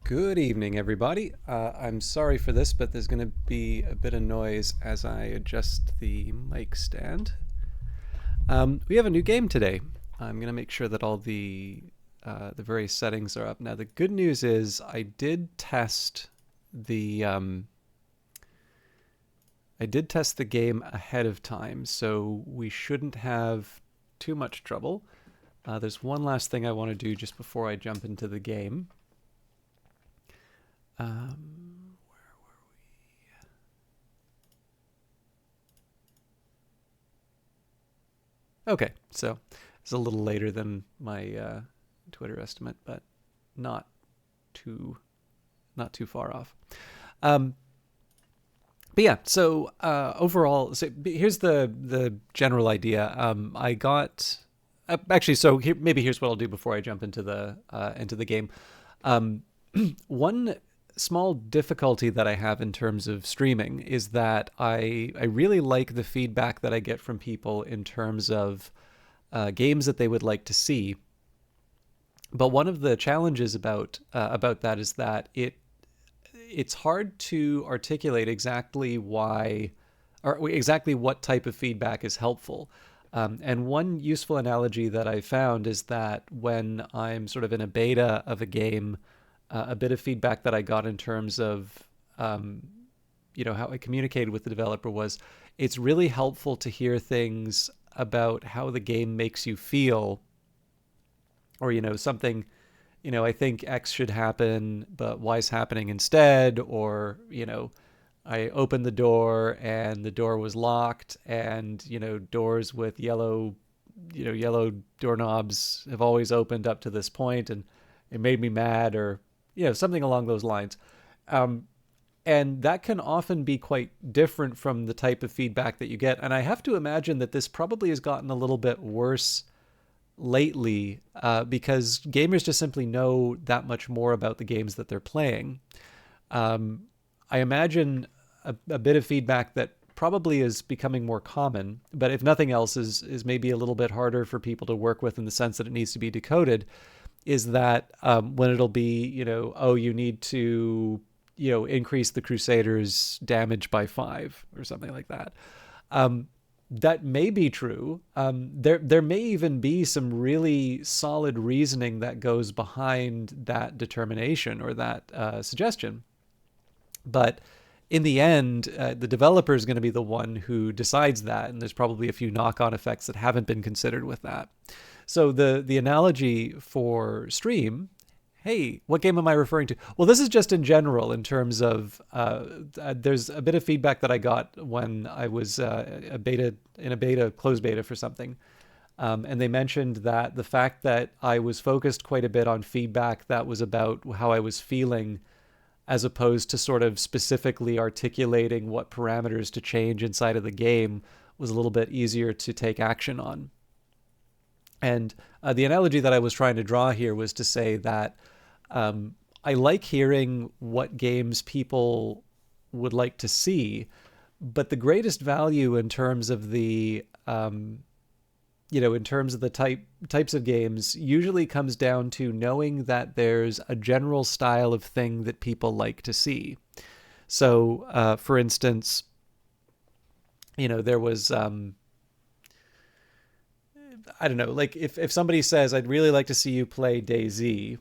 Good evening, everybody. I'm sorry for this, but there's going to be a bit of noise as I adjust the mic stand. We have a new game today. I'm going to make sure that all the various settings are up. Now, the good news is the I did test the game ahead of time, so we shouldn't have too much trouble. There's one last thing I want to do just before I jump into the game. Where were we? Okay, so it's a little later than my Twitter estimate, but not too not too far off. Um, but yeah, so overall, so here's the general idea. I got actually, so maybe here's what I'll do before I jump into the game. Um, One small difficulty that I have in terms of streaming is that I really like the feedback that I get from people in terms of games that they would like to see. But one of the challenges about that is that it's hard to articulate exactly why or exactly what type of feedback is helpful. And one useful analogy that I found is that when I'm sort of in a beta of a game, a bit of feedback that I got in terms of how I communicated with the developer was it's really helpful to hear things about how the game makes you feel, or something, I think X should happen, but Y's happening instead, or I opened the door and the door was locked, and doors with yellow doorknobs have always opened up to this point, and it made me mad, or something along those lines. Um, and that can often be quite different from the type of feedback that you get. And I have to imagine that this probably has gotten a little bit worse lately, because gamers just simply know that much more about the games that they're playing. Um, I imagine a bit of feedback that probably is becoming more common, but if nothing else is maybe a little bit harder for people to work with in the sense that it needs to be decoded, is that when it'll be, oh, you need to, increase the Crusaders' damage by 5 or something like that. Um, that may be true. There may even be some really solid reasoning that goes behind that determination or that suggestion. But in the end, the developer is going to be the one who decides that, and there's probably a few knock-on effects that haven't been considered with that. So the analogy for stream, hey, what game am I referring to? Well, this is just in general in terms of there's a bit of feedback that I got when I was in a beta closed beta for something, and they mentioned that the fact that I was focused quite a bit on feedback that was about how I was feeling, as opposed to sort of specifically articulating what parameters to change inside of the game, was a little bit easier to take action on. And the analogy that I was trying to draw here was to say that I like hearing what games people would like to see, but the greatest value in terms of the types of games usually comes down to knowing that there's a general style of thing that people like to see. So, for instance, there was I don't know, like if somebody says, I'd really like to see you play DayZ,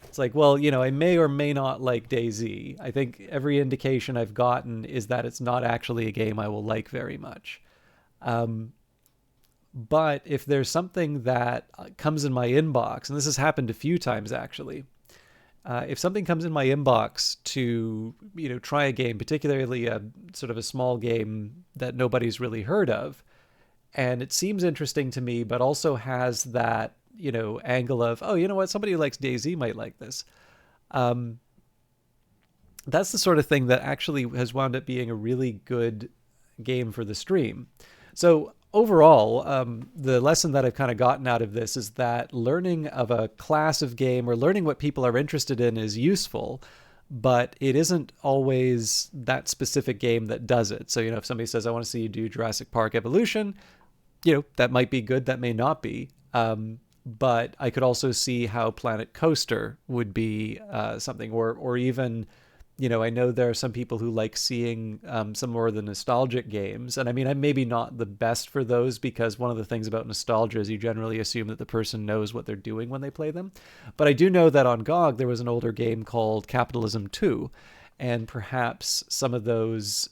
it's like, well, I may or may not like DayZ. I think every indication I've gotten is that it's not actually a game I will like very much. Um, but if there's something that comes in my inbox, and this has happened a few times actually, if something comes in my inbox to, try a game, particularly a sort of a small game that nobody's really heard of, and it seems interesting to me, but also has that, angle of, oh, you know what, somebody who likes DayZ might like this. Um, that's the sort of thing that actually has wound up being a really good game for the stream. So overall, the lesson that I've kind of gotten out of this is that learning of a class of game or learning what people are interested in is useful, but it isn't always that specific game that does it. So, if somebody says, I want to see you do Jurassic Park Evolution, that might be good, that may not be. but I could also see how Planet Coaster would be something, or even, I know there are some people who like seeing some more of the nostalgic games. And I mean, I'm maybe not the best for those, because one of the things about nostalgia is you generally assume that the person knows what they're doing when they play them. But I do know that on GOG, there was an older game called Capitalism 2. And perhaps some of those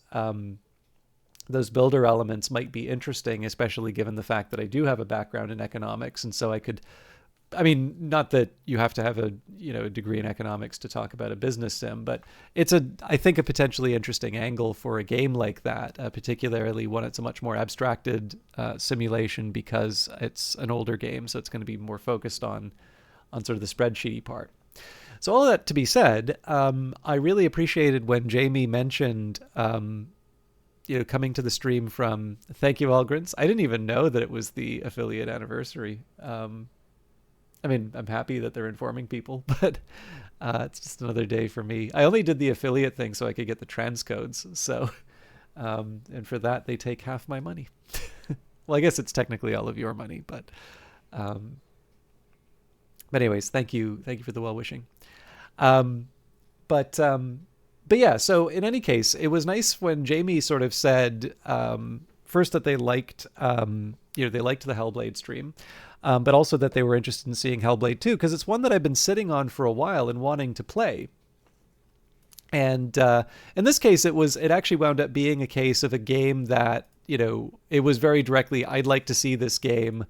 builder elements might be interesting, especially given the fact that I do have a background in economics. And so I mean, not that you have to have a degree in economics to talk about a business sim, but it's I think a potentially interesting angle for a game like that, particularly when it's a much more abstracted simulation, because it's an older game, so it's going to be more focused on sort of the spreadsheety part. So all that to be said, I really appreciated when Jamie mentioned coming to the stream from Thank You Algrins. I didn't even know that it was the affiliate anniversary. I mean, I'm happy that they're informing people, but it's just another day for me. I only did the affiliate thing so I could get the transcodes. So, and for that, they take half my money. Well, I guess it's technically all of your money, but anyways, thank you for the well wishing. But yeah, so in any case, it was nice when Jamie sort of said first that they liked they liked the Hellblade stream. But also that they were interested in seeing Hellblade 2, because it's one that I've been sitting on for a while and wanting to play. And in this case, it actually wound up being a case of a game that, it was very directly, I'd like to see this game.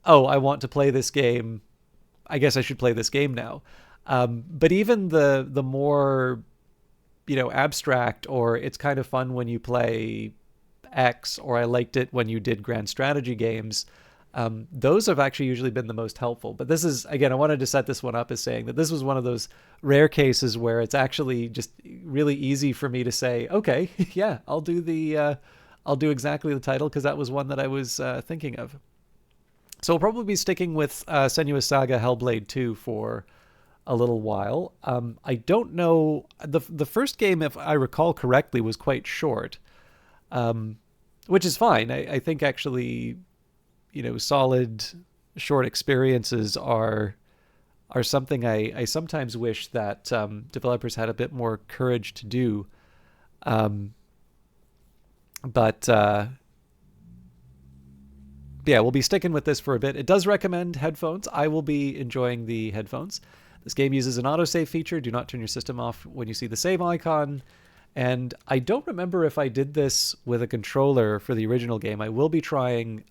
Oh, I want to play this game. I guess I should play this game now. But even the more, abstract, or it's kind of fun when you play X, or I liked it when you did grand strategy games, those have actually usually been the most helpful. But this is, again, I wanted to set this one up as saying that this was one of those rare cases where it's actually just really easy for me to say, okay, yeah, I'll do exactly the title, because that was one that I was thinking of. So we'll probably be sticking with Senua's Saga Hellblade 2 for a little while. I don't know, the first game, if I recall correctly, was quite short, which is fine. I think actually, solid short experiences are something I sometimes wish that developers had a bit more courage to do. But yeah, we'll be sticking with this for a bit. It does recommend headphones. I will be enjoying the headphones. This game uses an autosave feature. Do not turn your system off when you see the save icon. And I don't remember if I did this with a controller for the original game. I will be trying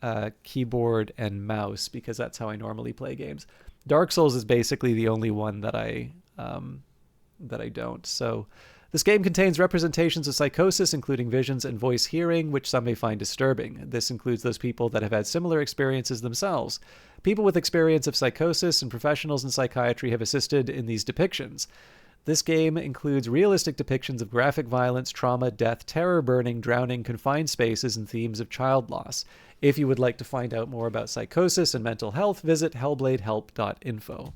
keyboard and mouse, because that's how I normally play games. Dark Souls is basically the only one that I don't. So this game contains representations of psychosis, including visions and voice hearing, which some may find disturbing. This includes those people that have had similar experiences themselves. People with experience of psychosis and professionals in psychiatry have assisted in these depictions. This game includes realistic depictions of graphic violence, trauma, death, terror, burning, drowning, confined spaces, and themes of child loss. If you would like to find out more about psychosis and mental health, visit hellbladehelp.info.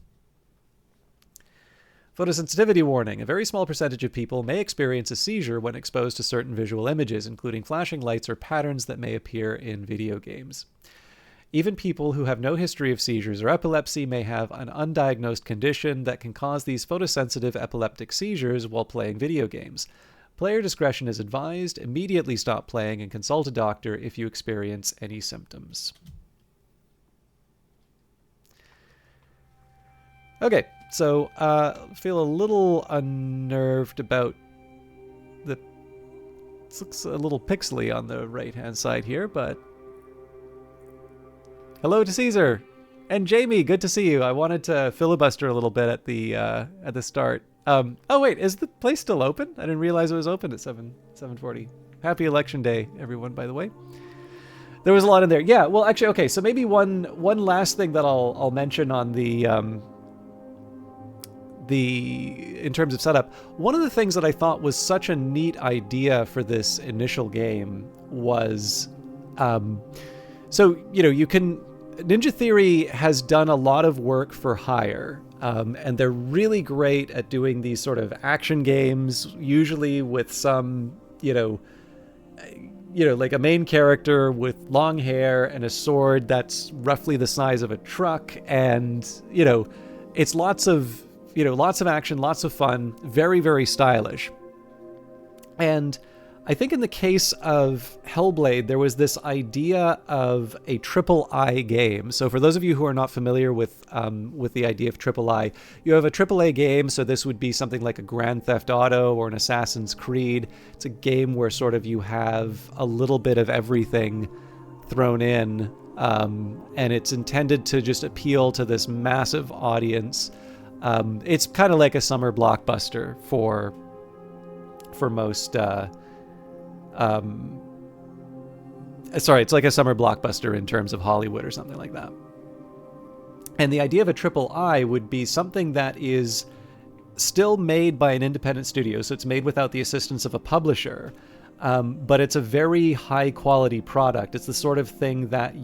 Photosensitivity warning. A very small percentage of people may experience a seizure when exposed to certain visual images, including flashing lights or patterns that may appear in video games. Even people who have no history of seizures or epilepsy may have an undiagnosed condition that can cause these photosensitive epileptic seizures while playing video games. Player discretion is advised. Immediately stop playing and consult a doctor if you experience any symptoms. Okay, so feel a little unnerved about the... It looks a little pixely on the right-hand side here, but... Hello to Caesar and Jamie. Good to see you. I wanted to filibuster a little bit at the start. Oh wait, is the place still open? I didn't realize it was open at 7:40. Happy Election Day, everyone. By the way, there was a lot in there. Yeah. Well, actually, okay. So maybe one last thing that I'll mention on the in terms of setup. One of the things that I thought was such a neat idea for this initial game was, so you can. Ninja Theory has done a lot of work for hire, and they're really great at doing these sort of action games, usually with some, like a main character with long hair and a sword that's roughly the size of a truck, and it's lots of action, lots of fun, very, very stylish. And I think in the case of Hellblade, there was this idea of a AAA game. So for those of you who are not familiar with the idea of AAA, you have a AAA game. So this would be something like a Grand Theft Auto or an Assassin's Creed. It's a game where sort of you have a little bit of everything thrown in, and it's intended to just appeal to this massive audience. It's kind of like a summer blockbuster for most. It's like a summer blockbuster in terms of Hollywood or something like that. And the idea of a triple I would be something that is still made by an independent studio, so it's made without the assistance of a publisher, but it's a very high quality product. It's the sort of thing that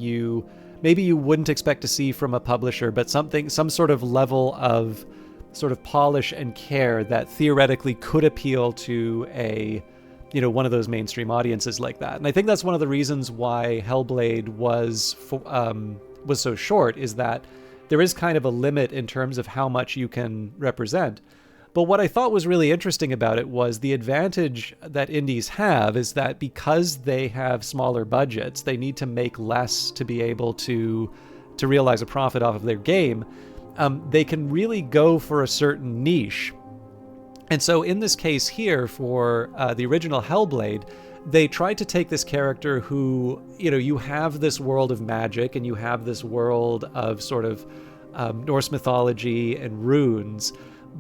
maybe you wouldn't expect to see from a publisher, but some sort of level of sort of polish and care that theoretically could appeal to one of those mainstream audiences like that. And I think that's one of the reasons why Hellblade was so short, is that there is kind of a limit in terms of how much you can represent. But what I thought was really interesting about it was the advantage that indies have is that because they have smaller budgets, they need to make less to be able to realize a profit off of their game. They can really go for a certain niche. And so in this case here, for the original Hellblade, they tried to take this character who, you have this world of magic and you have this world of sort of Norse mythology and runes,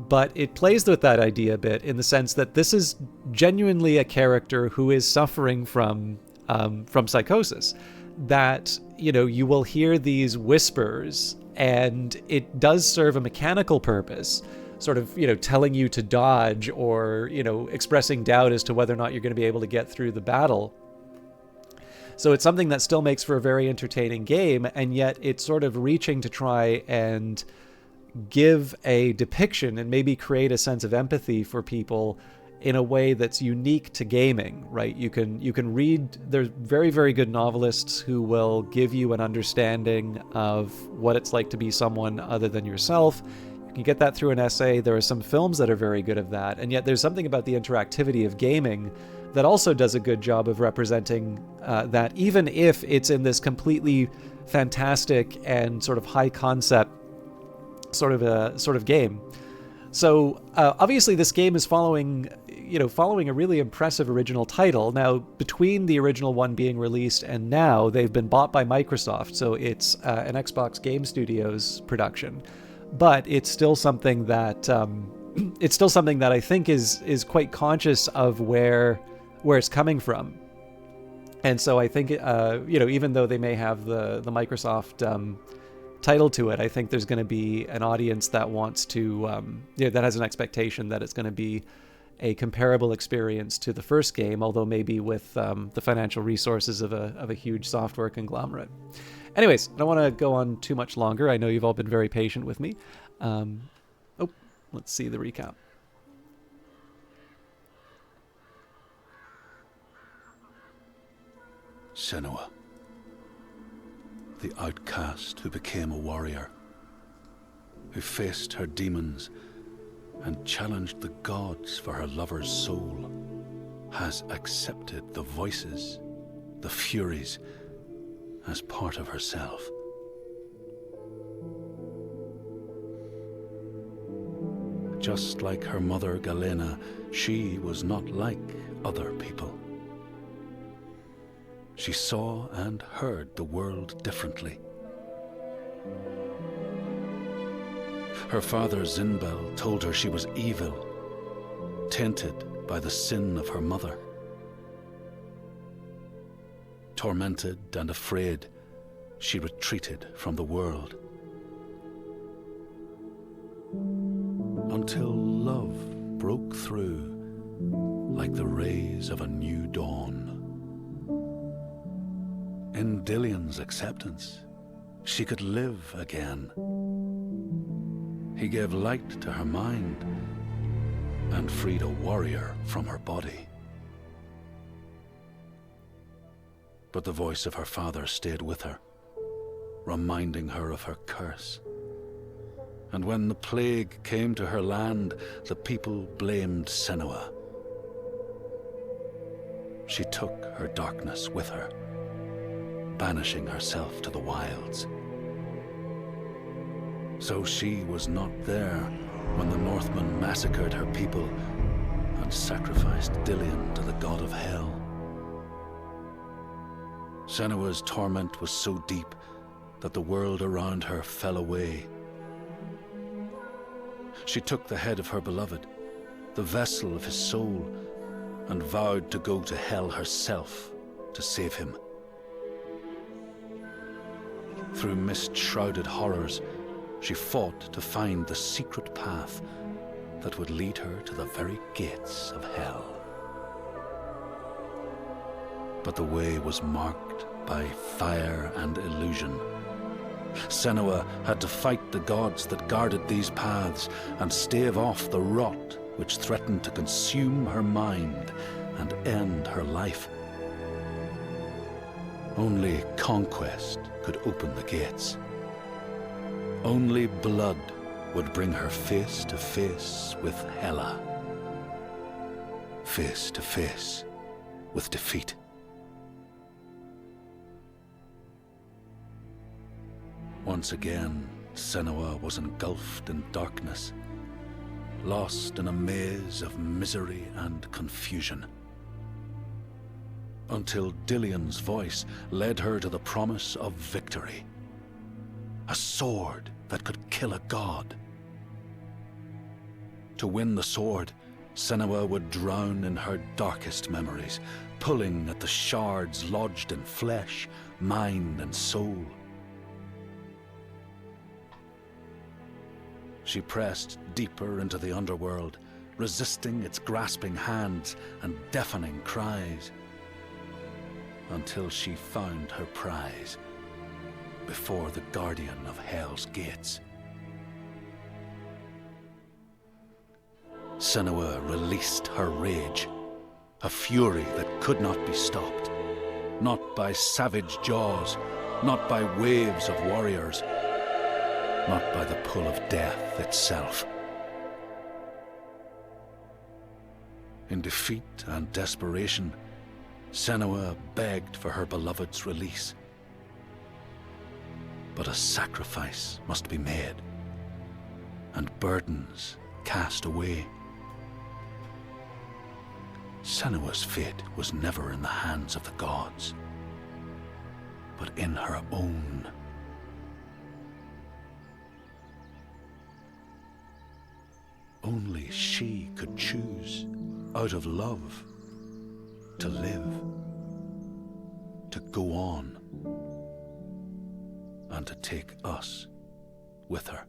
but it plays with that idea a bit in the sense that this is genuinely a character who is suffering from psychosis, that, you will hear these whispers, and it does serve a mechanical purpose, sort of, telling you to dodge or, expressing doubt as to whether or not you're going to be able to get through the battle. So it's something that still makes for a very entertaining game, and yet it's sort of reaching to try and give a depiction and maybe create a sense of empathy for people in a way that's unique to gaming, right? You can read, there's very, very good novelists who will give you an understanding of what it's like to be someone other than yourself. You get that through an essay. There are some films that are very good at that, and yet there's something about the interactivity of gaming that also does a good job of representing that, even if it's in this completely fantastic and sort of high concept sort of game. So obviously this game is following a really impressive original title. Now, between the original one being released and now, they've been bought by Microsoft, so it's an Xbox Game Studios production. But it's still something that I think is quite conscious of where it's coming from. And so I think even though they may have the Microsoft title to it, I think there's going to be an audience that wants to that has an expectation that it's going to be a comparable experience to the first game, although maybe with the financial resources of a huge software conglomerate. Anyways, I don't want to go on too much longer. I know you've all been very patient with me. Let's see the recap. Senua, the outcast who became a warrior, who faced her demons and challenged the gods for her lover's soul, has accepted the voices, the furies, as part of herself. Just like her mother Galena, she was not like other people. She saw and heard the world differently. Her father Zinbel told her she was evil, tainted by the sin of her mother. Tormented and afraid, she retreated from the world. Until love broke through like the rays of a new dawn. In Dillion's acceptance, she could live again. He gave light to her mind and freed a warrior from her body. But the voice of her father stayed with her, reminding her of her curse. And when the plague came to her land, the people blamed Senua. She took her darkness with her, banishing herself to the wilds. So she was not there when the Northmen massacred her people and sacrificed Dilian to the god of hell. Senua's torment was so deep that the world around her fell away. She took the head of her beloved, the vessel of his soul, and vowed to go to hell herself to save him. Through mist-shrouded horrors, she fought to find the secret path that would lead her to the very gates of hell. But the way was marked by fire and illusion. Senua had to fight the gods that guarded these paths and stave off the rot which threatened to consume her mind and end her life. Only conquest could open the gates. Only blood would bring her face to face with Hela. Face to face with defeat. Once again, Senua was engulfed in darkness, lost in a maze of misery and confusion. Until Dilian's voice led her to the promise of victory. A sword that could kill a god. To win the sword, Senua would drown in her darkest memories, pulling at the shards lodged in flesh, mind, and soul. She pressed deeper into the underworld, resisting its grasping hands and deafening cries, until she found her prize before the guardian of Hell's gates. Senua released her rage, a fury that could not be stopped, not by savage jaws, not by waves of warriors, not by the pull of death itself. In defeat and desperation, Senua begged for her beloved's release. But a sacrifice must be made, and burdens cast away. Senua's fate was never in the hands of the gods, but in her own. Only she could choose, out of love, to live, to go on, and to take us with her.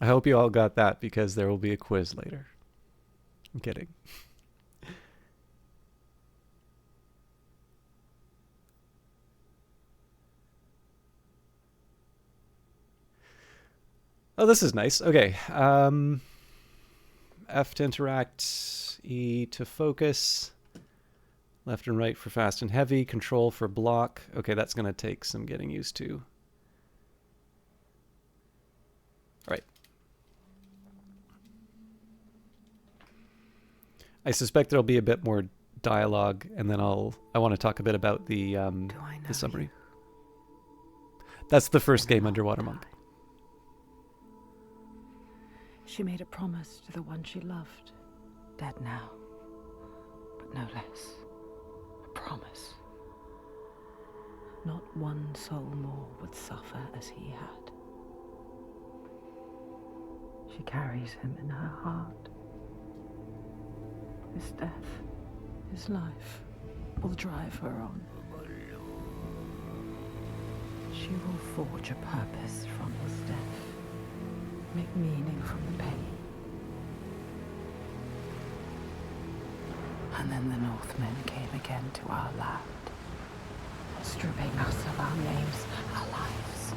I hope you all got that, because there will be a quiz later. I'm kidding. Oh, this is nice. Okay. F to interact, E to focus, left and right for fast and heavy, control for block. Okay, that's going to take some getting used to. All right. I suspect there'll be a bit more dialogue, and then I want to talk a bit about the summary. That's the first game, Underwater Monk. She made a promise to the one she loved, dead now, but no less. A promise. Not one soul more would suffer as he had. She carries him in her heart. His death, his life, will drive her on. She will forge a purpose from his death. Make meaning from the pain. And then the Northmen came again to our land, stripping us of our names, our lives,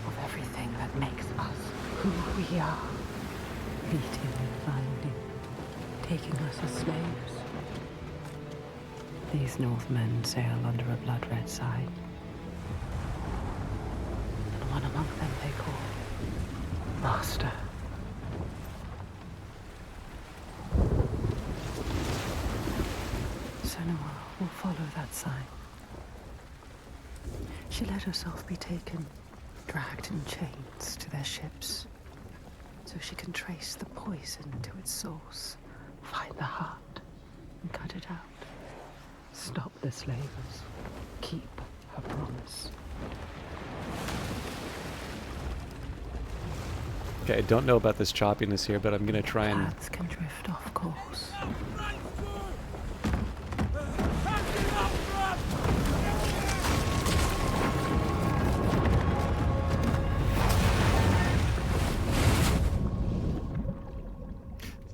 of everything that makes us who we are, beating taking us as slaves. These Northmen sail under a blood-red sign. And one among them they call Master. Senua will follow that sign. She let herself be taken, dragged in chains to their ships, so she can trace the poison to its source, find the heart, and cut it out. Stop the slavers. Keep her promise. Okay, I don't know about this choppiness here, but I'm gonna try and... Paths can drift off course.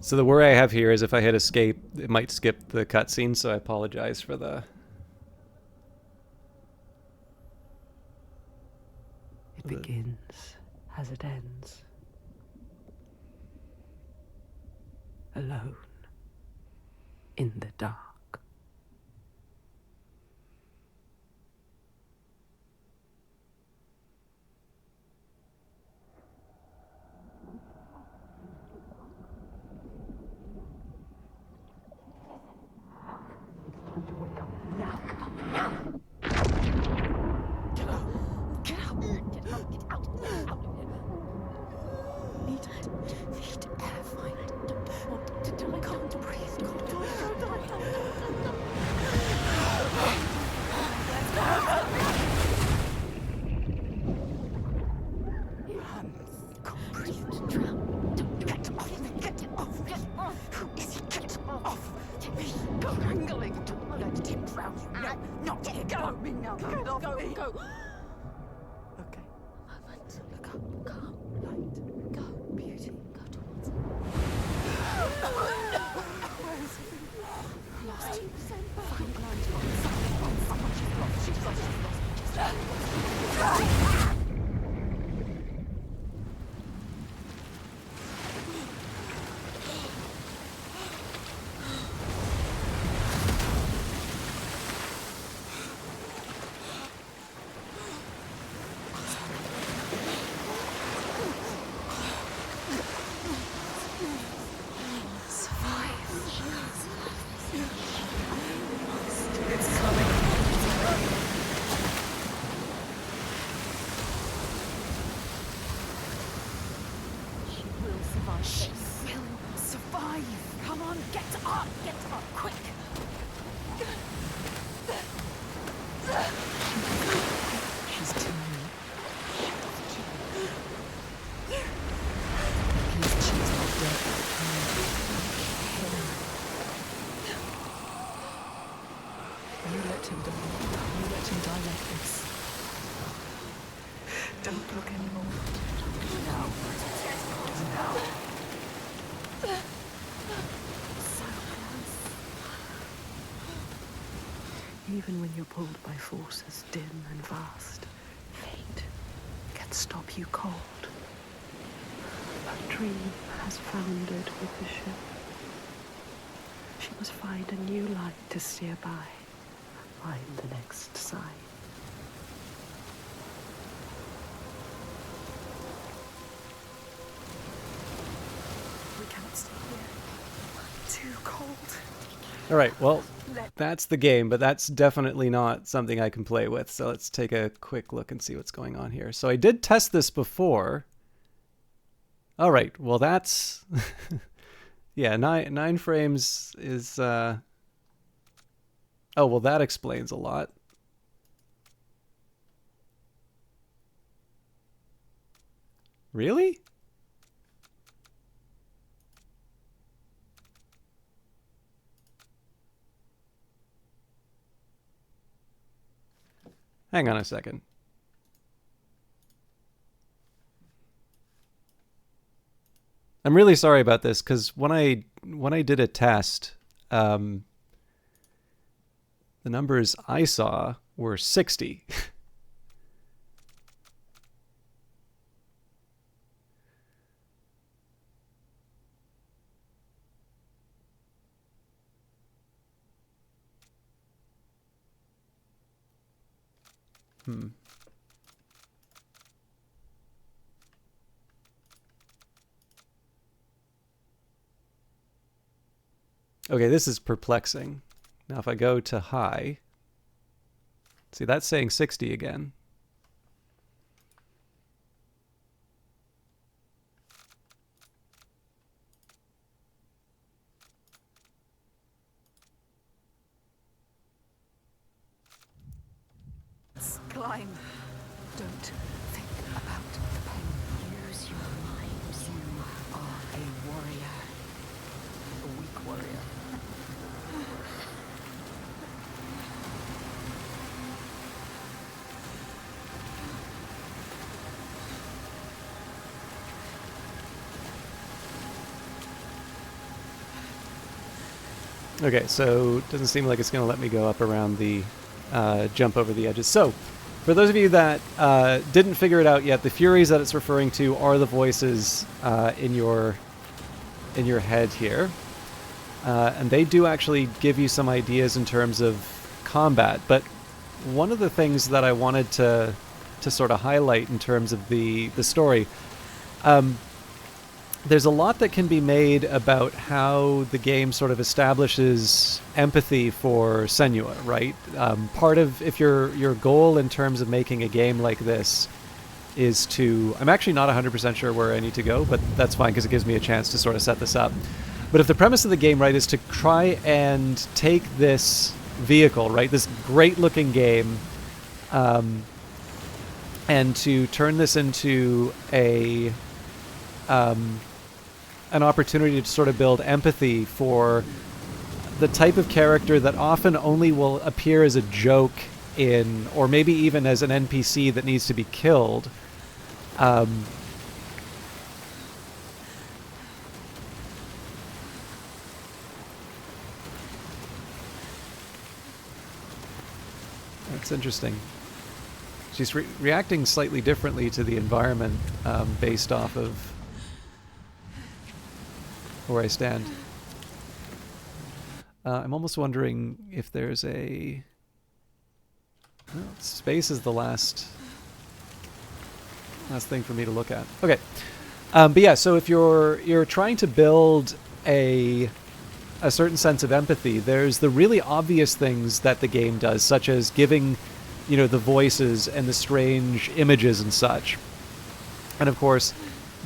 So the worry I have here is if I hit escape, it might skip the cutscene, so I apologize for the... It begins as it ends. Alone. In the dark. Even when you're pulled by forces dim and vast, fate can stop you cold. Her dream has foundered with the ship. She must find a new light to steer by, find the next sign. We cannot stay here. Too cold. All right, well, that's the game, but that's definitely not something I can play with. So let's take a quick look and see what's going on here. So I did test this before. All right, well, that's... yeah, nine frames is... Oh, well, that explains a lot. Really? Hang on a second. I'm really sorry about this because when I did a test, the numbers I saw were 60. Okay, this is perplexing. Now if I go to high, see, that's saying 60 again. Climb. Don't think about the pain. Use your mind. You are a warrior. A weak warrior. Okay, so it doesn't seem like it's going to let me go up around the jump over the edges. So, for those of you that didn't figure it out yet, the Furies that it's referring to are the voices in your head here. And they do actually give you some ideas in terms of combat. But one of the things that I wanted to sort of highlight in terms of the story, there's a lot that can be made about how the game sort of establishes empathy for Senua, right? Part of, if your goal in terms of making a game like this is to, I'm actually not 100% sure where I need to go, but that's fine because it gives me a chance to sort of set this up. But if the premise of the game, right, is to try and take this vehicle, right, this great looking game, and to turn this into an opportunity to sort of build empathy for the type of character that often only will appear as a joke in, or maybe even as an NPC that needs to be killed. That's interesting. She's reacting slightly differently to the environment based off of where I stand. I'm almost wondering if there's a... Well, space is the last thing for me to look at. Okay. But yeah, so if you're trying to build a certain sense of empathy, there's the really obvious things that the game does, such as giving, the voices and the strange images and such. And of course,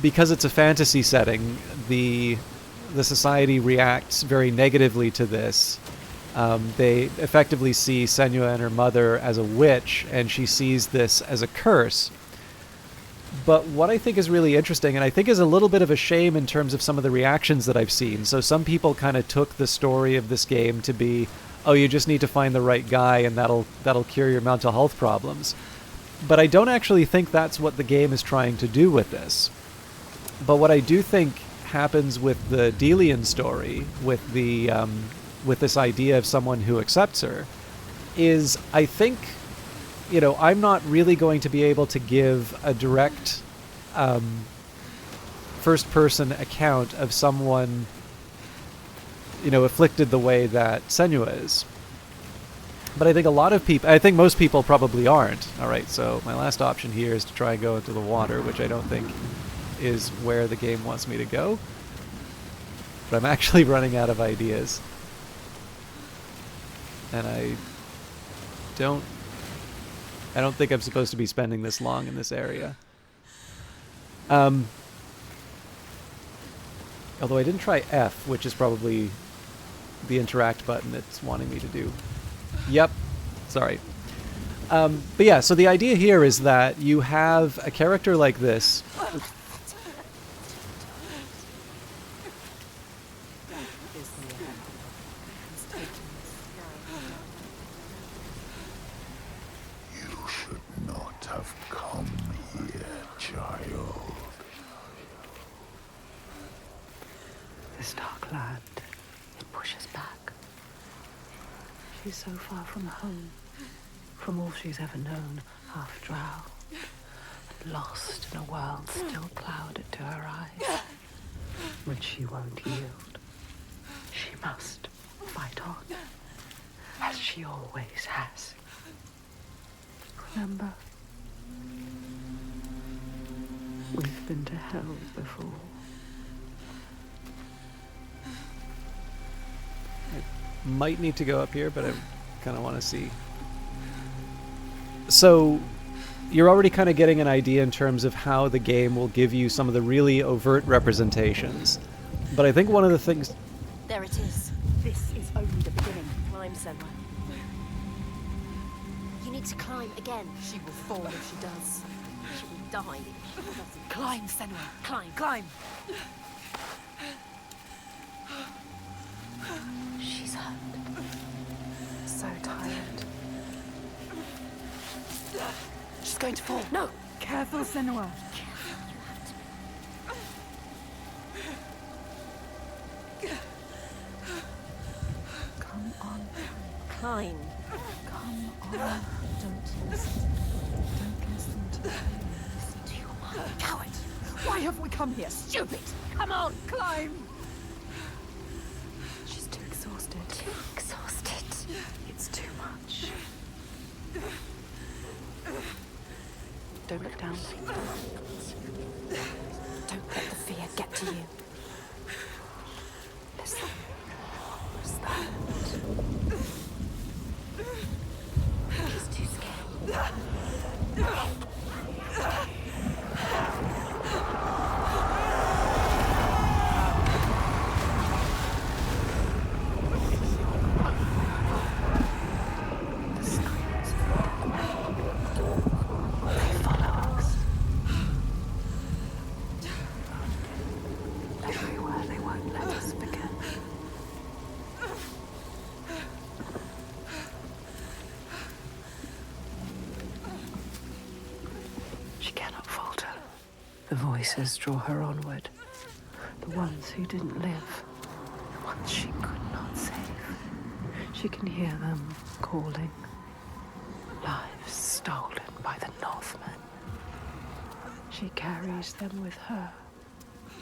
because it's a fantasy setting, the society reacts very negatively to this. They effectively see Senua and her mother as a witch, and she sees this as a curse. But what I think is really interesting, and I think is a little bit of a shame in terms of some of the reactions that I've seen. So some people kind of took the story of this game to be, oh, you just need to find the right guy and that'll cure your mental health problems. But I don't actually think that's what the game is trying to do with this. But what I do think happens with the Delian story, with the with this idea of someone who accepts her, is I think, I'm not really going to be able to give a direct first-person account of someone, afflicted the way that Senua is. But I think most people probably aren't. All right, so my last option here is to try and go into the water, which I don't think is where the game wants me to go. But I'm actually running out of ideas. And I don't think I'm supposed to be spending this long in this area. Although I didn't try F, which is probably the interact button it's wanting me to do. Yep. Sorry. But yeah, so the idea here is that you have a character like this. She's so far from home, from all she's ever known, half drowned, and lost in a world still clouded to her eyes. But she won't yield. She must fight on, as she always has. Remember? We've been to hell before. Might need to go up here, but I kind of want to see. So you're already kind of getting an idea in terms of how the game will give you some of the really overt representations. But I think one of the things... There it is. This is only the beginning. Climb, Senwa. You need to climb again. She will fall if she does. She will die if she doesn't. Climb, Senwa. Climb. Climb. She's hurt. So tired. She's going to fall. No! Careful, Senwa. Come on. Climb. Come on. Don't listen. Don't listen to me. Listen to your mother. Coward! Why have we come here? Stupid! Come on, climb! She's too exhausted. Too exhausted. It's too much. Don't look down. Don't let the fear get to you. Listen. What's that? She's too scared. The screams. They follow us. Everywhere they won't let us begin. She cannot falter. The voices draw her onward. The ones who didn't live. The ones she could not save. She can hear them calling. Lives stolen by the Northmen. She carries them with her.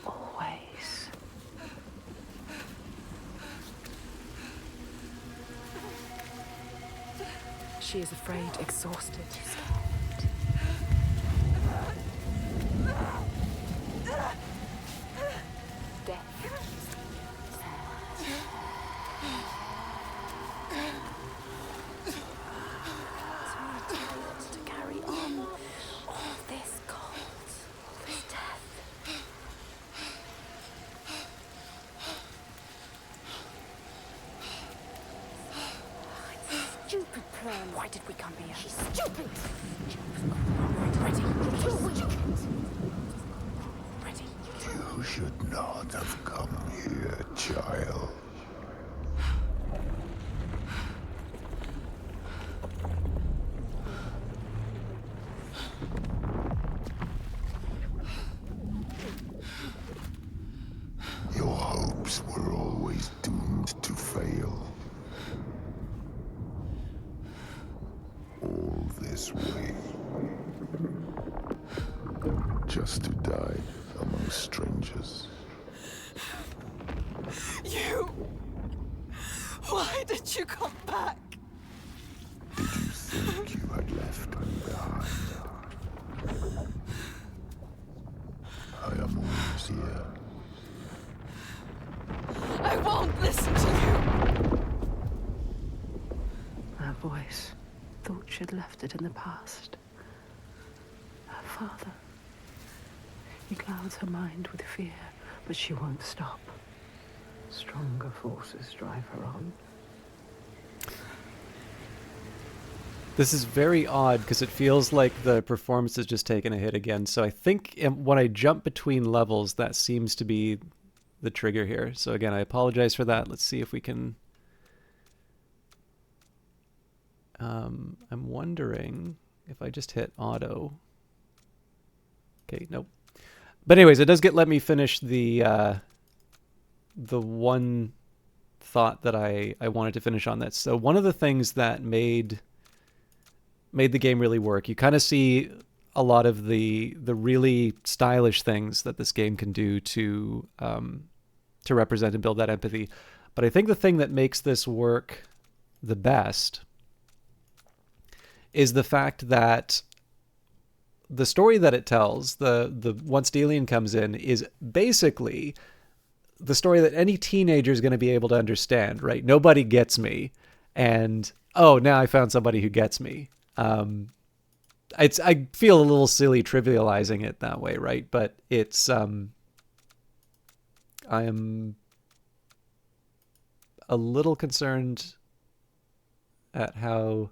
Always. She is afraid, exhausted. To carry on. All this cold. All this death. Stupid plan. Why did we come here? She's stupid. Ready? Too weak. Ready? You should not have come here, child. Your hopes were always doomed to fail. All this way. Just to die among strangers. You! Why did you come back? Did you think you had left me behind? I am always here. I won't listen to you! Her voice. Thought she'd left it in the past. Her father. He clouds her mind with fear, but she won't stop. Stronger forces drive her on. This is very odd because it feels like the performance has just taken a hit again. So I think when I jump between levels, that seems to be the trigger here. So again, I apologize for that. Let's see if we can... I'm wondering if I just hit auto. Okay, nope. But anyways, it does let me finish the one thought that I wanted to finish on that. So one of the things that made the game really work, you kind of see a lot of the really stylish things that this game can do to represent and build that empathy. But I think the thing that makes this work the best is the fact that the story that it tells, the once Delian comes in, is basically the story that any teenager is going to be able to understand, right? Nobody gets me, and oh, now I found somebody who gets me. I feel a little silly trivializing it that way, right? But it's I am a little concerned at how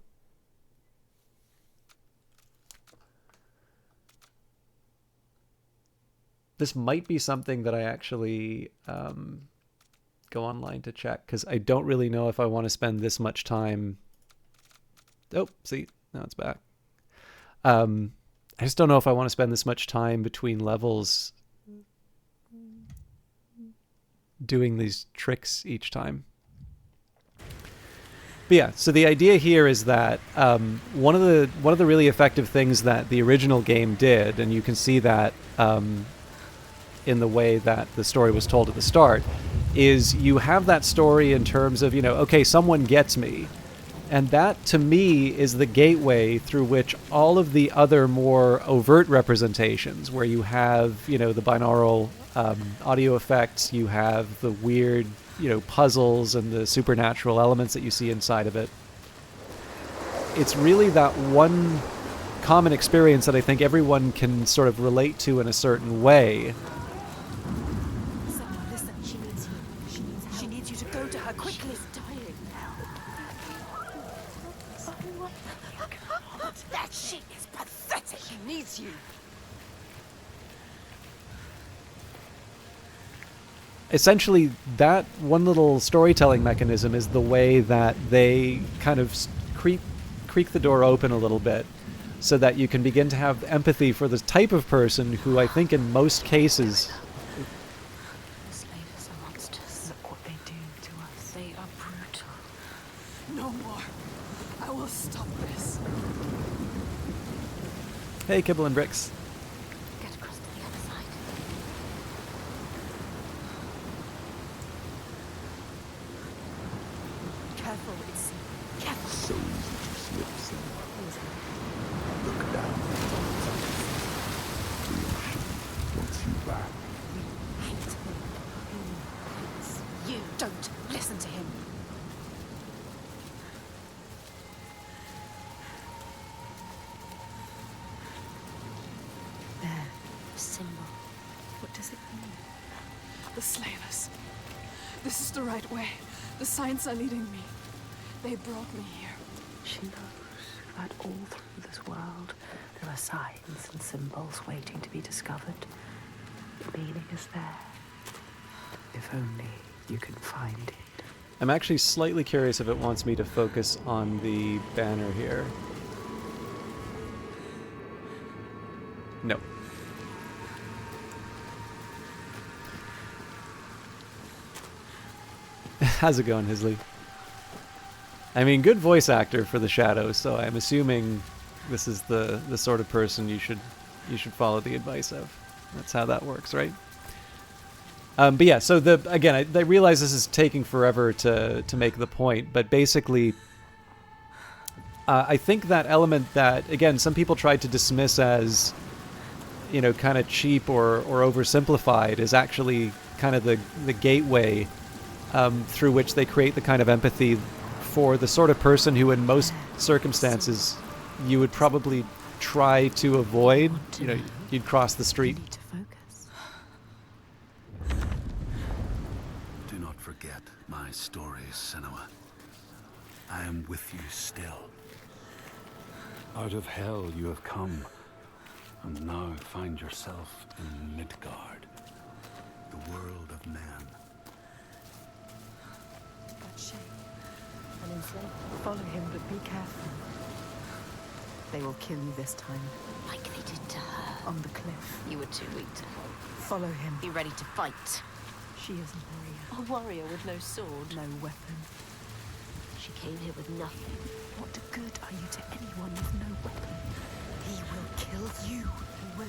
this might be something that I actually go online to check, because I don't really know if I want to spend this much time. Oh, see, now it's back. I just don't know if I want to spend this much time between levels doing these tricks each time. But yeah, so the idea here is that one of the really effective things that the original game did, and you can see that in the way that the story was told at the start, is you have that story in terms of, okay, someone gets me. And that, to me, is the gateway through which all of the other more overt representations, where you have, the binaural audio effects, you have the weird, puzzles and the supernatural elements that you see inside of it. It's really that one common experience that I think everyone can sort of relate to in a certain way. Someone, listen. She needs you. She needs you to go to her quickly. She's dying. That she is pathetic. She needs you. Essentially, that one little storytelling mechanism is the way that they kind of creak the door open a little bit, so that you can begin to have empathy for the type of person who I think in most cases... The slavers are monsters. Look what they do to us. They are brutal. No more. I will stop this. Hey, Kibble and Bricks. Get across to the other side. Careful, it's careful. So easy to slip somewhere. Look down. The ocean wants you back. Hate him. He hates you. Don't listen to him. There. Symbol. What does it mean? The slavers. This is the right way. The signs are leading me. They brought me here. She knows that all through this world there are signs and symbols waiting to be discovered. The meaning is there. If only you can find it. I'm actually slightly curious if it wants me to focus on the banner here. No. How's it going, Hisley? I mean, good voice actor for the Shadow, so I'm assuming this is the sort of person you should follow the advice of. That's how that works, right? But yeah, so I realize this is taking forever to make the point, but basically, I think that element that, again, some people tried to dismiss as, kind of cheap or oversimplified is actually kind of the gateway through which they create the kind of empathy for the sort of person who in most circumstances you would probably try to avoid. You'd cross the street. You need to focus. Do not forget my stories, Senua. I am with you still. Out of hell you have come, and now find yourself in Midgard, the world of men. But shame. An enslaver. Follow him, but be careful. They will kill you this time. Like they did to her. On the cliff. You were too weak to help. Follow him. Be ready to fight. She is a warrior. A warrior with no sword. No weapon. She came here with nothing. What good are you to anyone with no weapon? He will kill you. He will.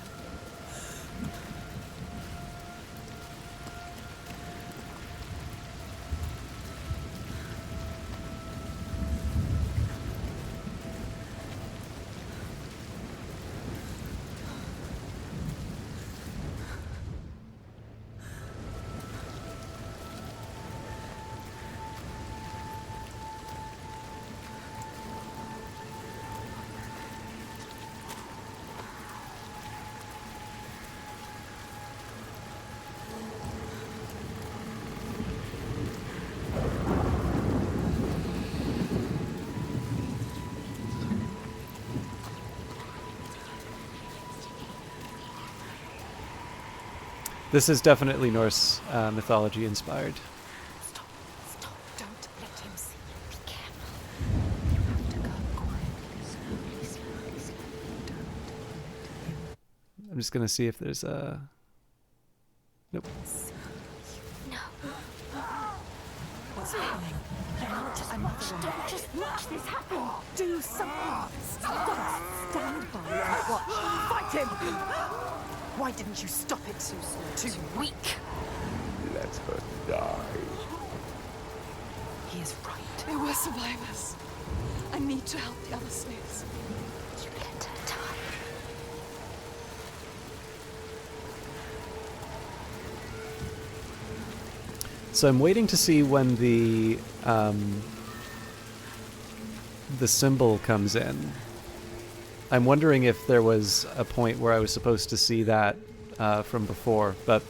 This is definitely Norse mythology inspired. Stop. Stop. Don't let him see you. Be careful. You have to go quietly, slowly, slowly, slowly. Don't let him I'm just gonna see if there's a. Nope. see you. No. What's happening? Don't just watch this happen. Do something! Stop! Stand by and watch! Fight him! Why didn't you stop it? Too weak. Let her die. He is right. They were survivors. I need to help the other slaves. You let her die. So I'm waiting to see when the symbol comes in. I'm wondering if there was a point where I was supposed to see that from before, but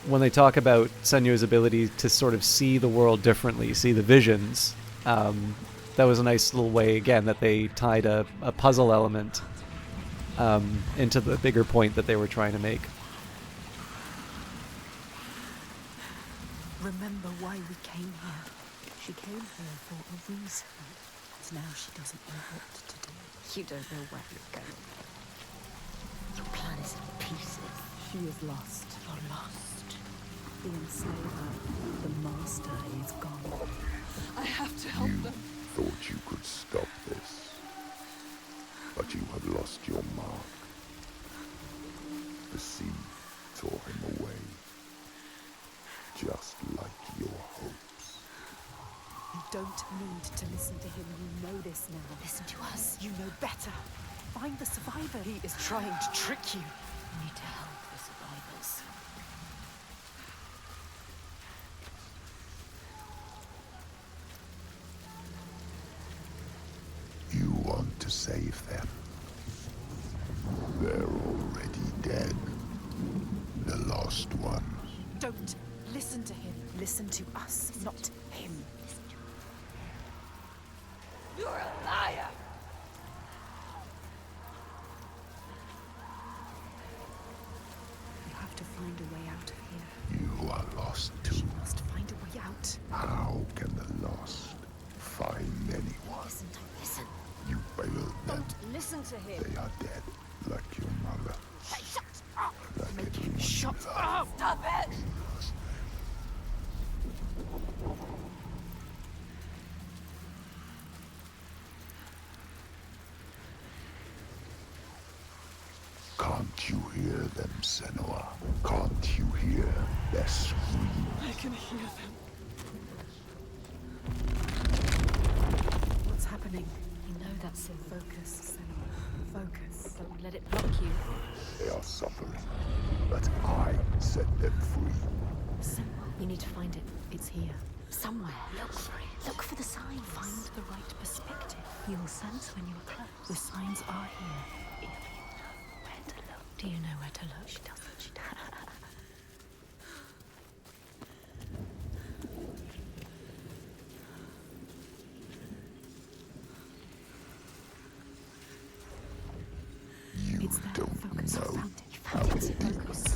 when they talk about Senyo's ability to sort of see the world differently, see the visions, that was a nice little way, again, that they tied a puzzle element into the bigger point that they were trying to make. Remember why we came here. She came here for a reason. And now she doesn't know what to do. You don't know where you're going. Your plan is in pieces. She is lost. You're lost. The enslaver, the master, is gone. I have to help You them. thought you could stop this, but you have lost your mark. The sea tore him away, just like your hopes. You don't need to listen to him. You know this now. Listen to us. You know better. Find the survivor. He is trying to trick you. We need to help the survivors. You want to save them. They're already dead. The lost ones. Don't listen to him. Listen to us, not him. You're a liar. You have to find a way out of here. You are lost too. You must find a way out. How can the lost find anyone? Listen, don't listen. You failed them. Don't listen to him. They are dead, like your mother. Hey, shut up! Like Make him everyone shut you up. love. Stop it. Can't you hear them, Senua? Can't you hear their scream? I can hear them. What's happening? You know that symbol. Focus, Senua. Focus. Don't let it block you. They are suffering, but I set them free. Symbol. We need to find it. It's here. Somewhere. Look for it. Look for the signs. Find the right perspective. You will sense when you're close. The signs are here. If you know where to look. Do you know where to look? She doesn't. She doesn't. You It's there. don't Focus. I know found it. how deep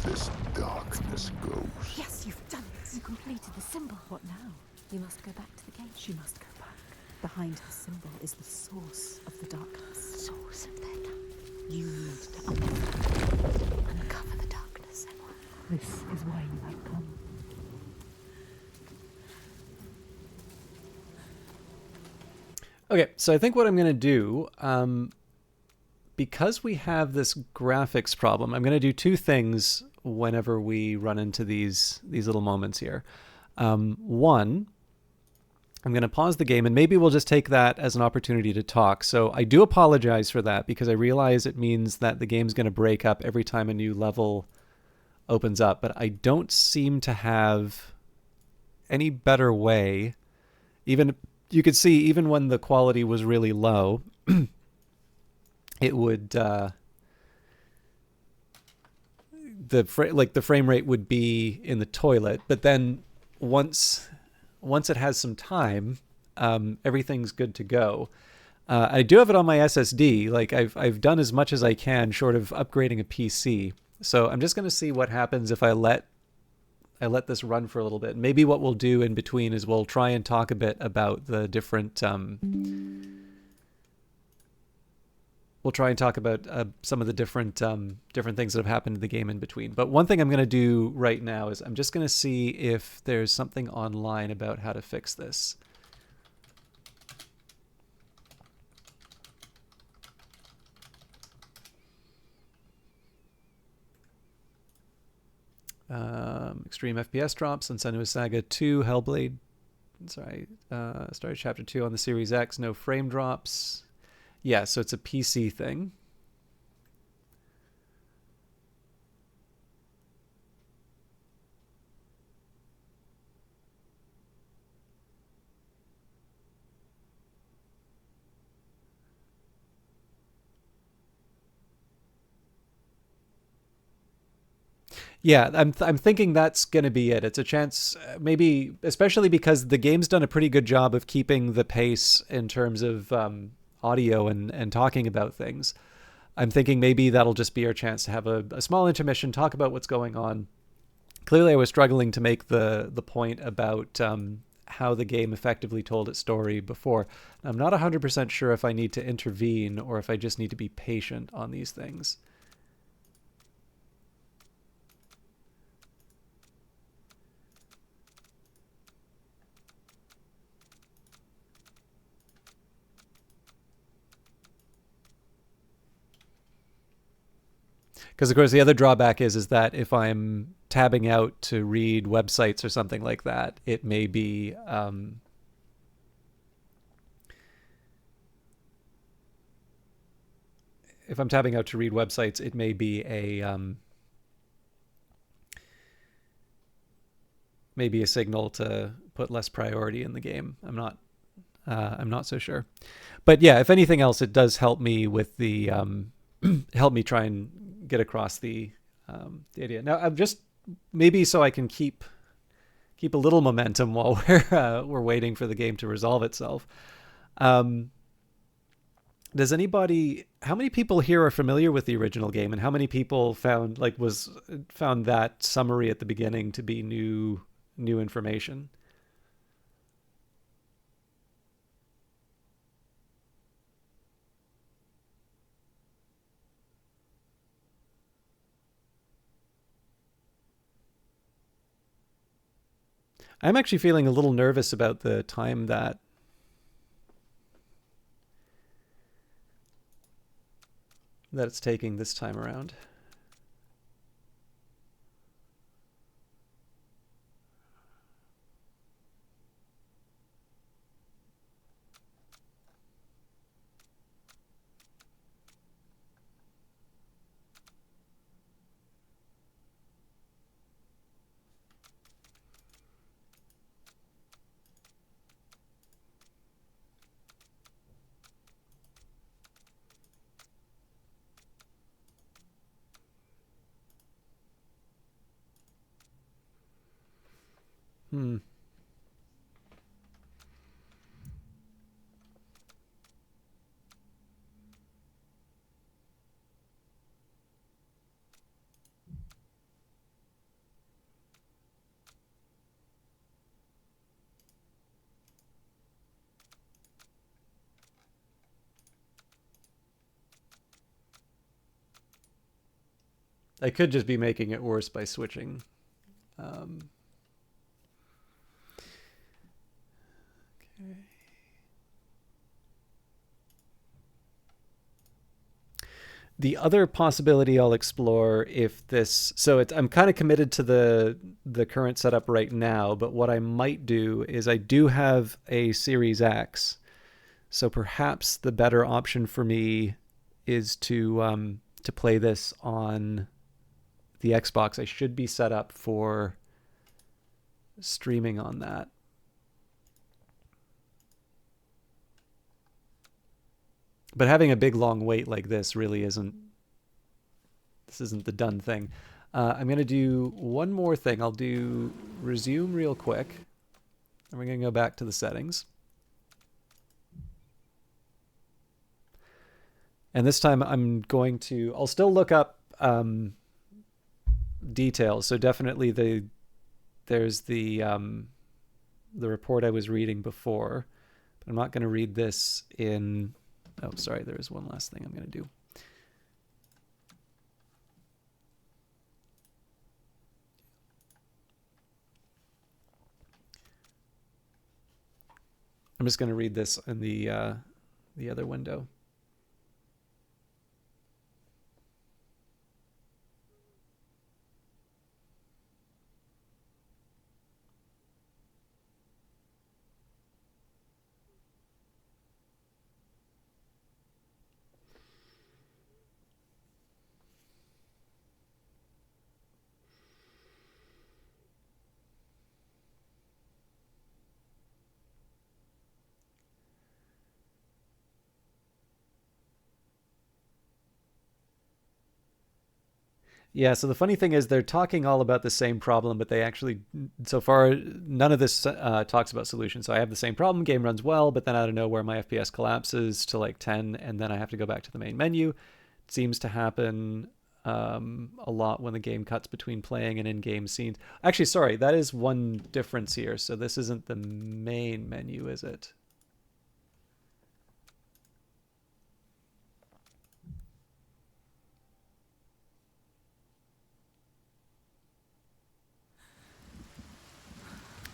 this darkness goes. Yes, you've done it. You completed the symbol. What now? You must go back to the gate. She must go back. Behind the symbol is the source of the darkness. Source of their dark. You need to Uncover the darkness, Emma. This is why you have come. Okay, so I think what I'm going to do, because we have this graphics problem, I'm going to do two things whenever we run into these little moments here. One, I'm going to pause the game, and maybe we'll just take that as an opportunity to talk. So I do apologize for that, because I realize it means that the game's going to break up every time a new level opens up, but I don't seem to have any better way. Even you could see, even when the quality was really low, it would the frame rate would be in the toilet. But then once it has some time, everything's good to go. I do have it on my SSD. Like I've done as much as I can, short of upgrading a PC. So I'm just going to see what happens if I let this run for a little bit. Maybe what we'll do in between is we'll try and talk a bit about the different. We'll try and talk about some of the different things that have happened in the game in between. But one thing I'm going to do right now is I'm just going to see if there's something online about how to fix this. Extreme FPS drops on Senua's Saga 2, Hellblade. Sorry, started Chapter 2 on the Series X. No frame drops. Yeah, so it's a PC thing. Yeah, I'm thinking that's going to be it. It's a chance, maybe, especially because the game's done a pretty good job of keeping the pace in terms of audio and talking about things. I'm thinking maybe that'll just be our chance to have a small intermission, talk about what's going on. Clearly, I was struggling to make the point about how the game effectively told its story before. I'm not 100% sure if I need to intervene or if I just need to be patient on these things. Because, of course, the other drawback is that if I'm tabbing out to read websites or something like that, it may be... if I'm tabbing out to read websites, it may be maybe a signal to put less priority in the game. I'm not so sure. But yeah, if anything else, it does help me with the... help me try and get across the idea. Now, I'm just maybe so I can keep a little momentum while we're waiting for the game to resolve itself. Does anybody? How many people here are familiar with the original game, and how many people found that summary at the beginning to be new information? I'm actually feeling a little nervous about the time that it's taking this time around. I could just be making it worse by switching. Okay. The other possibility I'll explore if this... So I'm kind of committed to the current setup right now, but what I might do is I do have a Series X. So perhaps the better option for me is to play this on the Xbox. I should be set up for streaming on that. But having a big long wait like this really isn't the done thing. I'm going to do one more thing. I'll do resume real quick. And we're going to go back to the settings. And this time I'll still look up details. So definitely there's the report I was reading before, but I'm not going to read this in, oh, sorry, there is one last thing I'm going to do. I'm just going to read this in the other window. Yeah, so the funny thing is they're talking all about the same problem, but they actually, so far, none of this talks about solutions. So I have the same problem, game runs well, but then out of nowhere my FPS collapses to like 10, and then I have to go back to the main menu. It seems to happen a lot when the game cuts between playing and in-game scenes. Actually, sorry, that is one difference here. So this isn't the main menu, is it?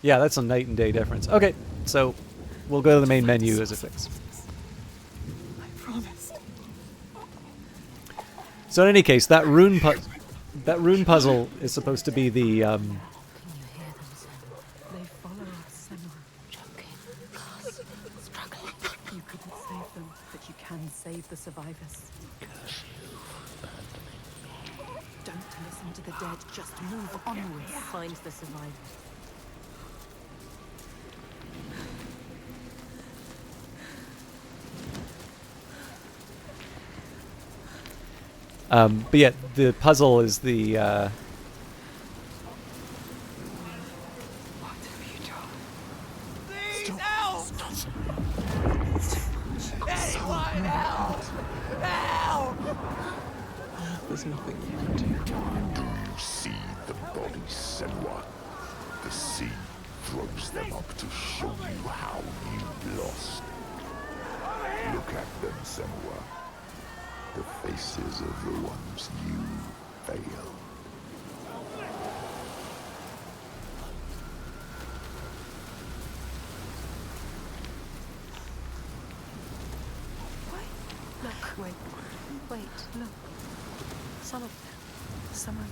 Yeah, that's a night and day difference. Okay, so we'll go to the main menu as a fix. I promised. So in any case, that rune puzzle is supposed to be the Can you hear them, Senua? They follow us, Senua. Choking, gasp, struggling. You couldn't save them, but you can save the survivors. Don't listen to the dead, just move onwards. Find the survivors. but yeah, the puzzle is the What have you done? Please help! Anyone help! Help! there's nothing you can do. Do you see the bodies, Senua? The sea throws them up to show you how you lost. Look at them, Senua. The faces of the ones you failed. Look, wait, look. Some of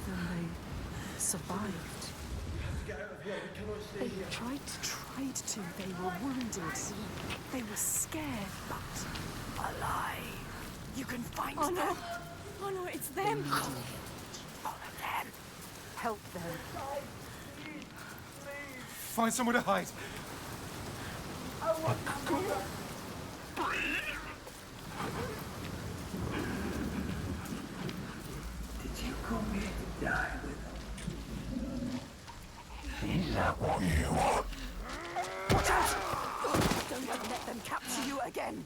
them, they survived. They tried to. They were wounded. They were scared, but alive. You can find Oh them. no! Oh no, it's them! Follow them. Help them. Find somewhere to hide. Did you come here to die with them? Is that what you want? Watch out! Don't let them capture you again.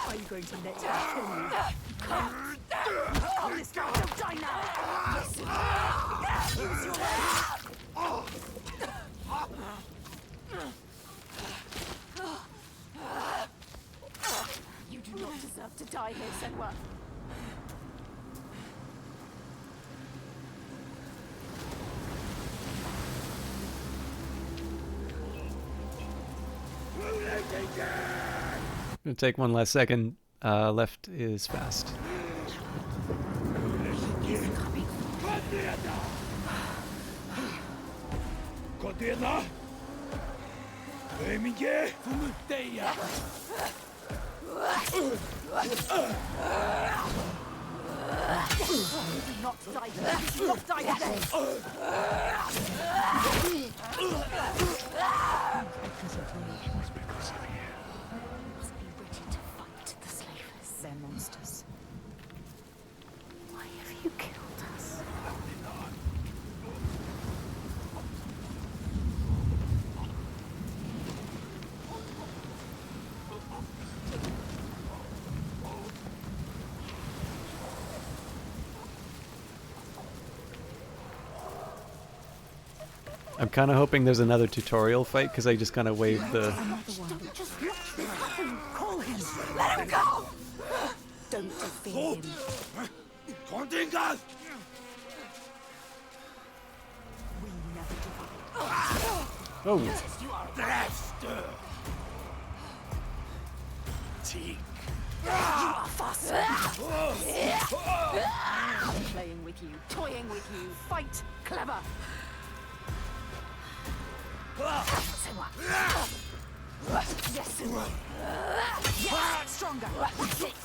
Are you going to let me kill you? Come this way, don't die now! Use your legs! You do not deserve to die here, Senua. Gonna take one last second. Left is fast. Not die here. Not die today. Must be because of you. Must be ready to fight the slavers. They're monsters. Why have you killed us? I'm kind of hoping there's another tutorial fight because I just kind of waved the. Just watch this happen. Call him. Let him go. Don't defeat him. Contingas! We never give up. Oh, Trefster! Tick. You are faster. Playing with you, toying with you. Fight clever. Yes, yes, stronger. That's it.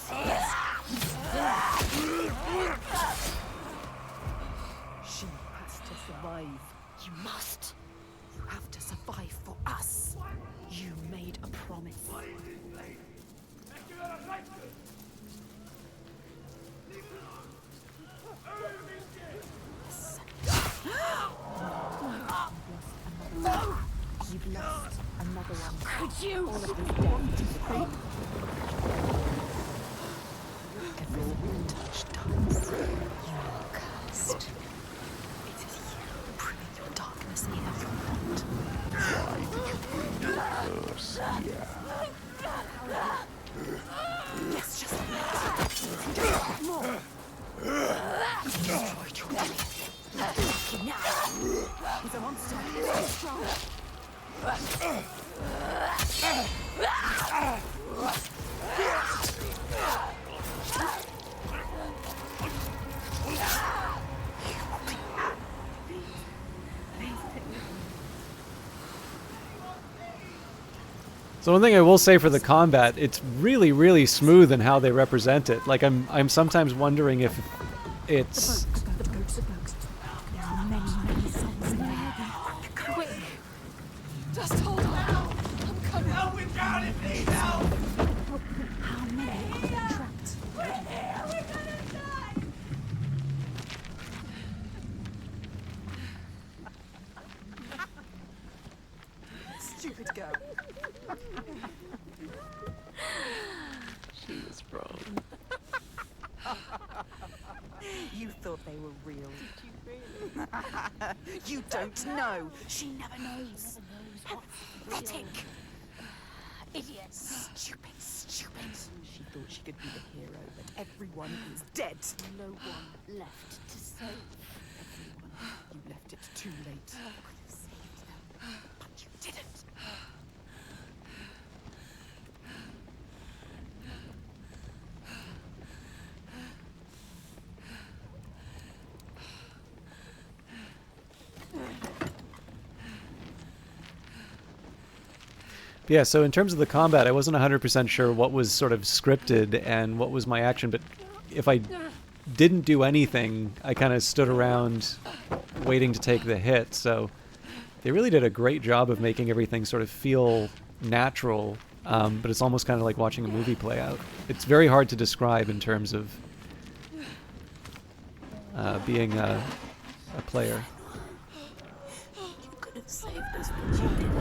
She has to survive. You must. You have to survive for us. You made a promise. You've lost another one. Could you? All of this death. Everything you touch dies. You are cursed. It is you bringing your darkness here from that. Why did you bring the curse here? Yes, just a minute. Just more. You destroyed your enemy. Look him now. He's a monster. He's strong. so one thing I will say for the combat, it's really, really smooth in how they represent it. Like I'm sometimes wondering if it's. The boats. There are many, many souls in there. Quick. Just hold on. I'm coming. Help me, God, if need help! How many are trapped? Stupid girl. She was wrong. You thought they were real. Did you really? You don't know. She never knows. Pathetic. Idiots. Stupid. She thought she could be the hero, but everyone is dead. No one left to save. Everyone. You left it too late. I could have saved them. But you didn't. Yeah, so in terms of the combat, I wasn't 100% sure what was sort of scripted and what was my action, but if I didn't do anything, I kind of stood around waiting to take the hit, so they really did a great job of making everything sort of feel natural, but it's almost kind of like watching a movie play out. It's very hard to describe in terms of being a player. You could have saved us, but you didn't.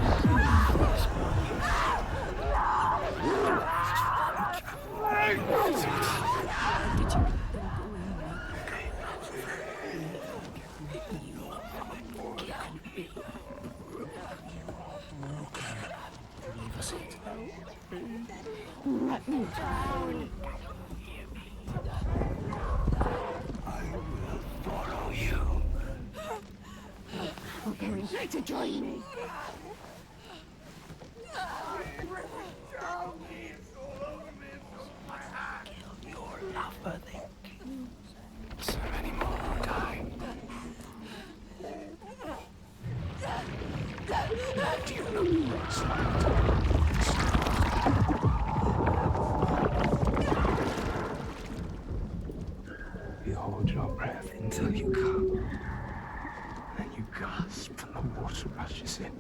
Follow you. You're going to join me. Kill your lover, then. So many more will die. Do you know what's You hold your breath until you come. Then you gasp and the water rushes in.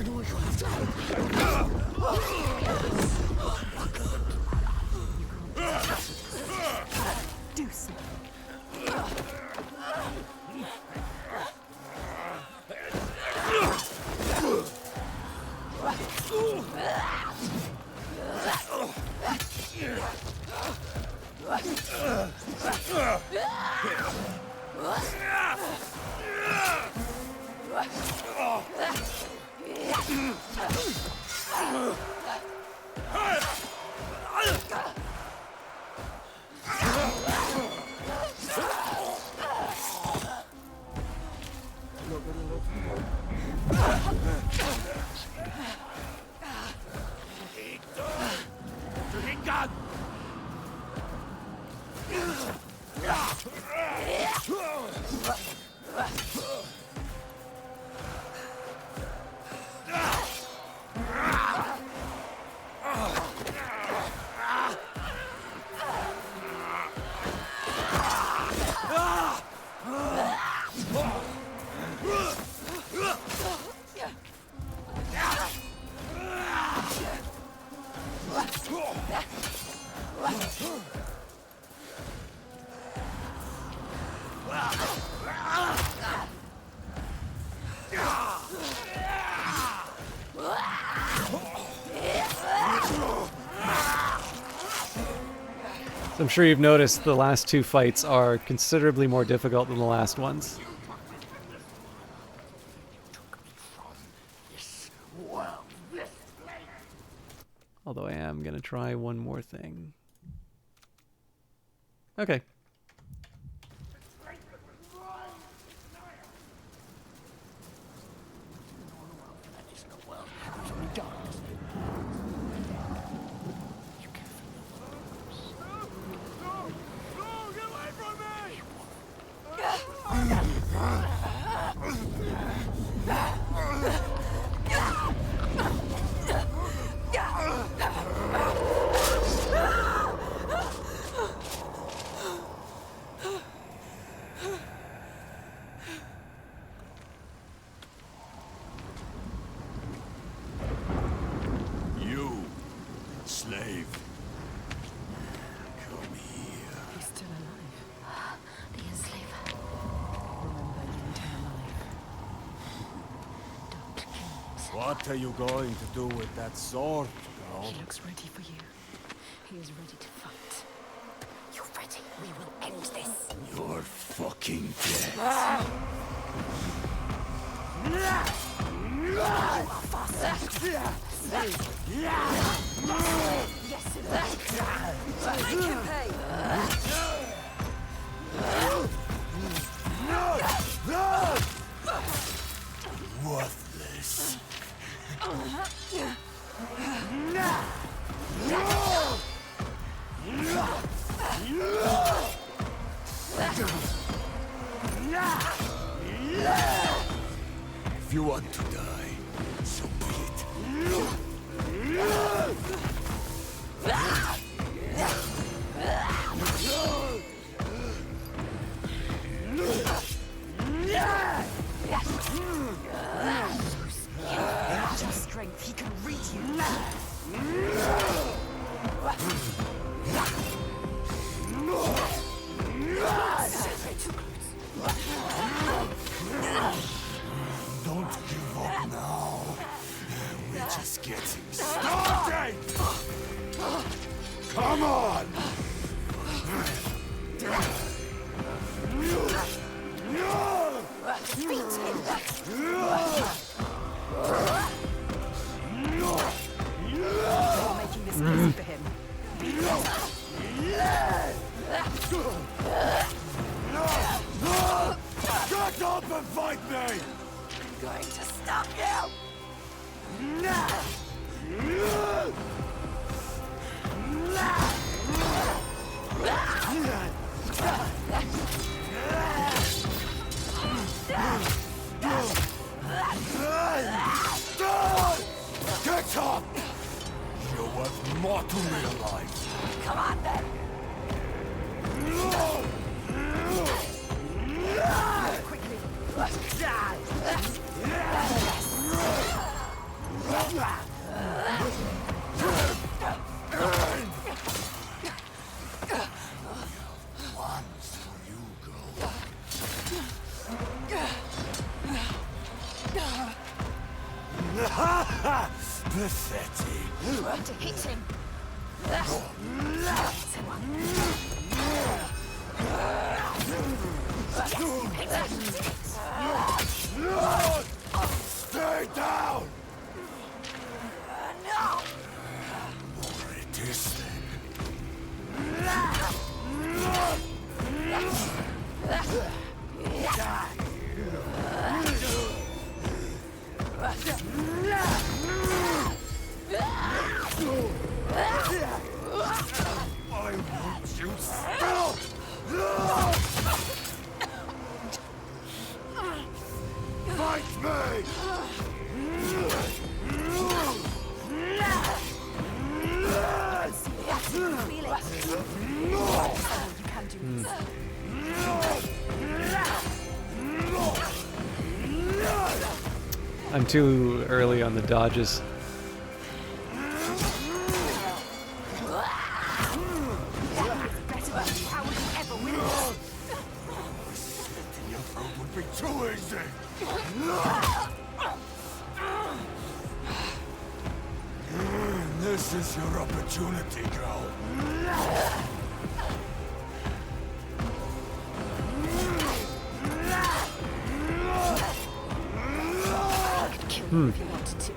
know you have to help. Do so. I'm sure you've noticed the last two fights are considerably more difficult than the last ones. Although I am going to try one more thing. Okay. You, slave. Come here. He's still alive. The enslaver. Remember, you enter alive. Don't kill him. What are you going to do with that sword, girl? He looks ready for you. He is ready to fight. You're ready. We will end this. You're fucking dead. You are fast. Yes, make him pay. Worthless. If you want to die, so be it. Your strength, he can read you. Don't give up now. We're just getting started. Come on. You're making this easy for him. Get up and fight me. I'm going to stop you. Get up. You're worth more to real life. Come on then. No! One's for you, girl. Pathetic. Try to hit him. Stay down! No! More it is then. I want you still! Fight me! Feel it. You can do this. I'm too early on the dodges. How would you ever win this? Slitting your throat would be too easy! This is your opportunity, girl. I could kill you if you wanted to.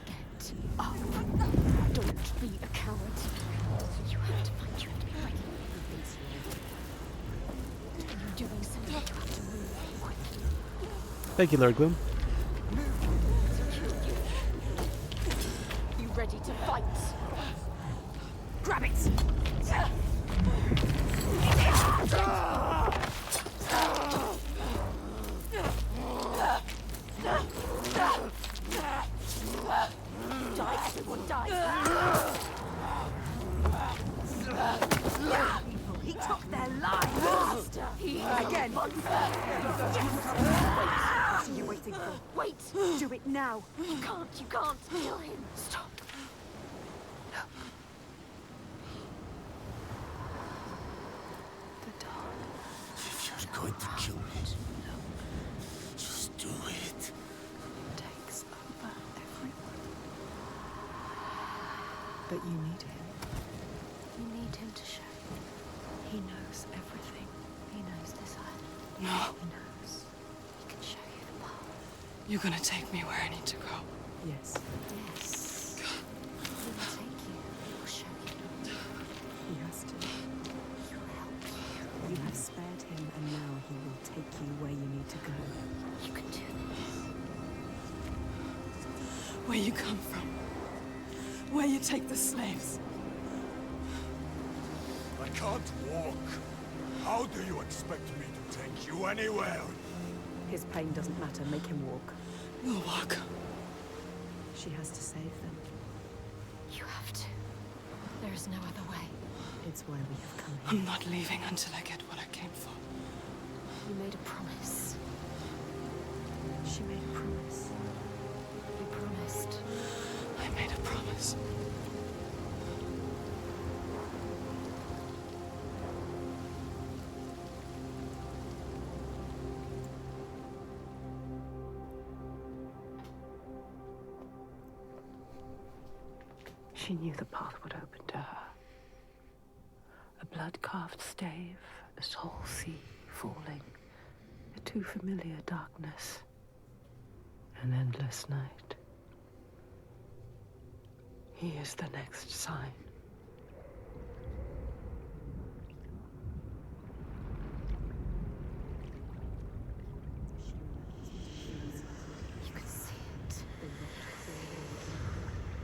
Get up. Don't be a coward. You have to find your enemy right now. You're doing something. You have to move quickly. Thank you, Lord Gloom. You ready to fight? Grab it! Die, everyone die! He took their lives! Again! Wait! What are you waiting for? Wait! Do it now! You can't kill him! Stop! If you're going to kill me, just do it. Takes over everyone. But you need him. You need him to show you. He knows everything. He knows this island. No. He knows. He can show you the path. You're gonna take me where I need to go. Yes. Yes. He will take you. He will show you. He has to. He will help you. You have spared him, and now he will take you where you need to go. You can do this. Where you come from. Where you take the slaves. I can't walk. How do you expect me to take you anywhere? His pain doesn't matter. Make him walk. We'll walk. She has to save them. You have to. There is no other way. It's why we have come here. I'm not leaving until I get what I came for. You made a promise. She made a promise. You promised. I made a promise. She knew the path would open to her. A blood-carved stave, a soul sea falling, a too familiar darkness, an endless night. He is the next sign. You can see it.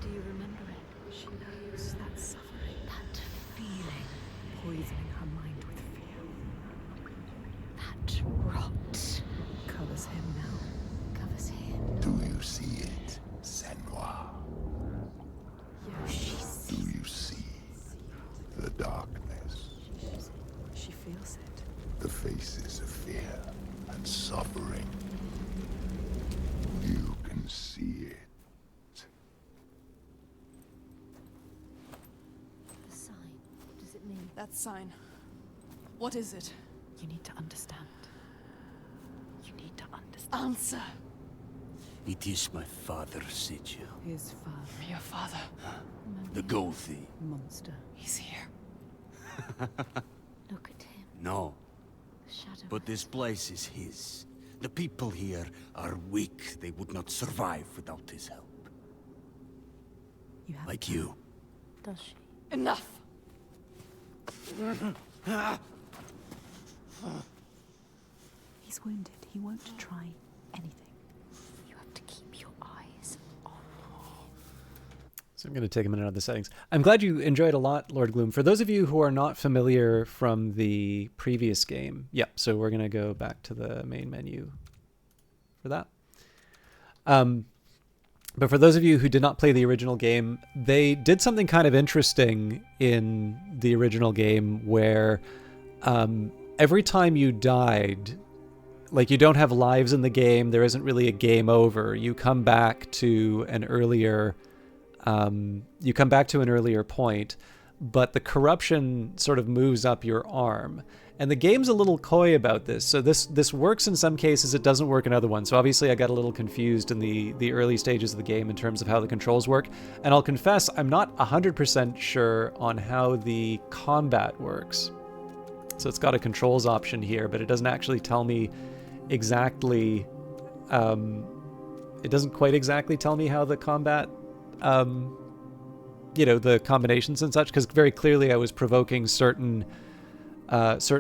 Do you remember it? She knows that suffering, That feeling. poisoning her mind with fear. That What rot covers him now? Covers him. Do you see it, Senua? Do you see the darkness? She feels it. The faces of fear and suffering. You can see it. The sign. What does it mean? That sign. What is it? You need to understand. You need to understand. Answer. It is my father, Sigil. His father, Your father. The gold thief. monster. He's here. Look at him. No, The shadow. but this place is his. The people here are weak. They would not survive without his help. You have Like you. Does she? Enough. He's wounded. He won't try anything. You have to keep your eyes on him. So I'm going to take a minute out of the settings. I'm glad you enjoyed a lot, Lord Gloom. For those of you who are not familiar from the previous game, yep, so we're going to go back to the main menu for that. But for those of you who did not play the original game, they did something kind of interesting in the original game where every time you died, like you don't have lives in the game, there isn't really a game over. You come back to an earlier point, but the corruption sort of moves up your arm. And the game's a little coy about this. So this works in some cases, it doesn't work in other ones. So obviously I got a little confused in the early stages of the game in terms of how the controls work. And I'll confess, I'm not 100% sure on how the combat works. So it's got a controls option here, but it doesn't actually tell me exactly, it doesn't quite exactly tell me how the combat, the combinations and such, because very clearly I was provoking certain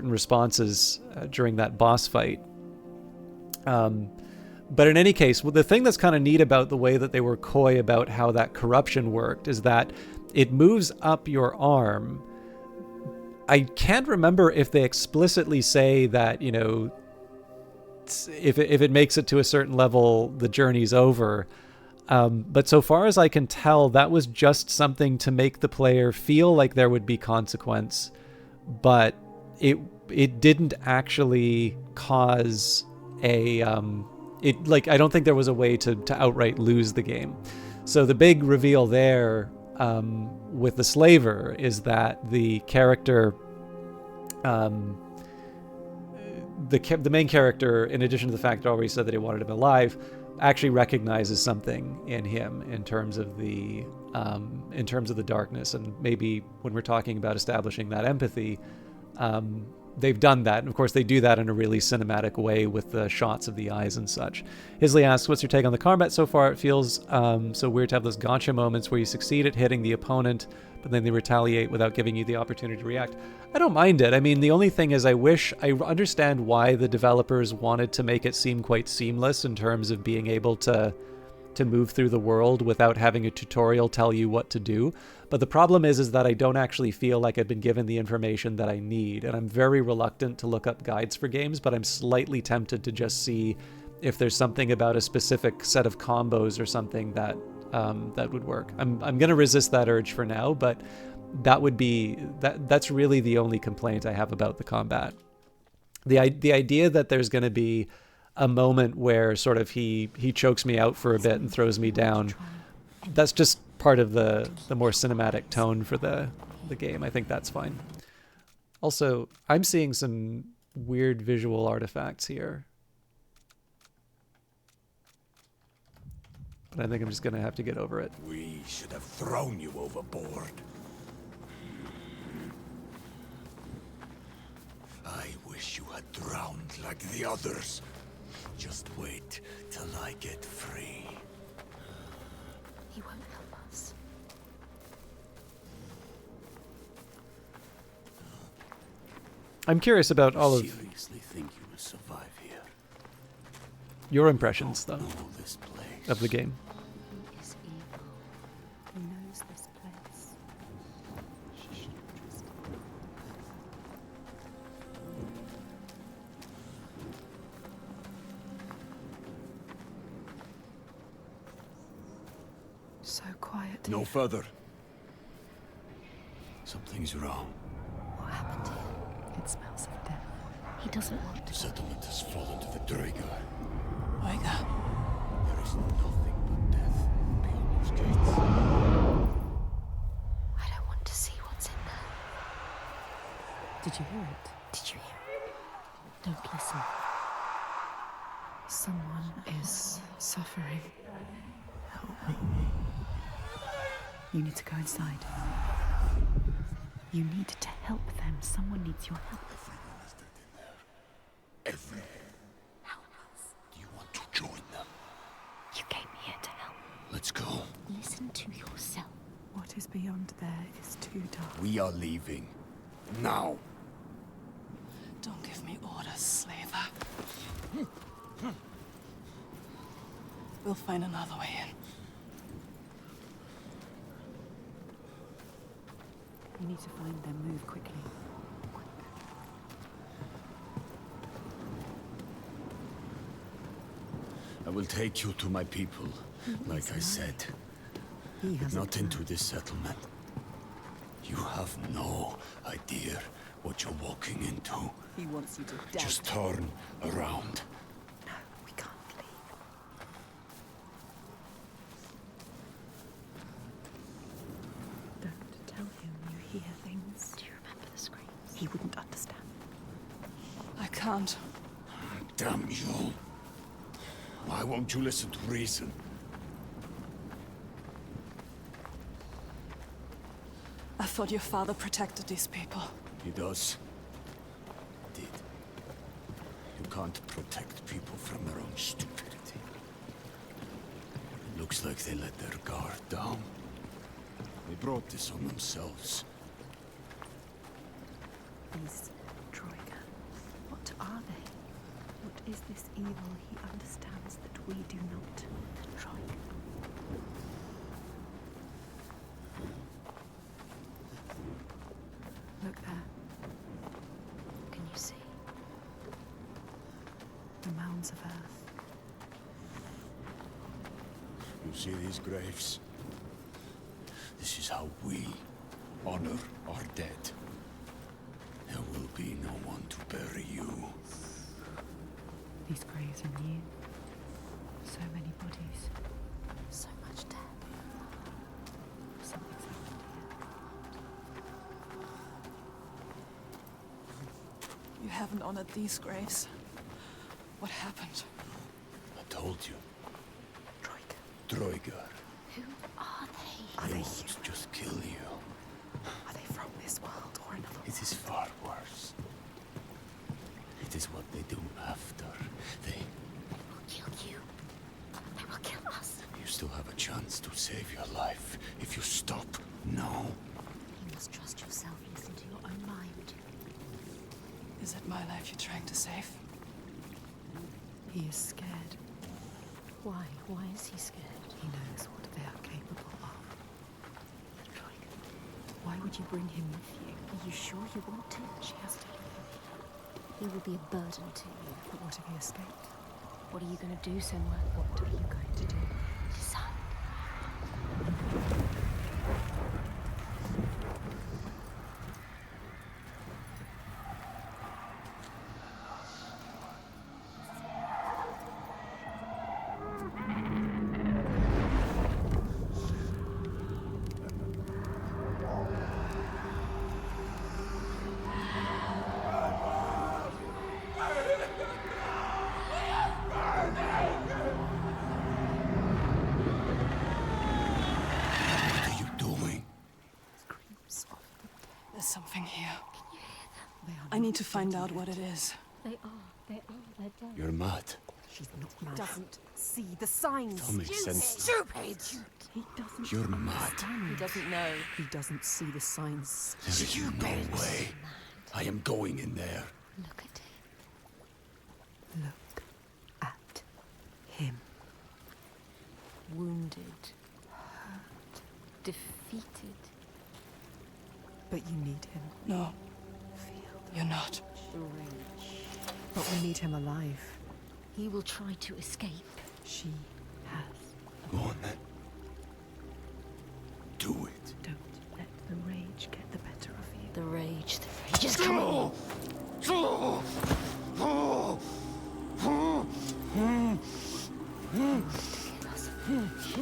responses during that boss fight. But in any case, the thing that's kind of neat about the way that they were coy about how that corruption worked is that it moves up your arm. I can't remember if they explicitly say that, if it makes it to a certain level, the journey's over. But so far as I can tell, that was just something to make the player feel like there would be consequence, but it didn't actually cause a I don't think there was a way to outright lose the game. So the big reveal there with the slaver is that the character, the main character, in addition to the fact that I already said that he wanted him alive, actually recognizes something in him in terms of the darkness. And maybe when we're talking about establishing that empathy, they've done that. And of course, they do that in a really cinematic way with the shots of the eyes and such. Hisley asks, what's your take on the combat so far? It feels so weird to have those gotcha moments where you succeed at hitting the opponent, but then they retaliate without giving you the opportunity to react. I don't mind it. I mean, the only thing is I understand why the developers wanted to make it seem quite seamless in terms of being able to move through the world without having a tutorial tell you what to do. But the problem is that I don't actually feel like I've been given the information that I need. And I'm very reluctant to look up guides for games, but I'm slightly tempted to just see if there's something about a specific set of combos or something that would work. I'm going to resist that urge for now, but that's really the only complaint I have about the combat. The idea that there's going to be a moment where sort of he chokes me out for a bit and throws me down, that's just part of the more cinematic tone for the game. I think that's fine. Also, I'm seeing some weird visual artifacts here, but I think I'm just going to have to get over it. We should have thrown you overboard. I wish you had drowned like the others. Just wait till I get free. He won't help us. I'm curious about all of Seriously think you will survive here? your impressions, though, Know this place. of the game. He is evil. He knows this place. She should trust him. So quiet. No further. Something's wrong. What happened to him? It smells of death. He doesn't want The to. settlement has fallen to the Draegar. Oiga. There is nothing but death beyond those gates. I don't want to see what's in there. Did you hear it? Did you hear it? Don't listen. Someone is suffering. You need to go inside. You need to help them. Someone needs your help. Everyone is dead in there. Everyone. Help us. Do you want to join them? You came here to help. Let's go. Listen to yourself. What is beyond there is too dark. We are leaving. Now. Don't give me orders, slaver. We'll find another way in. You need to find them. Move quickly. I will take you to my people, like I said. He has Not into this settlement. You have no idea what you're walking into. He wants you to doubt. Just turn around. No, we can't leave. Don't tell him you hear things. Do you remember the screams? He wouldn't understand. I can't. Damn you. Why won't you listen to reason? I thought your father protected these people. He does. Did. You can't protect people from their own stupidity. It looks like they let their guard down. They brought this on themselves. These Troika. What are they? What is this evil he understands that we do not? The Troika. Look there. Can you see? The mounds of earth. You see these graves? This is how we honor our dead. There will be no one to bury you. These graves are new. So many bodies. So much death. Something's happened here. You haven't honored these graves. What happened? I told you. Troika. Droigar. Who are they? Are They they won't human? just kill you. Are they from this world or another? It is far worse. It is what they do after. They... will kill you. They will kill us. You still have a chance to save your life. If you stop now. You must trust yourself. Listen to your own mind. Is it my life you're trying to save? He is scared. Why? Why is he scared? He knows what they are capable of. The Troika. Why would you bring him with you? Are you sure you want to? She has to live. He will be a burden to you. But what if he escaped? What are you going to do, Senwa? What are you going to do? Decide. What are you doing? Screams of the dead. There's something here. They are I need not to find dead out yet. what it is. They're dead. You're mad. She's not mad. Doesn't see the signs. That makes sense. Stupid! He doesn't You're mad. He doesn't know. He doesn't see the signs. There is no way. I am going in there. Look at him. Look at him. Wounded. Hurt. Defeated. But you need him. No, Feel. you're not. But we need him alive. He will try to escape. She has. Go on then. do it. Don't let the rage get the better of you. The rage is coming. Do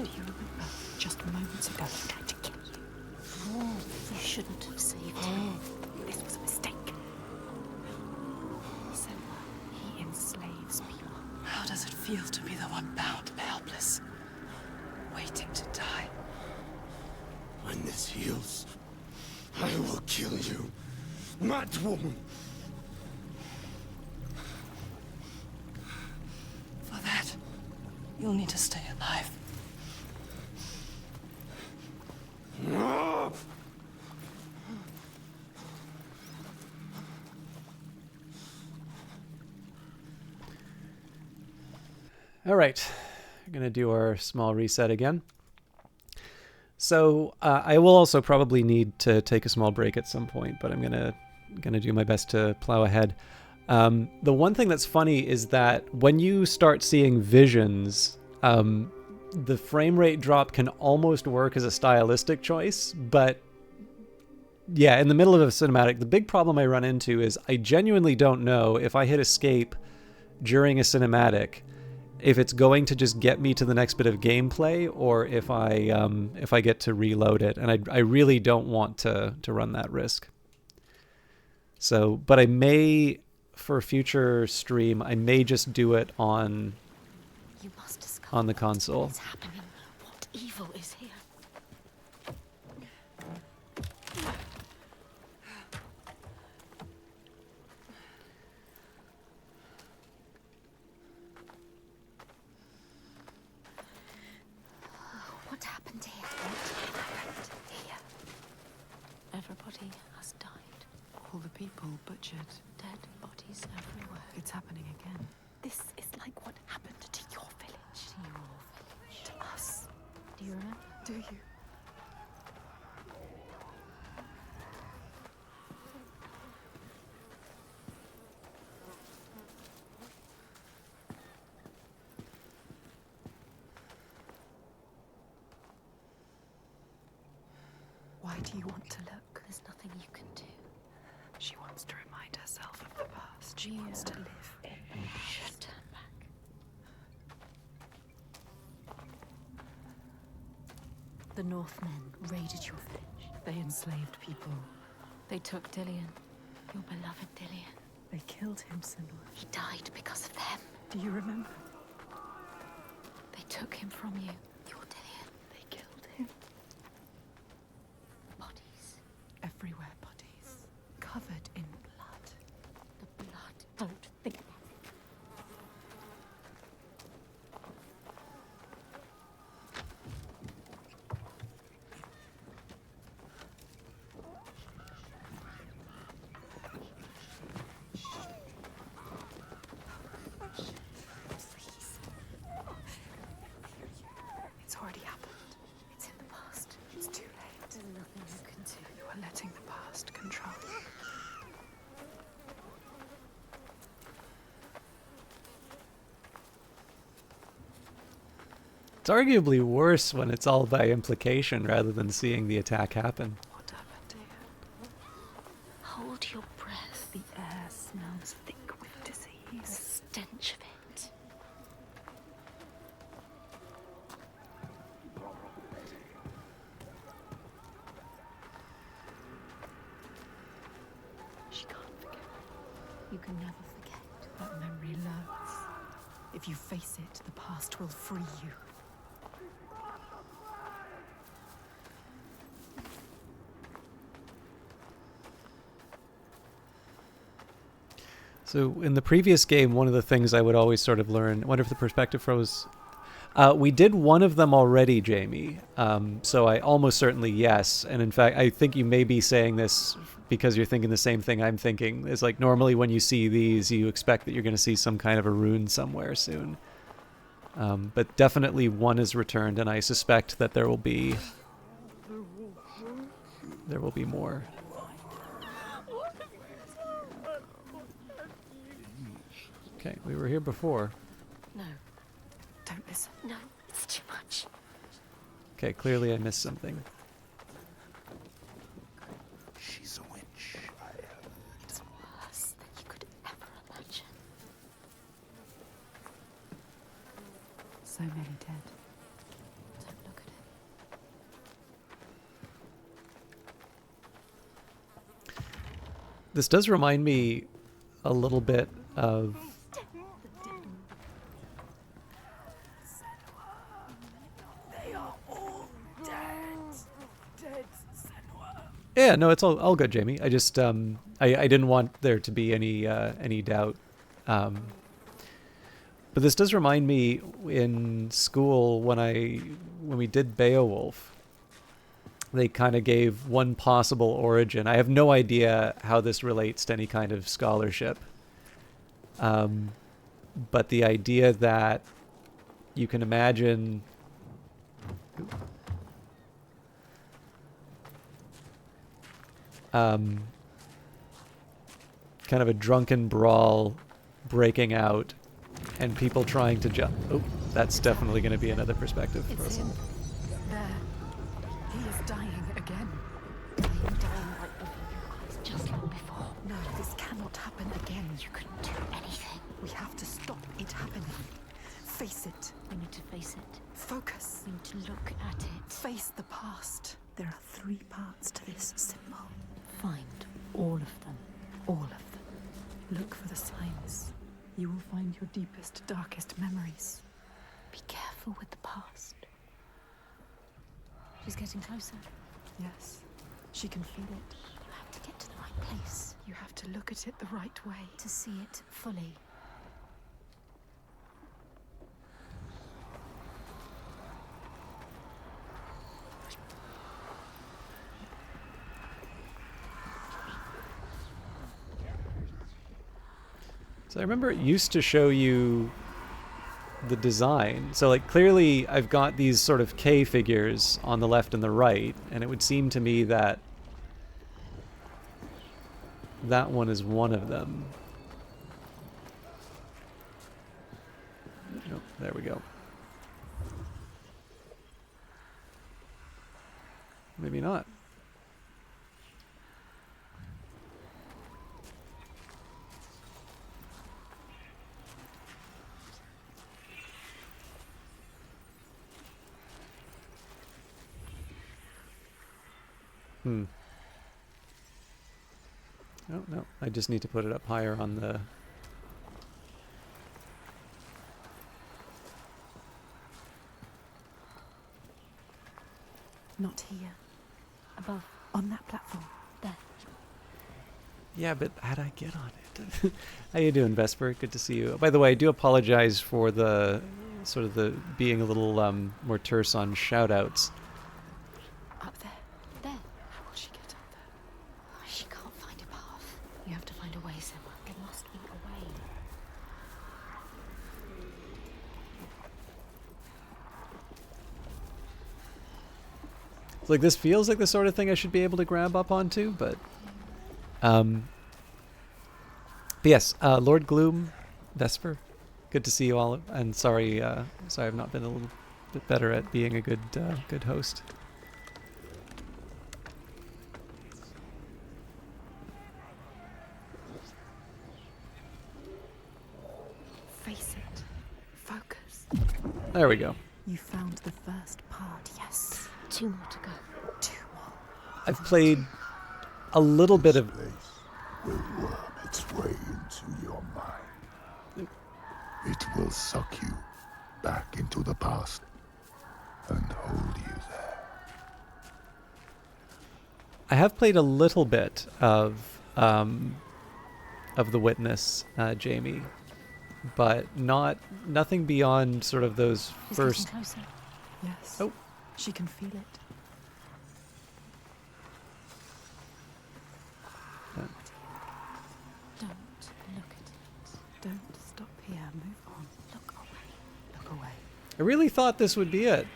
you remember? Just moments ago, he tried to kill you. You shouldn't have saved him. This was a mistake. Senua, he enslaves people. How does it feel to be the one bound and helpless, waiting to die? When this heals, I will kill you, mad woman. For that, you'll need to stay alive. All right, we're going to do our small reset again. So I will also probably need to take a small break at some point, but I'm gonna do my best to plow ahead. The one thing that's funny is that when you start seeing visions, the frame rate drop can almost work as a stylistic choice, but yeah, in the middle of a cinematic, the big problem I run into is I genuinely don't know if I hit escape during a cinematic, if it's going to just get me to the next bit of gameplay, or if I get to reload it, and I really don't want to run that risk. So, but I may, for a future stream, I may just do it on You must discover on the console. what's happening. What evil is here? What happened here? What happened here? Everybody has died. All the people butchered. Dead bodies everywhere. It's happening again. This is like what happened to your village. To your village. To us. Do you remember? Do you? Why do you want to look? There's nothing you can do. She wants to remind herself of the past. She wants to live in the Should turn back. The Northmen raided your village. They enslaved people. They took Dillion. Your beloved Dillion. They killed him, Senua. He died because of them. Do you remember? They took him from you. Your Dillion. They killed him. Bodies. Everywhere bodies. Covered in blood. The blood. Don't think about it. It's already happened. It's in the past. It's too late. There's nothing you can do. You are letting the past control you. It's arguably worse when it's all by implication rather than seeing the attack happen. What happened here? Hold your breath. The air smells thick with The disease. stench of it. She can't forget. You can never forget. That memory loathes. If you face it, the past will free you. So in the previous game, one of the things I would always sort of learn, I wonder if the perspective froze. We did one of them already, Jamie. So I almost certainly yes. And in fact, I think you may be saying this because you're thinking the same thing I'm thinking. It's like normally when you see these, you expect that you're going to see some kind of a rune somewhere soon. But definitely one is returned, and I suspect that there will be more. Okay, we were here before. No. Don't listen. No, it's too much. Okay, clearly I missed something. So many dead. Don't look at it. This does remind me a little bit of They are all dead. Dead, Senua. yeah, no, it's all good, Jamie. I just I didn't want there to be any doubt. But this does remind me in school when we did Beowulf, they kind of gave one possible origin. I have no idea how this relates to any kind of scholarship. But the idea that you can imagine kind of a drunken brawl breaking out and people trying to jump. Oh, that's definitely going to be another perspective for It's us. him. There. He is dying again. I'm dying right before your eyes, just like before. No, this cannot happen again. You couldn't do anything. We have to stop it happening. Face it. We need to face it. Focus. We need to look at it. Face the past. There are 3 parts to this symbol. Find all of them. All of them. Look for the signs. You will find your deepest, darkest memories. Be careful with the past. She's getting closer. Yes, she can feel it. You have to get to the right place You have to look at it the right way. to see it fully. So I remember it used to show you the design. So like clearly I've got these sort of K figures on the left and the right, and it would seem to me that that one is one of them. Nope, there we go. Maybe not. Oh, no, I just need to put it up higher on the... Not here. Above. On that platform. There. Yeah, but how'd I get on it? How you doing, Vesper? Good to see you. By the way, I do apologize for the sort of the being a little more terse on shout-outs. Up there. There. How will she get up there? She can't find a path. You have to find a way somewhere. There must be a way. It's like this feels like the sort of thing I should be able to grab up onto, but yes, Lord Gloom, Vesper, good to see you all, and sorry I've not been a little bit better at being a good host. Face it. Focus. There we go. You found the first part, yes. 2 more to go. 2 more. I've played a little bit of... Place will worm its way into your mind. It will suck you back into the past and hold you there. I have played a little bit of The Witness, Jamie, but nothing beyond sort of those She's first... getting closer. Yes. Oh. She can feel it. Don't look at it. Don't stop here. Move on. Look away. Look away. I really thought this would be it.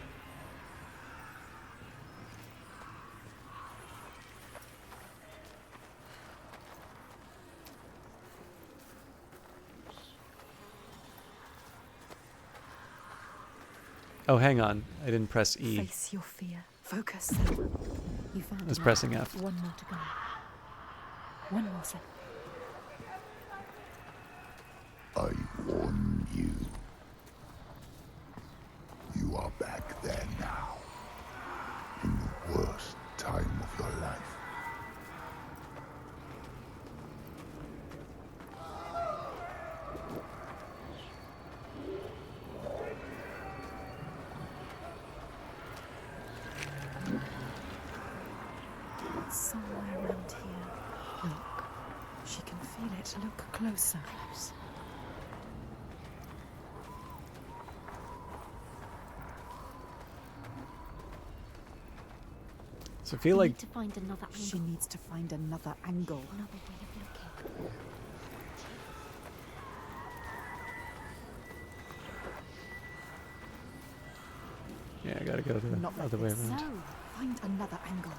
Oh, hang on. I didn't press E. Face your fear. Focus. You found I was one. pressing F. 1 more to go. 1 more second. I warn you. back there now, in the worst time of your life. It's somewhere around here. Look. She can feel it. Look closer. So I feel We like need to find another angle. She needs to find another angle. Another way of looking. yeah, I gotta go the Not like other way this. around. No, find another angle.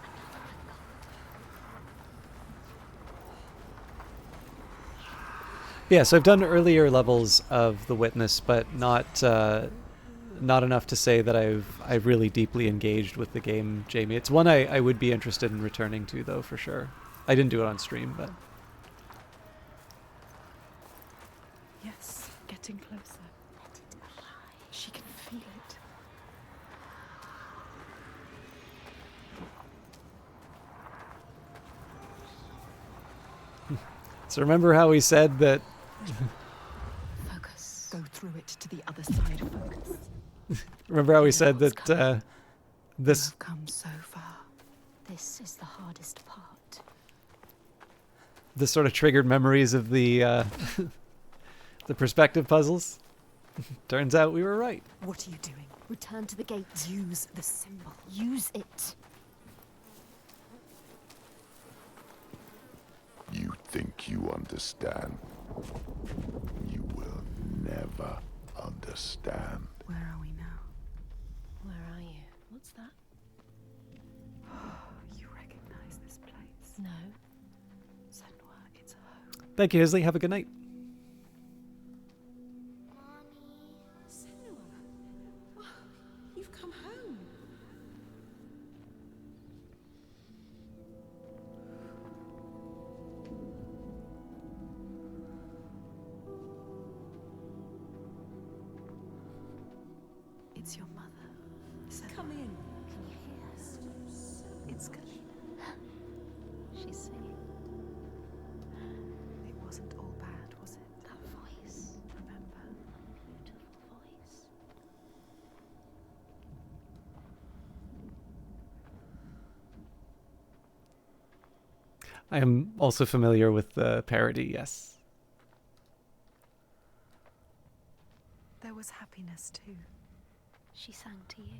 Yeah, so I've done earlier levels of The Witness, but not enough to say that I've really deeply engaged with the game, Jamie. It's one I would be interested in returning to, though, for sure. I didn't do it on stream, but Yes, getting closer. She can feel it. so remember how we said that Focus. Go through it to the other side. Focus. remember how we said what's that this You've come so far. This is the hardest part. this sort of triggered memories of the the perspective puzzles. Turns out we were right. What are you doing? Return to the gate. Use the symbol. Use it. You think you understand? You will never understand. Where are we now? Where are you? What's that? You recognize this place? No. Senwa, it's home. Thank you, Hisley. Have a good night. You've come home. It's your mother. Senwa. Come in. Can you hear her? It's Galina. She's singing. It wasn't all bad, was it? That voice. Remember? Beautiful voice. I am also familiar with the parody, yes. There was happiness too. She sang to you.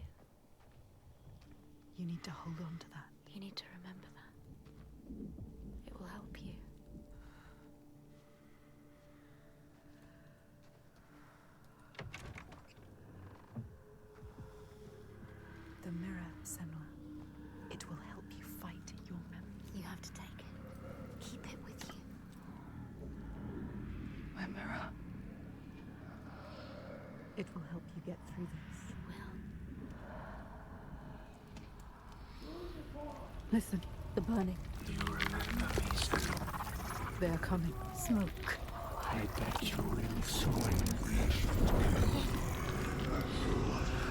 You need to hold on to that. You need to remember that. It will help you. The mirror, Senwa. It will help you fight your memories. You have to take it. Keep it with you. My mirror. It will help you get through this. It will. Listen, the burning. Do you remember me still? They are coming. Smoke. I bet you really saw it.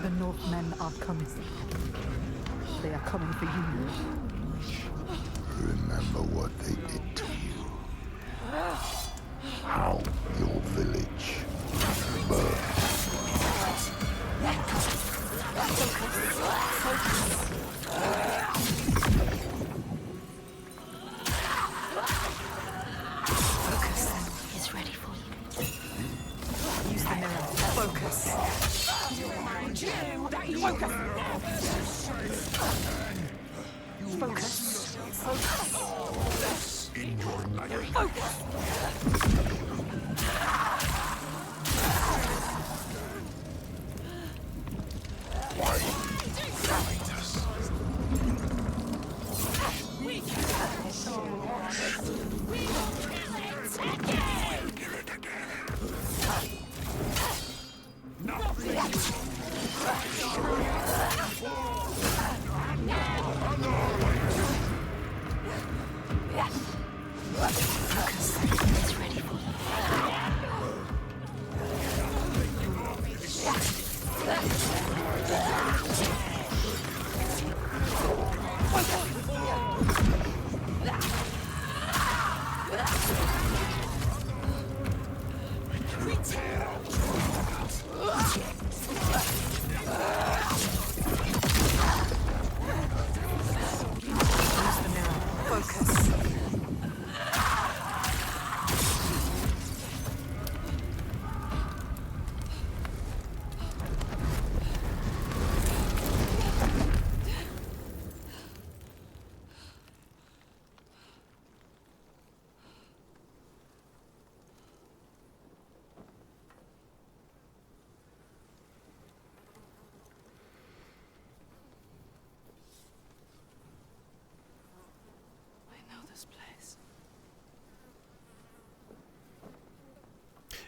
The Northmen are coming. They are coming for you. Remember what they did to you. How your village burned. Is ready for you. Use the mirror. Focus. Focus. Focus. Is ready for you.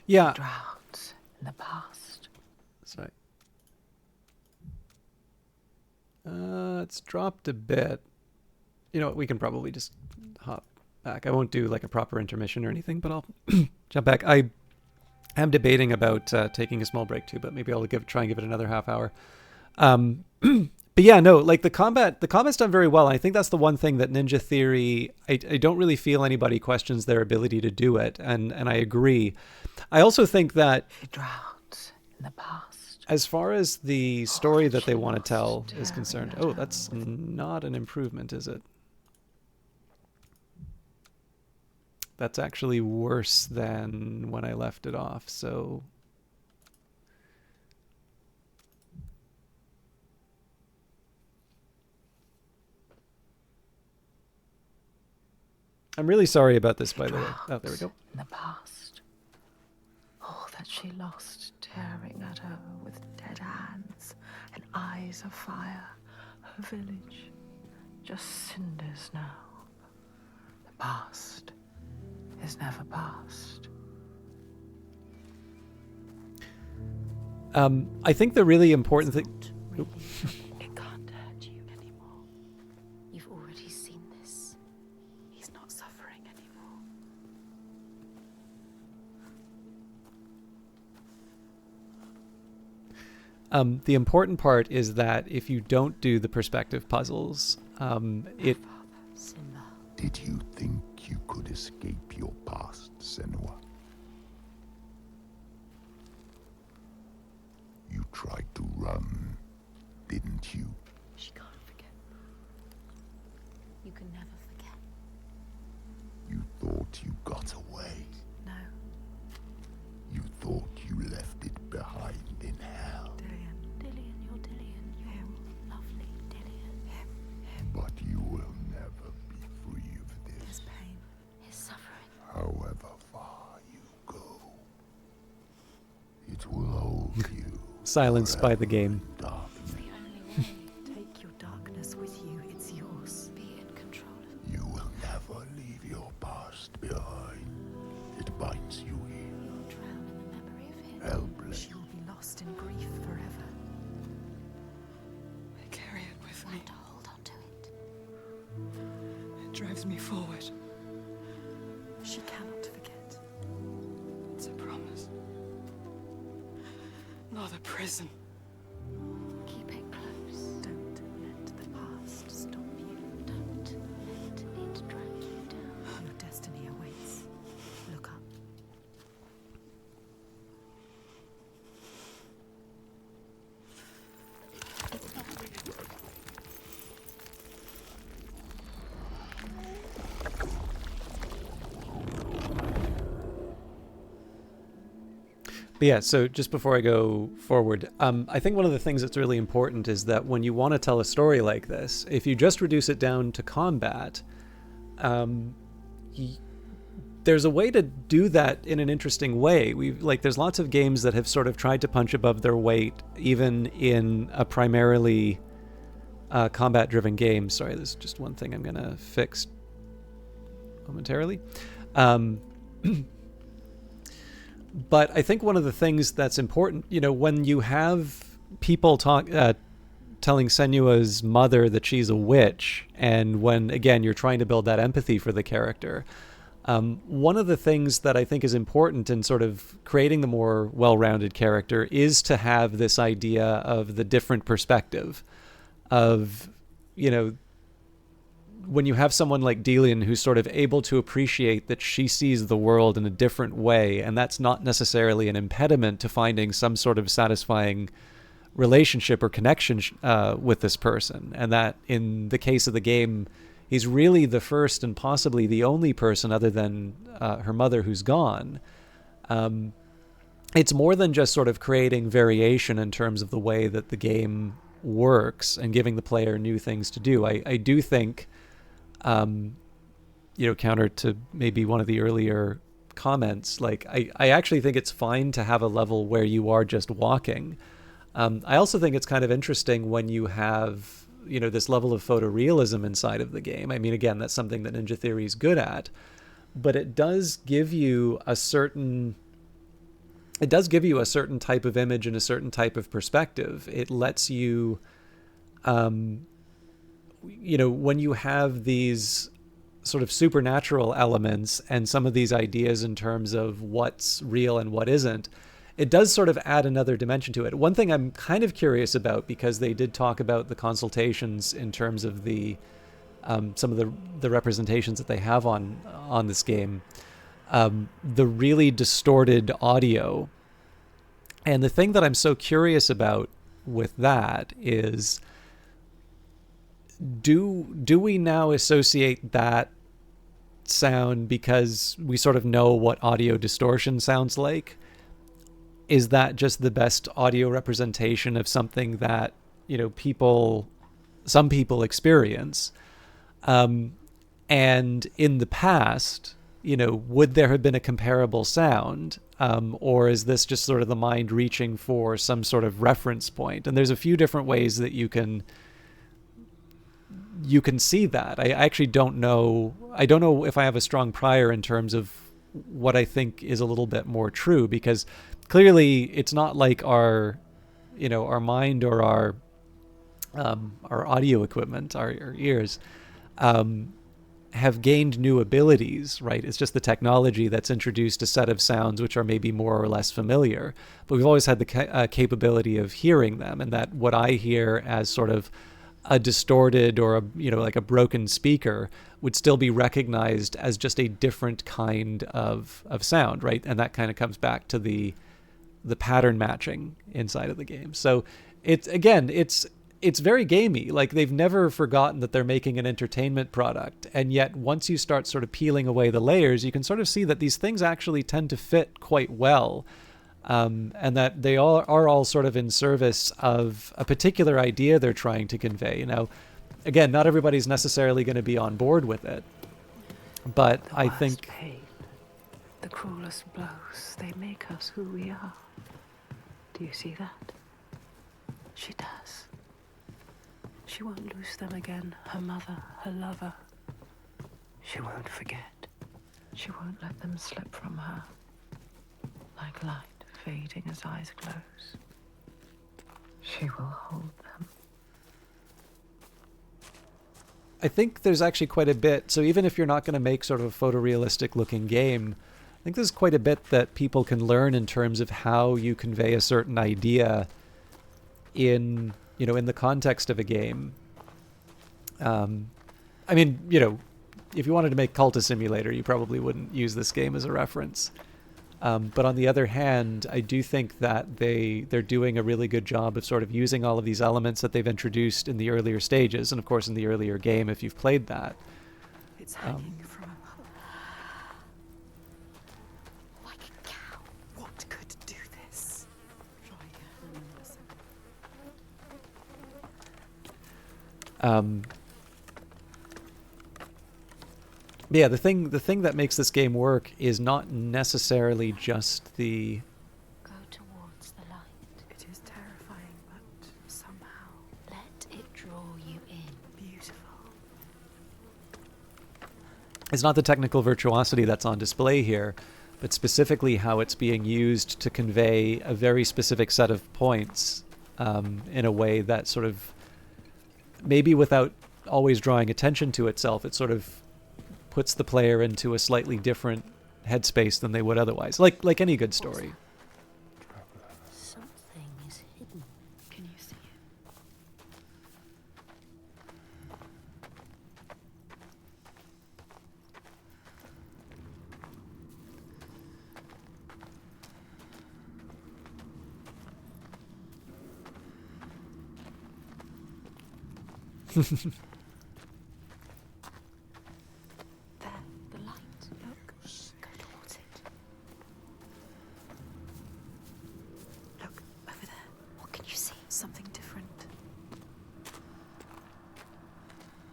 Yeah. Drowns in the past. Sorry. It's dropped a bit. You know what, we can probably just hop back. I won't do like a proper intermission or anything, but I'll jump back. I am debating about taking a small break too, but maybe I'll try and give it another half hour. But yeah, no, like the combat's done very well. And I think that's the one thing that Ninja Theory, I don't really feel anybody questions their ability to do it. And I agree. I also think that She drowns in the past. as far as the story that they want to tell is concerned, oh, that's not an improvement, is it? That's actually worse than when I left it off, so... I'm really sorry about this, by the way. Oh, there we go. In the past. All that she lost, tearing at her with dead hands and eyes of fire. Her village, just cinders now. The past is never past. I think the really important thing... It can't hurt you anymore. You've already seen this. He's not suffering anymore. The important part is that if you don't do the perspective puzzles, it... Simba. Did you think you could escape your past, Senua? You tried to run, didn't you? She can't forget. You can never forget. You thought you got away. No, You thought you left it behind in hell. Dillian, you're Dillian. You're lovely, Dillian. But you will never be free of his this, pain. His suffering. however far you go. It will hold you. Silenced by the game. Dark. It's the only way. Take your darkness with you, it's yours. Be in control of You will never leave your past behind. It binds you here. You'll drown in the memory of him. Hellblade. She'll be lost in grief forever. I carry it with me. Learn to hold on to it. It drives me forward. She cannot forget. It's a promise. Not a prison. Keep it close. Don't let the past stop you. Don't let it drag you down. Your destiny awaits. Look up. But yeah, so just before I go forward, I think one of the things that's really important is that when you want to tell a story like this, if you just reduce it down to combat, there's a way to do that in an interesting way. There's lots of games that have sort of tried to punch above their weight, even in a primarily combat-driven game. Sorry, there's just one thing I'm gonna fix momentarily. But I think one of the things that's important, when you have people telling Senua's mother that she's a witch, and when, again, you're trying to build that empathy for the character, one of the things that I think is important in sort of creating the more well-rounded character is to have this idea of the different perspective of, when you have someone like Delian who's sort of able to appreciate that she sees the world in a different way, and that's not necessarily an impediment to finding some sort of satisfying relationship or connection with this person, and that in the case of the game, he's really the first and possibly the only person other than her mother who's gone. It's more than just sort of creating variation in terms of the way that the game works and giving the player new things to do. I do think, counter to maybe one of the earlier comments, I actually think it's fine to have a level where you are just walking. I also think it's kind of interesting when you have, this level of photorealism inside of the game. I mean, again, that's something that Ninja Theory is good at, but it does give you a certain it does give you a certain type of image and a certain type of perspective. It lets you, when you have these sort of supernatural elements and some of these ideas in terms of what's real and what isn't, it does sort of add another dimension to it. One thing I'm kind of curious about, because they did talk about the consultations in terms of the some of the representations that they have on this game, the really distorted audio. And the thing that I'm so curious about with that is, do we now associate that sound because we sort of know what audio distortion sounds like? Is that just the best audio representation of something that, some people experience? And in the past, would there have been a comparable sound? Or is this just sort of the mind reaching for some sort of reference point? And there's a few different ways that you can see that. I actually don't know. I don't know if I have a strong prior in terms of what I think is a little bit more true, because clearly it's not like our mind or our audio equipment, our ears, have gained new abilities, right? It's just the technology that's introduced a set of sounds which are maybe more or less familiar, but we've always had the capability of hearing them, and that what I hear as sort of a distorted or like a broken speaker would still be recognized as just a different kind of sound, right? And that kind of comes back to the pattern matching inside of the game. So it's very gamey. Like, they've never forgotten that they're making an entertainment product, and yet once you start sort of peeling away the layers, you can sort of see that these things actually tend to fit quite well. And that they are all sort of in service of a particular idea they're trying to convey. Now, again, not everybody's necessarily going to be on board with it, but I think pain, the cruelest blows, they make us who we are. Do you see that? She does. She won't lose them again, her mother, her lover. She won't forget. She won't let them slip from her, like light fading as eyes close. She will hold them. I think there's actually quite a bit. So even if you're not going to make sort of a photorealistic looking game, I think there's quite a bit that people can learn in terms of how you convey a certain idea in the context of a game. I mean, if you wanted to make Cultist Simulator, you probably wouldn't use this game as a reference. But on the other hand, I do think that they're doing a really good job of sort of using all of these elements that they've introduced in the earlier stages, and of course in the earlier game if you've played that. It's hanging from a mother. Like a cow. What could do this? Yeah, the thing that makes this game work is not necessarily just the... Go towards the light. It is terrifying, but somehow Let it draw you in. beautiful. It's not the technical virtuosity that's on display here, but specifically how it's being used to convey a very specific set of points in a way that sort of, maybe without always drawing attention to itself, it sort of puts the player into a slightly different headspace than they would otherwise, like any good story. Something is hidden. Can you see Hmm. There, the light. Look. Go towards it. Look, over there. What can you see? Something different.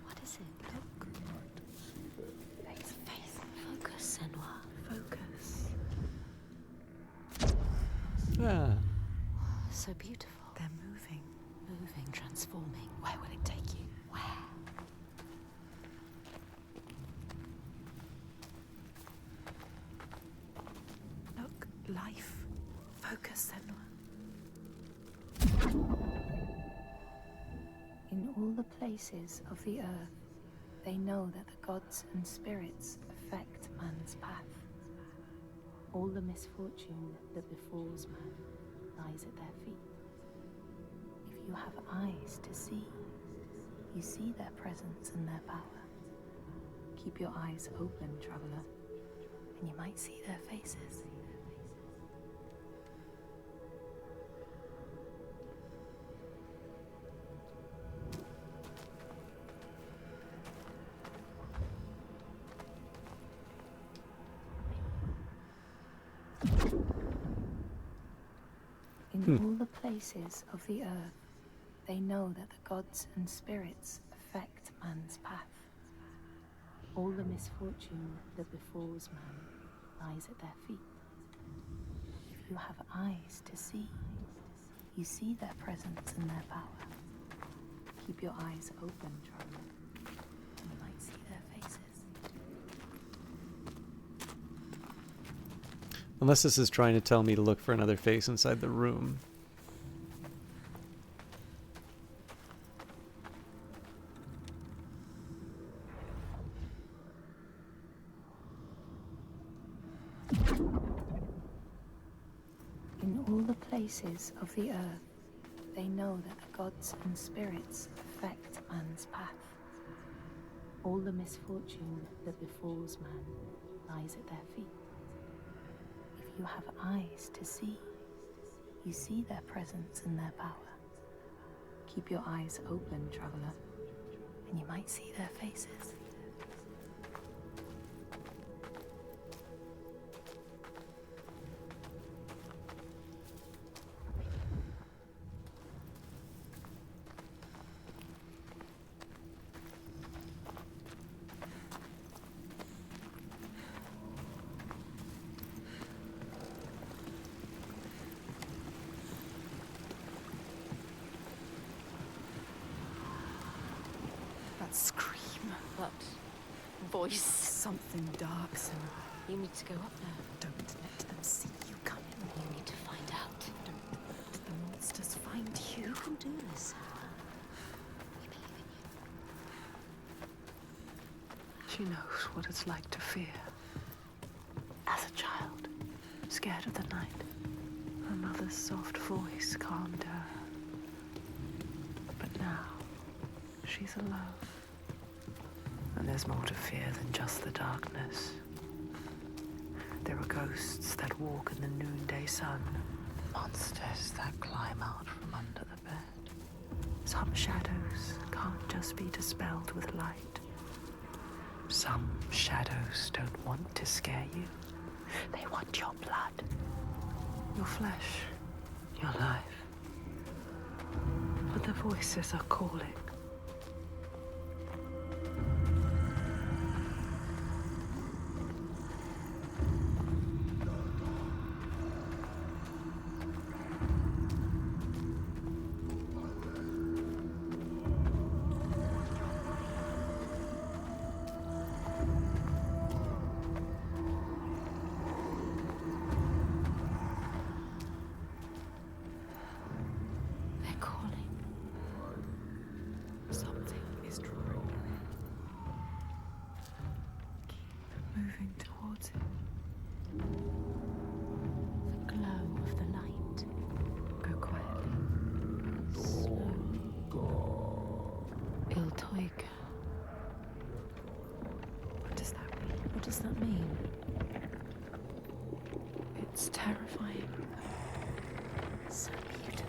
What is it? Look. Face, face. Focus, Senwa. Focus. Ah. So beautiful. They're moving. Moving, transforming. Where will it take you? Where? Look, life. Senua. In all the places of the earth, they know that the gods and spirits affect man's path. All the misfortune that befalls man lies at their feet. If you have eyes to see, you see their presence and their power. Keep your eyes open, traveler, and you might see their faces. In all the places of the earth, they know that the gods and spirits affect man's path. All the misfortune that befalls man lies at their feet. If you have eyes to see, you see their presence and their power. Keep your eyes open, traveler, and you might see their faces. Unless this is trying to tell me to look for another face inside the room. In all the places of the earth, they know that the gods and spirits affect man's path. All the misfortune that befalls man lies at their feet. If you have eyes to see, you see their presence and their power. Keep your eyes open, traveler, and you might see their faces. That scream. That voice. Something dark, Senua. You need to go up there. Don't let them see you coming. You need to find out. Don't let the monsters find you. You can do this, Senua. We believe in you. She knows what it's like to fear. As a child, scared of the night, her mother's soft voice calmed her. But now, she's alone. And there's more to fear than just the darkness. There are ghosts that walk in the noonday sun. Monsters that climb out from under the bed. Some shadows can't just be dispelled with light. Some shadows don't want to scare you. They want your blood, your flesh, your life. But the voices are calling. They're calling. Something is drawing you in. Keep moving towards it. The glow of the light. Go quietly. Slowly. Il Toiga. What does that mean? What does that mean? It's terrifying. So beautiful.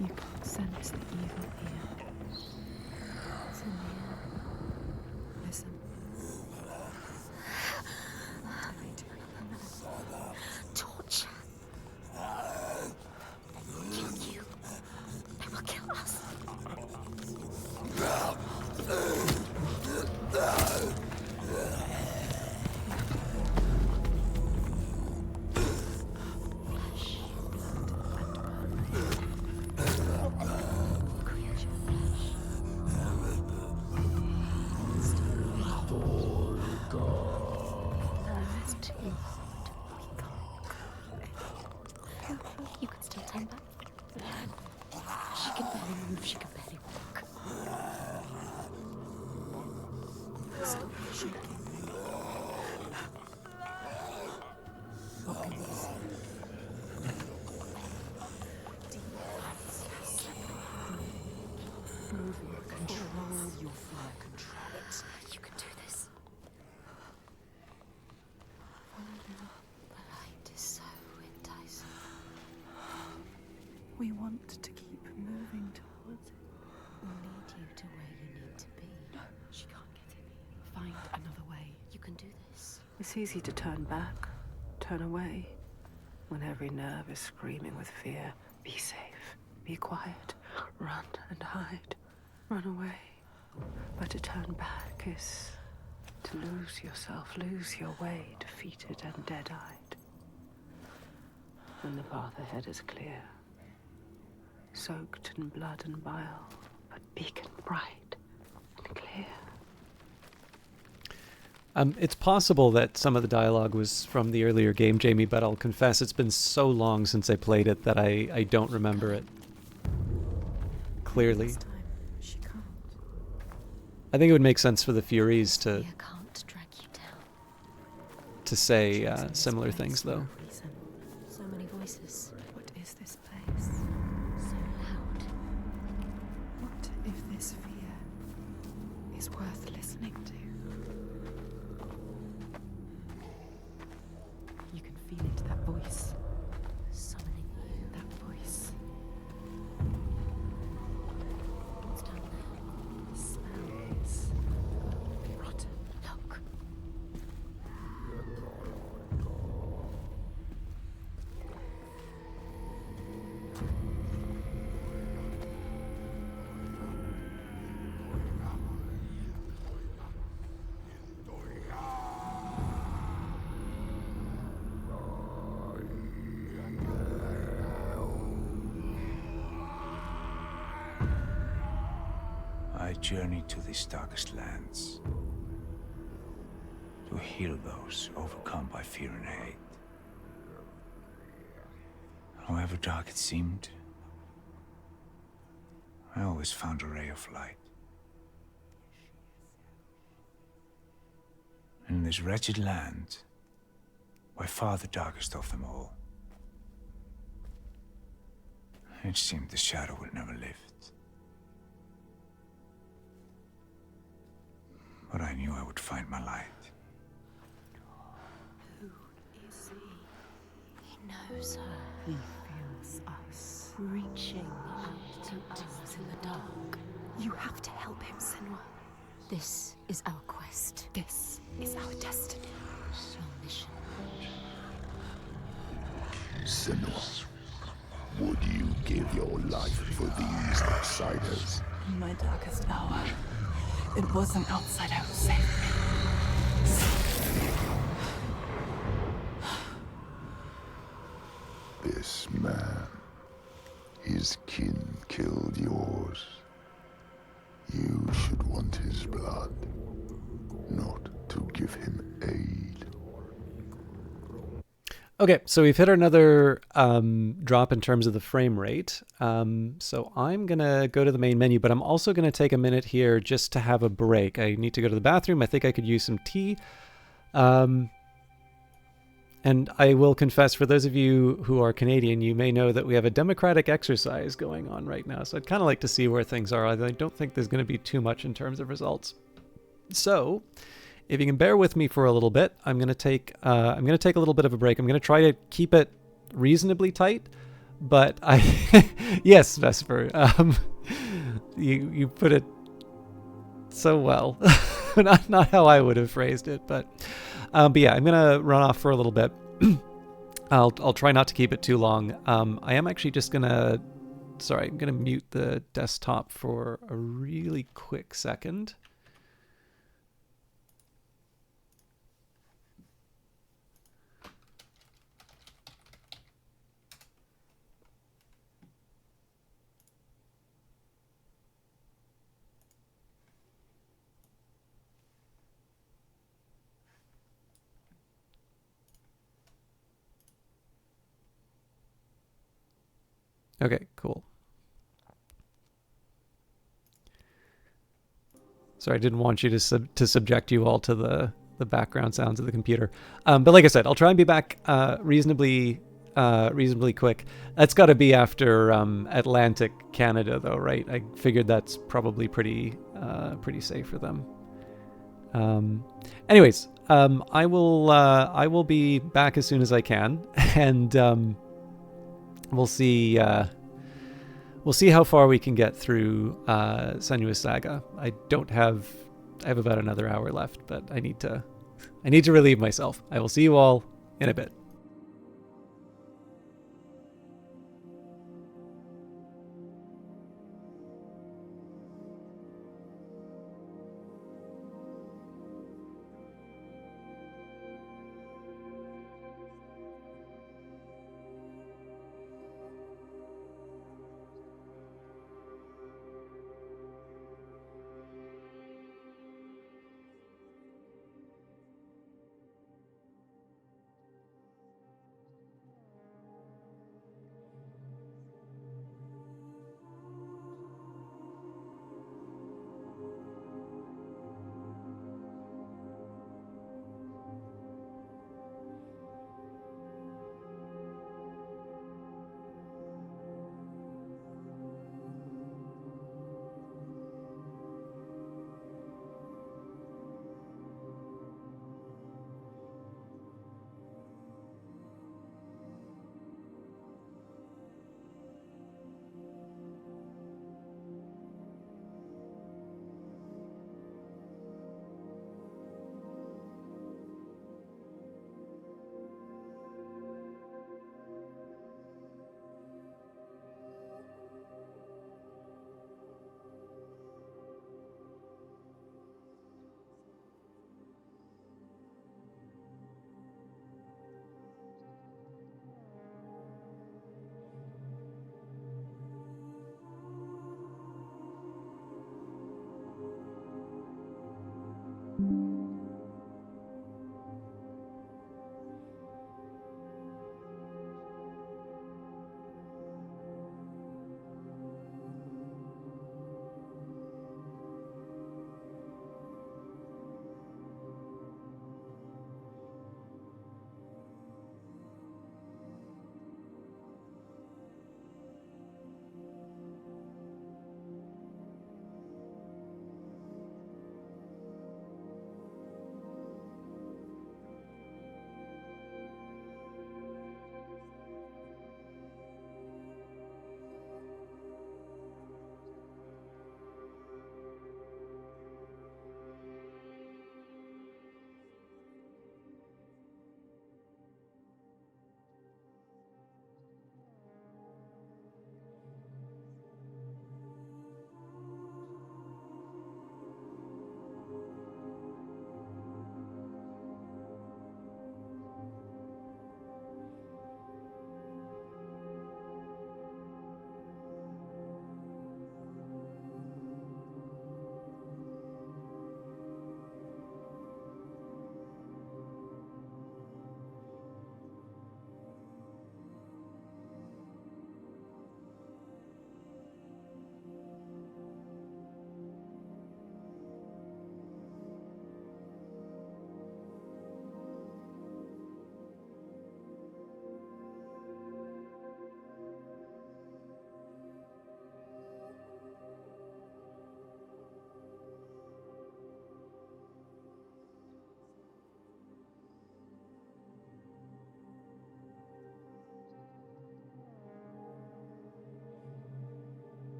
You can't sense the evil here. It's in the air. Listen. Torture. Kill you. They will kill us. Flesh, blood, and bone. Creature. She can barely walk. Stop shaking. What can you see? Moving. Control your fear. Control it. You can do this. The light is so enticing. We want to keep moving towards it. We'll lead you to where you need to be. No, she can't get in here. Find another way. You can do this. It's easy to turn back, turn away, when every nerve is screaming with fear. Be safe, be quiet, run and hide, run away. But to turn back is to lose yourself, lose your way, defeated and dead-eyed. And the path ahead is clear, soaked in blood and bile, but beacon bright and clear. It's possible that some of the dialogue was from the earlier game, Jamie, but I'll confess it's been so long since I played it that I don't remember it clearly. This time, she can't. I think it would make sense for the Furies Fear can't drag you down. to say similar things, though. So many voices. What is this place? So loud. What if this fear is worth listening to? You can feel it, that voice. Summoning you. That voice. What's down there? The smell is rotten. Look. I journey to these darkest lands to heal those overcome by fear and hate. However dark it seemed, I always found a ray of light. In this wretched land, by far the darkest of them all, it seemed the shadow would never lift. But I knew I would find my light. Who is he? He knows her. He feels us. Reaching out to us in the dark. You have to help him, Senua. This is our quest. This is our destiny. Our mission. Senua, would you give your life for these outsiders? In my darkest hour, it was an outsider who saved me. This man, his kin killed yours. You should want his blood, not to give him aid. Okay, so we've hit another drop in terms of the frame rate. So I'm going to go to the main menu, but I'm also going to take a minute here just to have a break. I need to go to the bathroom. I think I could use some tea. And I will confess, for those of you who are Canadian, you may know that we have a democratic exercise going on right now. So I'd kind of like to see where things are. I don't think there's going to be too much in terms of results. So if you can bear with me for a little bit, I'm going to take a little bit of a break. I'm going to try to keep it reasonably tight, but yes, Vesper, you put it so well. not how I would have phrased it, but yeah, I'm going to run off for a little bit. I'll try not to keep it too long. I am actually just I'm going to mute the desktop for a really quick second. Okay, cool. Sorry, I didn't want you to subject you all to the background sounds of the computer. But like I said, I'll try and be back reasonably quick. That's got to be after Atlantic Canada, though, right? I figured that's probably pretty safe for them. Anyways, I will be back as soon as I can, and we'll see how far we can get through Senua's Saga. I have about another hour left, but I need to relieve myself. I will see you all in a bit.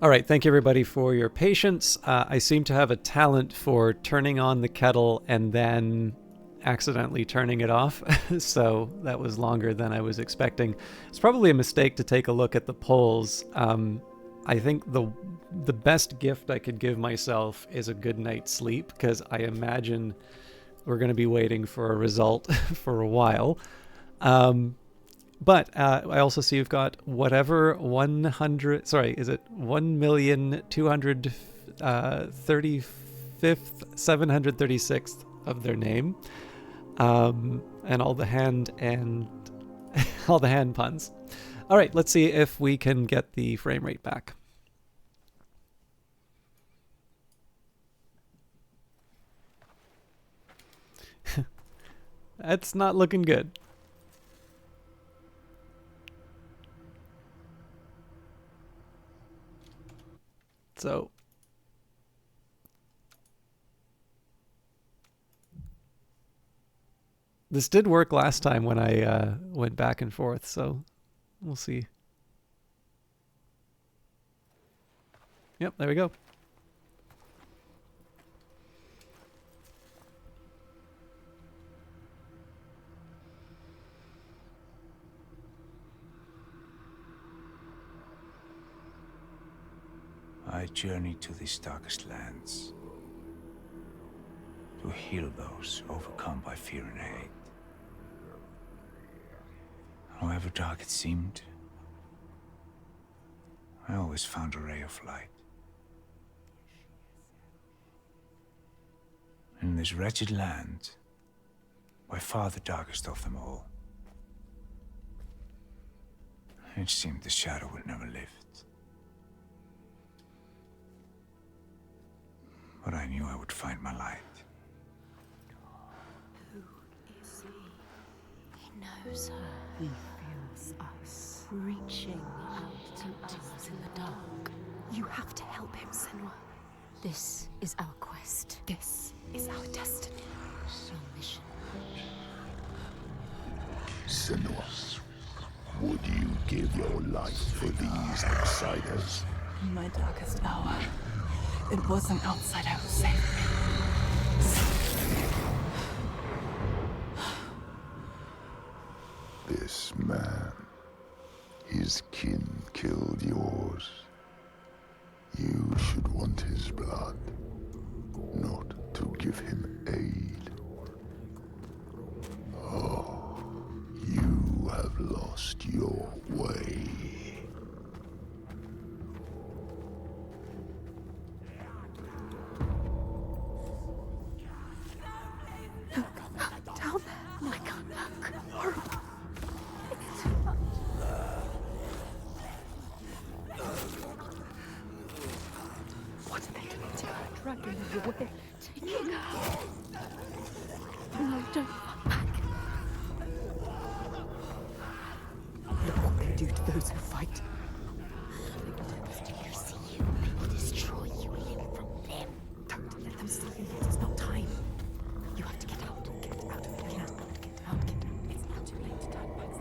All right, thank you everybody for your patience. I seem to have a talent for turning on the kettle and then accidentally turning it off, so that was longer than I was expecting. It's probably a mistake to take a look at the polls. I think the best gift I could give myself is a good night's sleep, because I imagine we're going to be waiting for a result for a while. But I also see you've got whatever 1,235,736th of their name, and all the all the hand puns. All right, let's see if we can get the frame rate back. That's not looking good. So this did work last time when I went back and forth, so we'll see. Yep, there we go. I journey to these darkest lands to heal those overcome by fear and hate. However dark it seemed, I always found a ray of light. In this wretched land, by far the darkest of them all, it seemed the shadow would never lift. But I knew I would find my light. Who is he? He knows her. He feels us. Reaching out to us in the dark. You have to help him, Senua. This is our quest. This is our destiny. Our mission. Senua, would you give your life for these outsiders? In my darkest hour, it was an outsider who saved me. This man, his kin killed yours. You should want his blood, not to give him aid. Oh, you have lost your way. Down there. I can't look. Horrible. What are they doing to her? Dragging her away. Taking her. No, don't fight back. Look what they do to those who fight. They see you. They destroy you even from them. Don't let them see you yet. It's not time. You have to get out. Get out of the camp. Get out. Get out. It's not too late to turn back.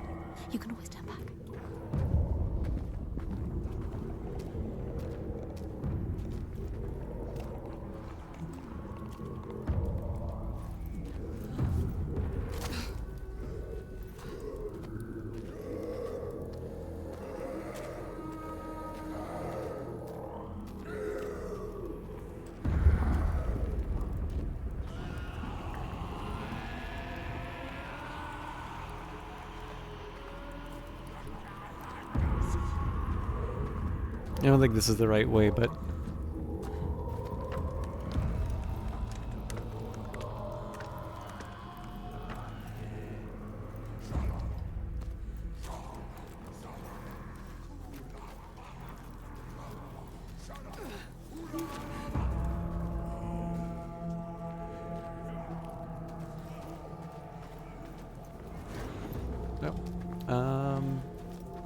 You can always turn back. I don't think this is the right way, but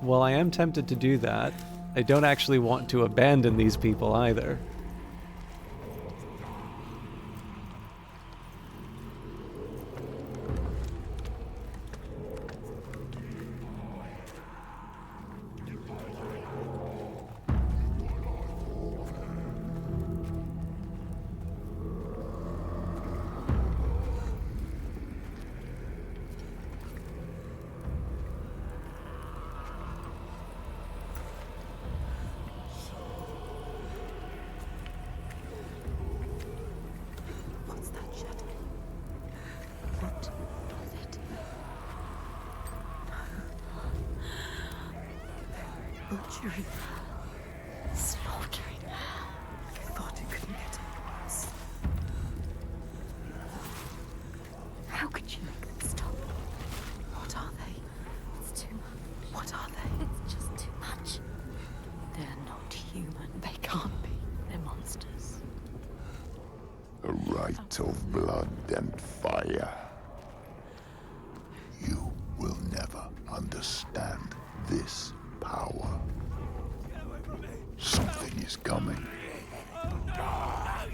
well, I am tempted to do that. I don't actually want to abandon these people either. Butchering her. Slaughtering her. I thought it couldn't get any worse. How could you make them stop? What are they? It's too much. What are they? It's just too much. They're not human. They can't be. They're monsters. A rite of blood and fire. You will never understand this power. Something is coming. I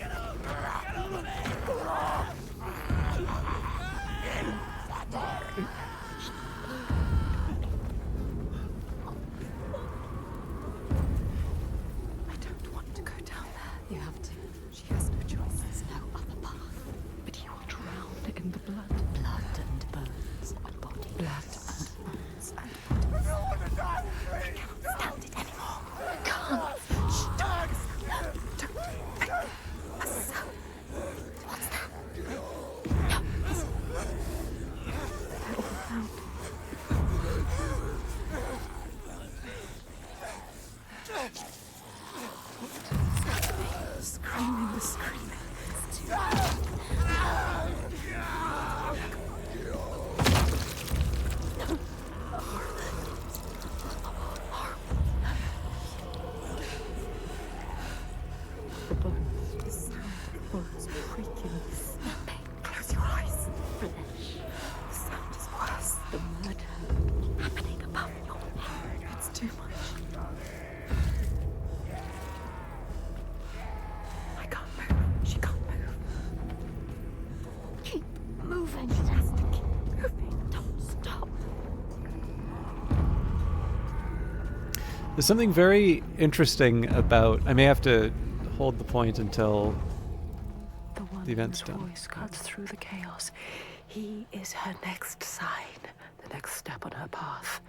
don't want to go down there. You have to. She has no choice. There's no other path. But you will drown in the blood. Blood and bones and body. Blood and bones and bodies. I can't stand it anymore. I can't. Don't. A sound. What's that? They're all around. Screaming, screaming. The bones, the sound of bones creaking, snapping. Close your eyes. Flesh. The sound is worse. The murder happening above your head. It's too much. I can't move. She can't move. Keep moving. She has to keep moving. Don't stop. There's something very interesting about. I may have to hold the point until The one the event's whose done. voice cuts through the chaos. He is her next sign, the next step on her path.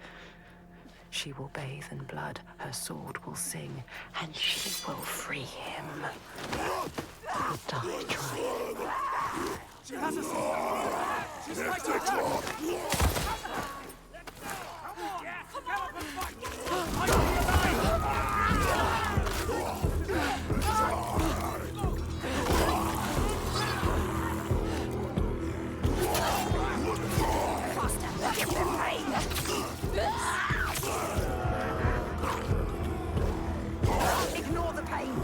She will bathe in blood, her sword will sing, and she will free him. He'll die trying. She has us! She's right to attack! Ignore the pain.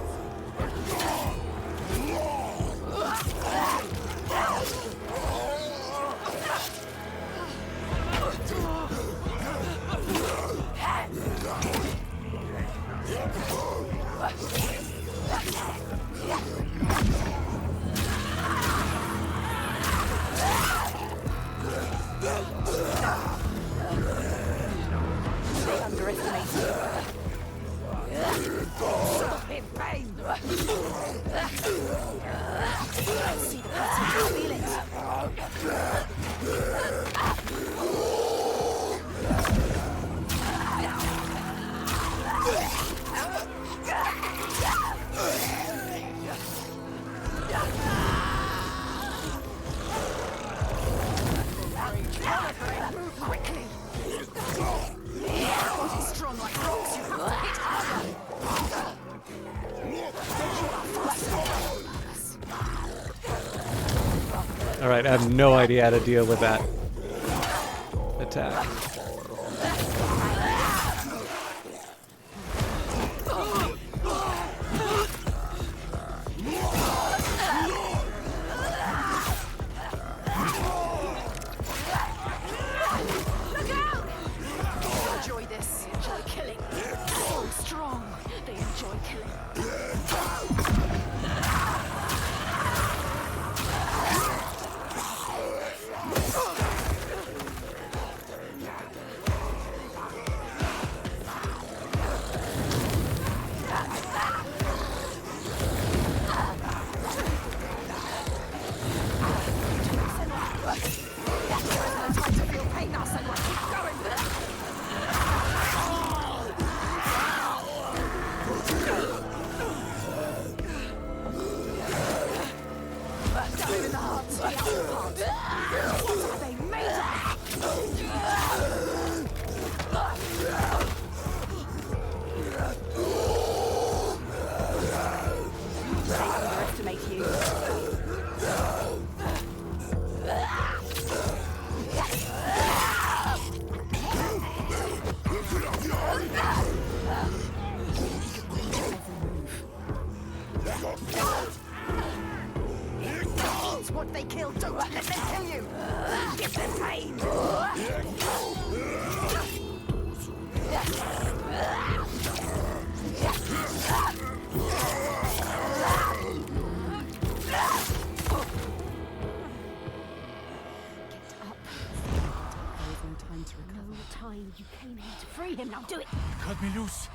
They underestimate you. Stop in pain. See the pattern, feel it. Move quickly. Body's strong like rocks. You have to hit harder. All right, I have no idea how to deal with that attack. Enjoy this. Enjoy killing. So strong. They enjoy killing. came here to free him. Now do it. Cut me loose.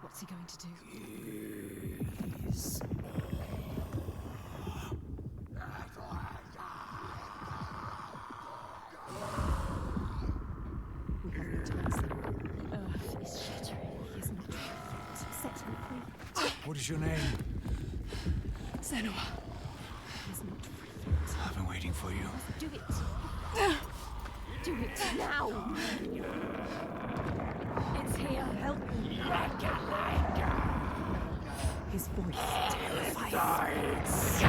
What's he going to do? Earth is shattering. He is not free. Set him free. What is your name? Senua. He is not free. I've been waiting for you. Do it. Do it now. It's here. Help me. His voice terrifies.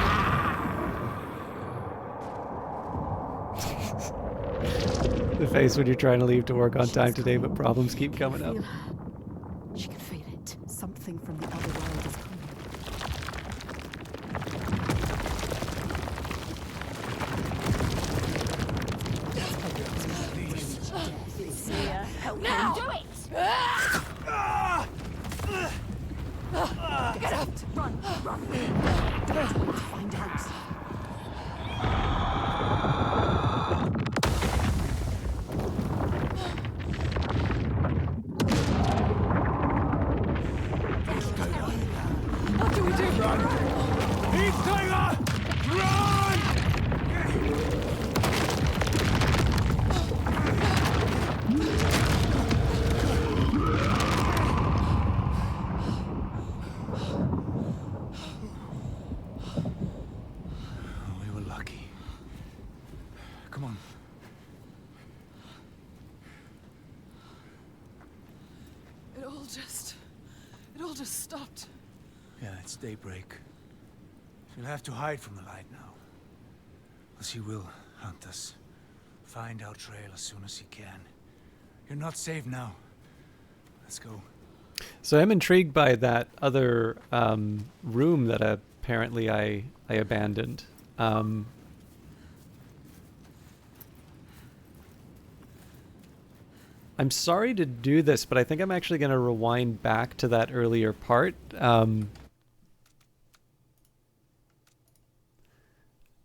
The face when you're trying to leave to work on time today, but problems keep coming up. Feel her. She can feel it. Something from the other world is coming. It's here. Help now. Do it. Get out. Run. Run. Don't wait to find out. What do we do? He's Tiger! Run! We were lucky. Come on. It all just stopped. Yeah, it's daybreak. She'll have to hide from the light now. But she will hunt us. Find our trail as soon as he can. You're not safe now. Let's go. So I'm intrigued by that other room that apparently I abandoned. I'm sorry to do this, but I think I'm actually going to rewind back to that earlier part.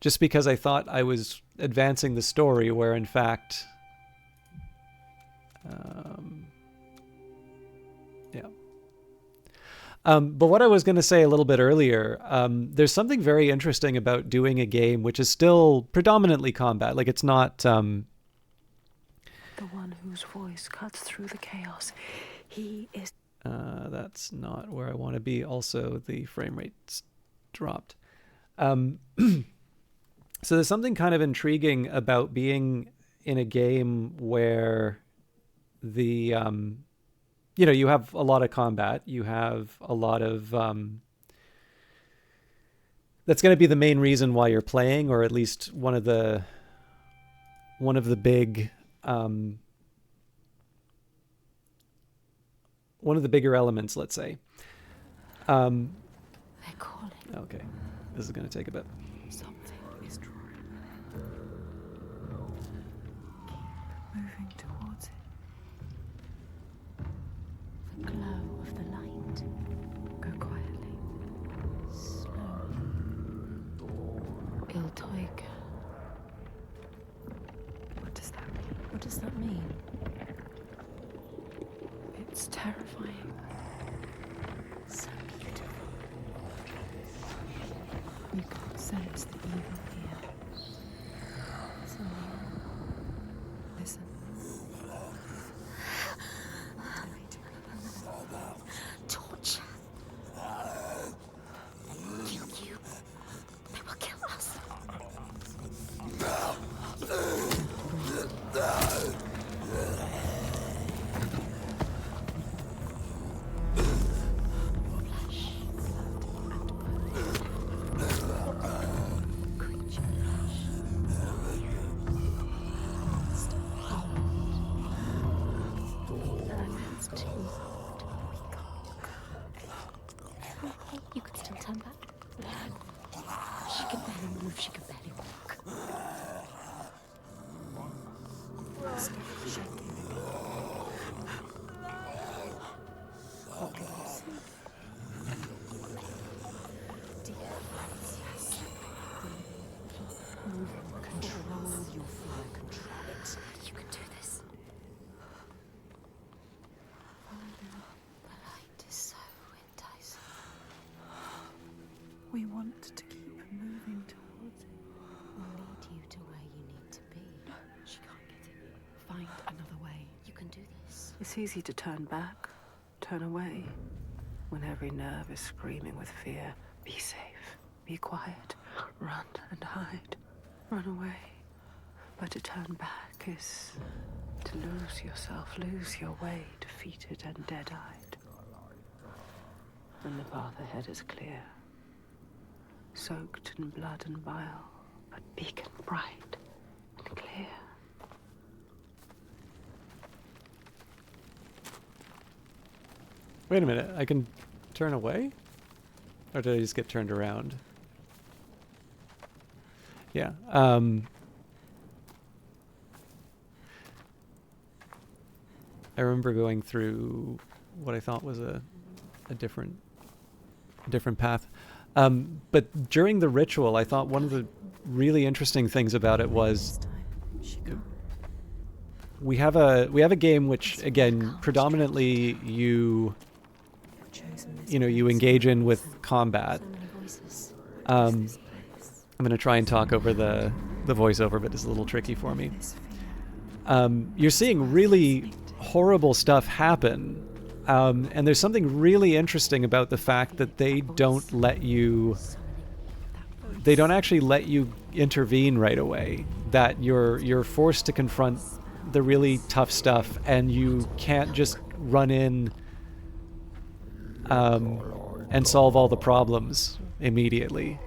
Just because I thought I was advancing the story, where in fact... yeah. But what I was going to say a little bit earlier, there's something very interesting about doing a game which is still predominantly combat. Like, it's not... The one whose voice cuts through the chaos. He is... that's not where I want to be. Also, the frame rate's dropped. So there's something kind of intriguing about being in a game where the... you know, you have a lot of combat. You have a lot of... that's going to be the main reason why you're playing, or at least one of the big... one of the bigger elements, let's say. They're calling. Okay, this is going to take a bit. Something is drawing. Keep moving towards it. The glow of the light. Go quietly. Slowly. Il Toiga. What does that mean? What does that mean? It's terrifying. So beautiful. You can't sense the evil here. So near. Listen. Torture. Kill you. They will kill us. You could still turn back. She could barely move, she could barely walk. Stop shaking. What can you see? want to keep moving towards it. We'll lead you to where you need to be. She can't get it. Find another way. You can do this. It's easy to turn back, turn away, when every nerve is screaming with fear. Be safe, be quiet, run and hide, run away. But to turn back is to lose yourself, lose your way, defeated and dead-eyed. And the path ahead is clear, soaked in blood and bile, but beacon bright and clear. Wait a minute, I can turn away? Or did I just get turned around? Yeah. I remember going through what I thought was a different path. But during the ritual, I thought one of the really interesting things about it was we have a game which, again, predominantly you engage in with combat. I'm going to try and talk over the voiceover, but it's a little tricky for me. You're seeing really horrible stuff happen, and there's something really interesting about the fact that they don't actually let you intervene right away, that you're forced to confront the really tough stuff, and you can't just run in and solve all the problems immediately.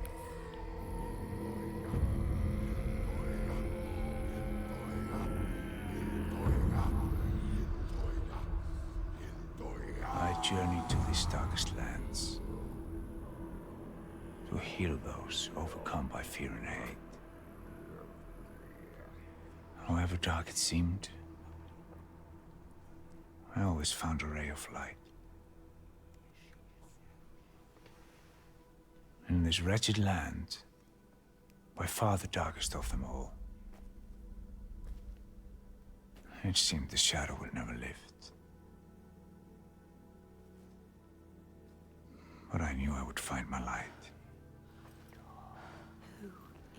I journeyed to these darkest lands to heal those overcome by fear and hate. However dark it seemed, I always found a ray of light. In this wretched land, by far the darkest of them all, it seemed the shadow would never lift. But I knew I would find my light. Who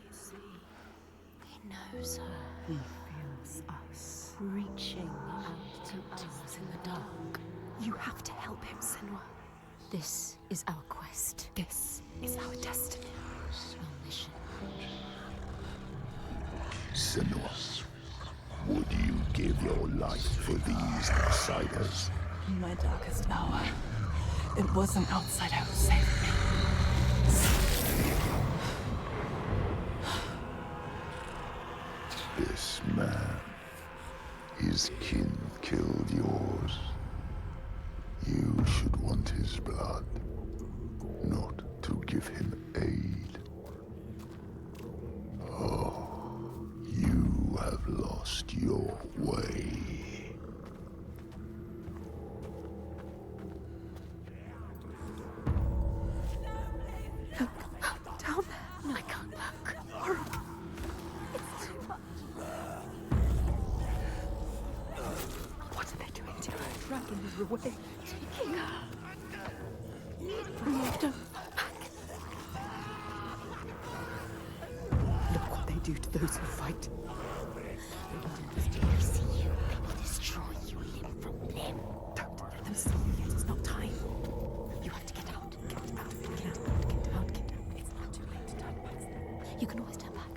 is he? He knows her. He feels us. Reaching out to us in the dark. You have to help him, Senua. This is our quest. This is our destiny. Our mission. Senua, would you give your life for these outsiders? In my darkest hour, it was an outsider who saved me. This man, his kin killed yours. You should want his blood, not to give him aid. Oh, you have lost your way. Down there. I can't look. Horrible. It's too much. What are they doing to her? Dragging her away. Taking her. Don't. Look what they do to those who fight. They see you. They will destroy you limb from limb. Don't let them see you yet. It's not time. You have to get out. Get out. Get out. Get out. Get out. It's not too late to turn past them. You can always turn back.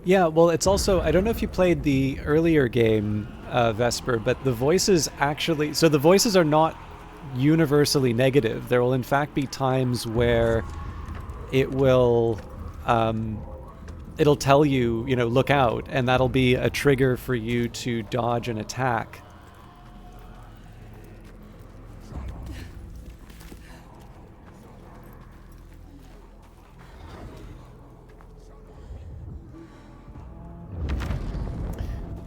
Yeah, well, it's also, I don't know if you played the earlier game, Vesper, but the voices actually, so the voices are not universally negative. There will in fact be times where it will, it'll tell you, look out, and that'll be a trigger for you to dodge an attack.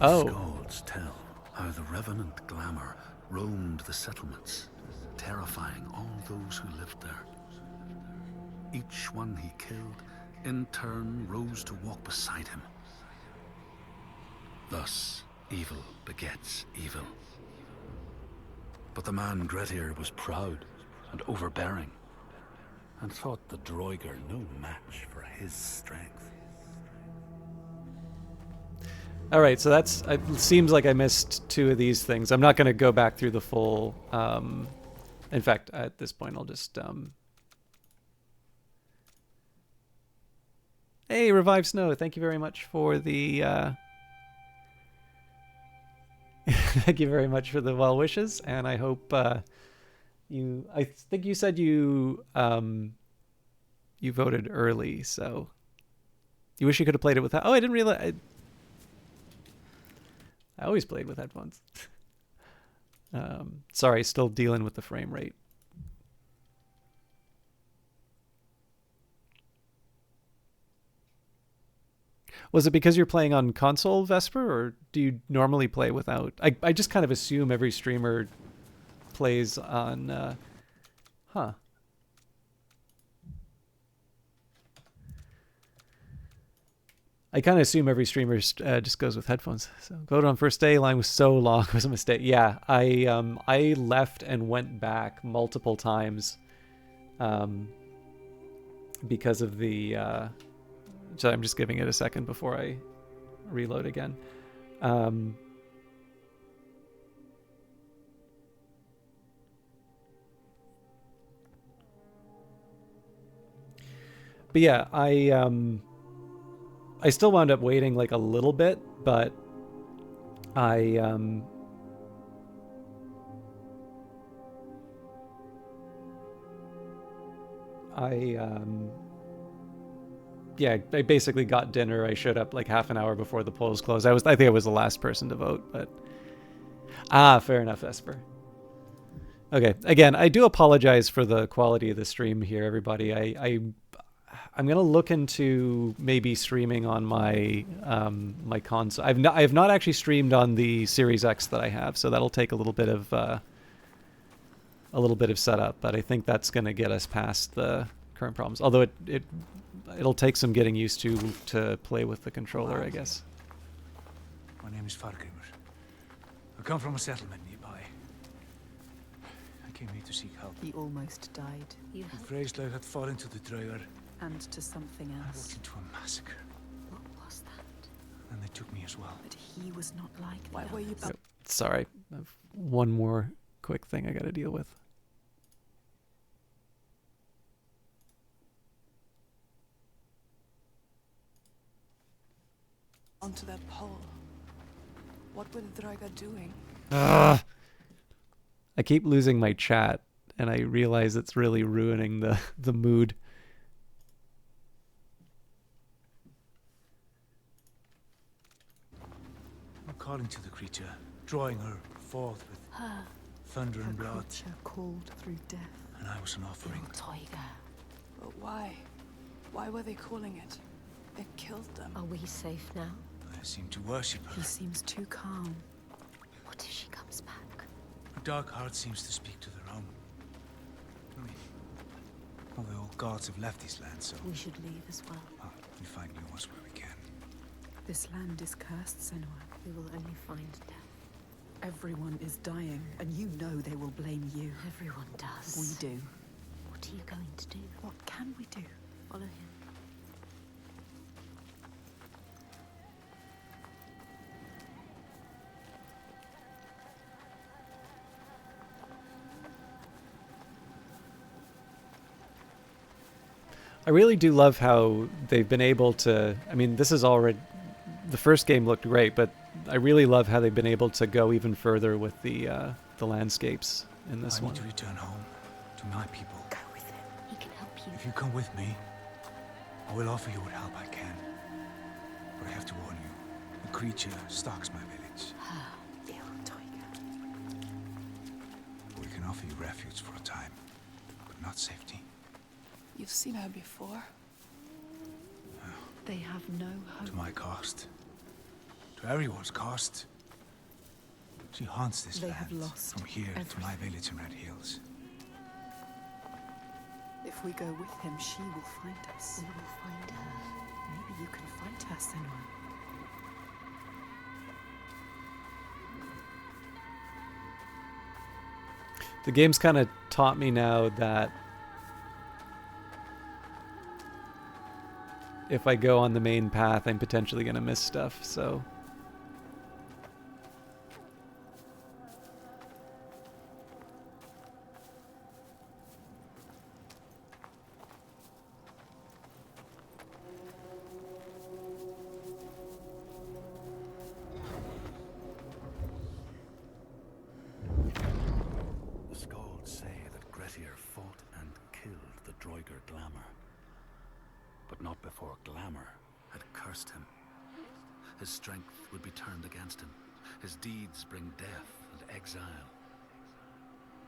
Oh. Scalds tell how the revenant glamour roamed the settlements, terrifying all those who lived there. each one he killed in turn rose to walk beside him. Thus, evil begets evil. But the man Grettir was proud and overbearing, and thought the Droiger no match for his strength. All right, so that's. It seems like I missed two of these things. I'm not going to go back through the full. In fact, at this point, I'll just. Hey, Revive Snow! Thank you very much for the. Thank you very much for the well wishes, and I hope you. I think you said you you voted early, so you wish you could have played it with. Oh, I didn't realize. I always played with headphones. Sorry, still dealing with the frame rate. Was it because you're playing on console, Vesper, or do you normally play without? I just kind of assume every streamer plays on... Huh. I kind of assume every streamer just goes with headphones. So voted on first day. Line was so long. It was a mistake. Yeah, I left and went back multiple times because of the... so I'm just giving it a second before I reload again. But yeah, I still wound up waiting like a little bit, but yeah, I basically got dinner. I showed up like half an hour before the polls closed. I think I was the last person to vote, but fair enough, Esper. Okay, again, I do apologize for the quality of the stream here, everybody. I'm gonna look into maybe streaming on my my console. I have not actually streamed on the Series X that I have, so that'll take a little bit of setup. But I think that's gonna get us past the current problems. Although it'll take some getting used to play with the controller, I guess. My name is Fargrimur. I come from a settlement nearby. I came here to seek help. He almost died. You The helped, Freyslaughter had fallen to the Draugar. And to something I walked else. into a massacre, what was that? and they took me as well. But he was not like the Why were you others. Sorry, I have one more quick thing I got to deal with. onto that pole? What were the Draga doing? I keep losing my chat, and I realize it's really ruining the mood. I'm calling to the creature, drawing her forth with Her, thunder and blood, Creature called through death. and I was an offering. Tiger. But why? Why were they calling it? It killed them. Are we safe now? I seem to worship her. He seems too calm. What if she comes back? Her dark heart seems to speak to their own. I mean, all the old gods have left this land, so We should leave as well. we find new ones where we can. This land is cursed, Senua. We will only find death. Everyone is dying, and you know they will blame you. Everyone does. We do. What are you going to do? What can we do? Follow him. I really do love how they've been able to. I mean, this is already. The first game looked great, but I really love how they've been able to go even further with the landscapes in this I one. need to return home to my people. Go with him. He can help you. If you come with me, I will offer you what help I can. But I have to warn you, the creature stalks my village. The old tiger. We can offer you refuge for a time, but not safety. You've seen her before. They have no hope. To my cost. To everyone's cost. She haunts this They land have lost from here to my everything. village in Red Hills. If If we go with him, she will find us. We will find her. Maybe you can find her, Senua. The game's kind of taught me now that if I go on the main path, I'm potentially going to miss stuff, so... The Scalds say that Grettir fought and killed the Droiger Glamour. But not before Glamour had cursed him. His strength would be turned against him. His deeds bring death and exile.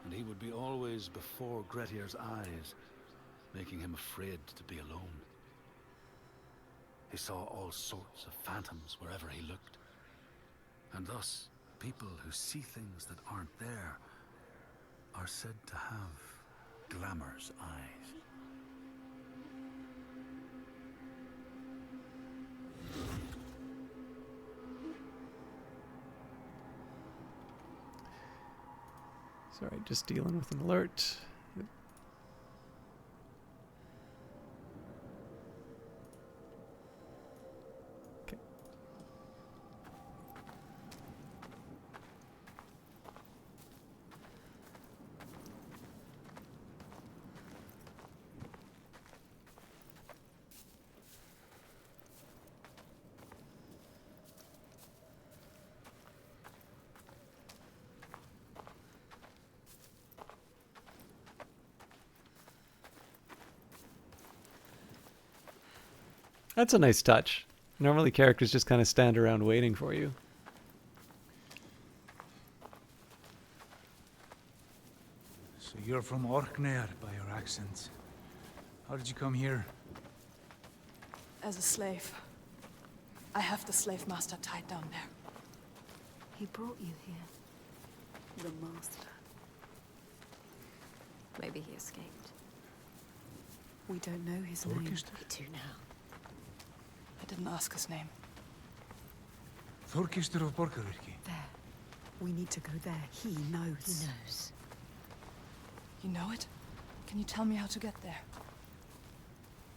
And he would be always before Grettir's eyes, making him afraid to be alone. He saw all sorts of phantoms wherever he looked. And thus, people who see things that aren't there are said to have Glamour's eyes. Sorry, just dealing with an alert. Okay. That's a nice touch. Normally characters just kind of stand around waiting for you. So you're from Orkneyar by your accent. How did you come here? As a slave. I have the slave master tied down there. He brought you here. The master. Maybe he escaped. We don't know his name. We do now. I didn't ask his name. Þorkistur of Borgarvirki. There. We need to go there. He knows. He knows. You know it? Can you tell me how to get there?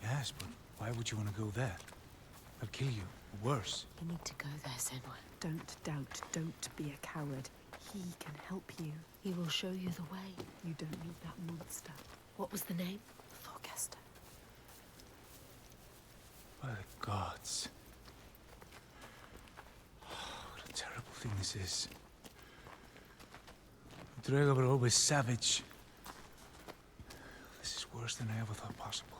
Yes, but why would you want to go there? They'll kill you. Worse. You need to go there, Senua. Don't doubt. Don't be a coward. He can help you. He will show you the way. You don't need that monster. What was the name? Thorgester. By the gods. What a terrible thing this is. The Draugr were always savage. This is worse than I ever thought possible.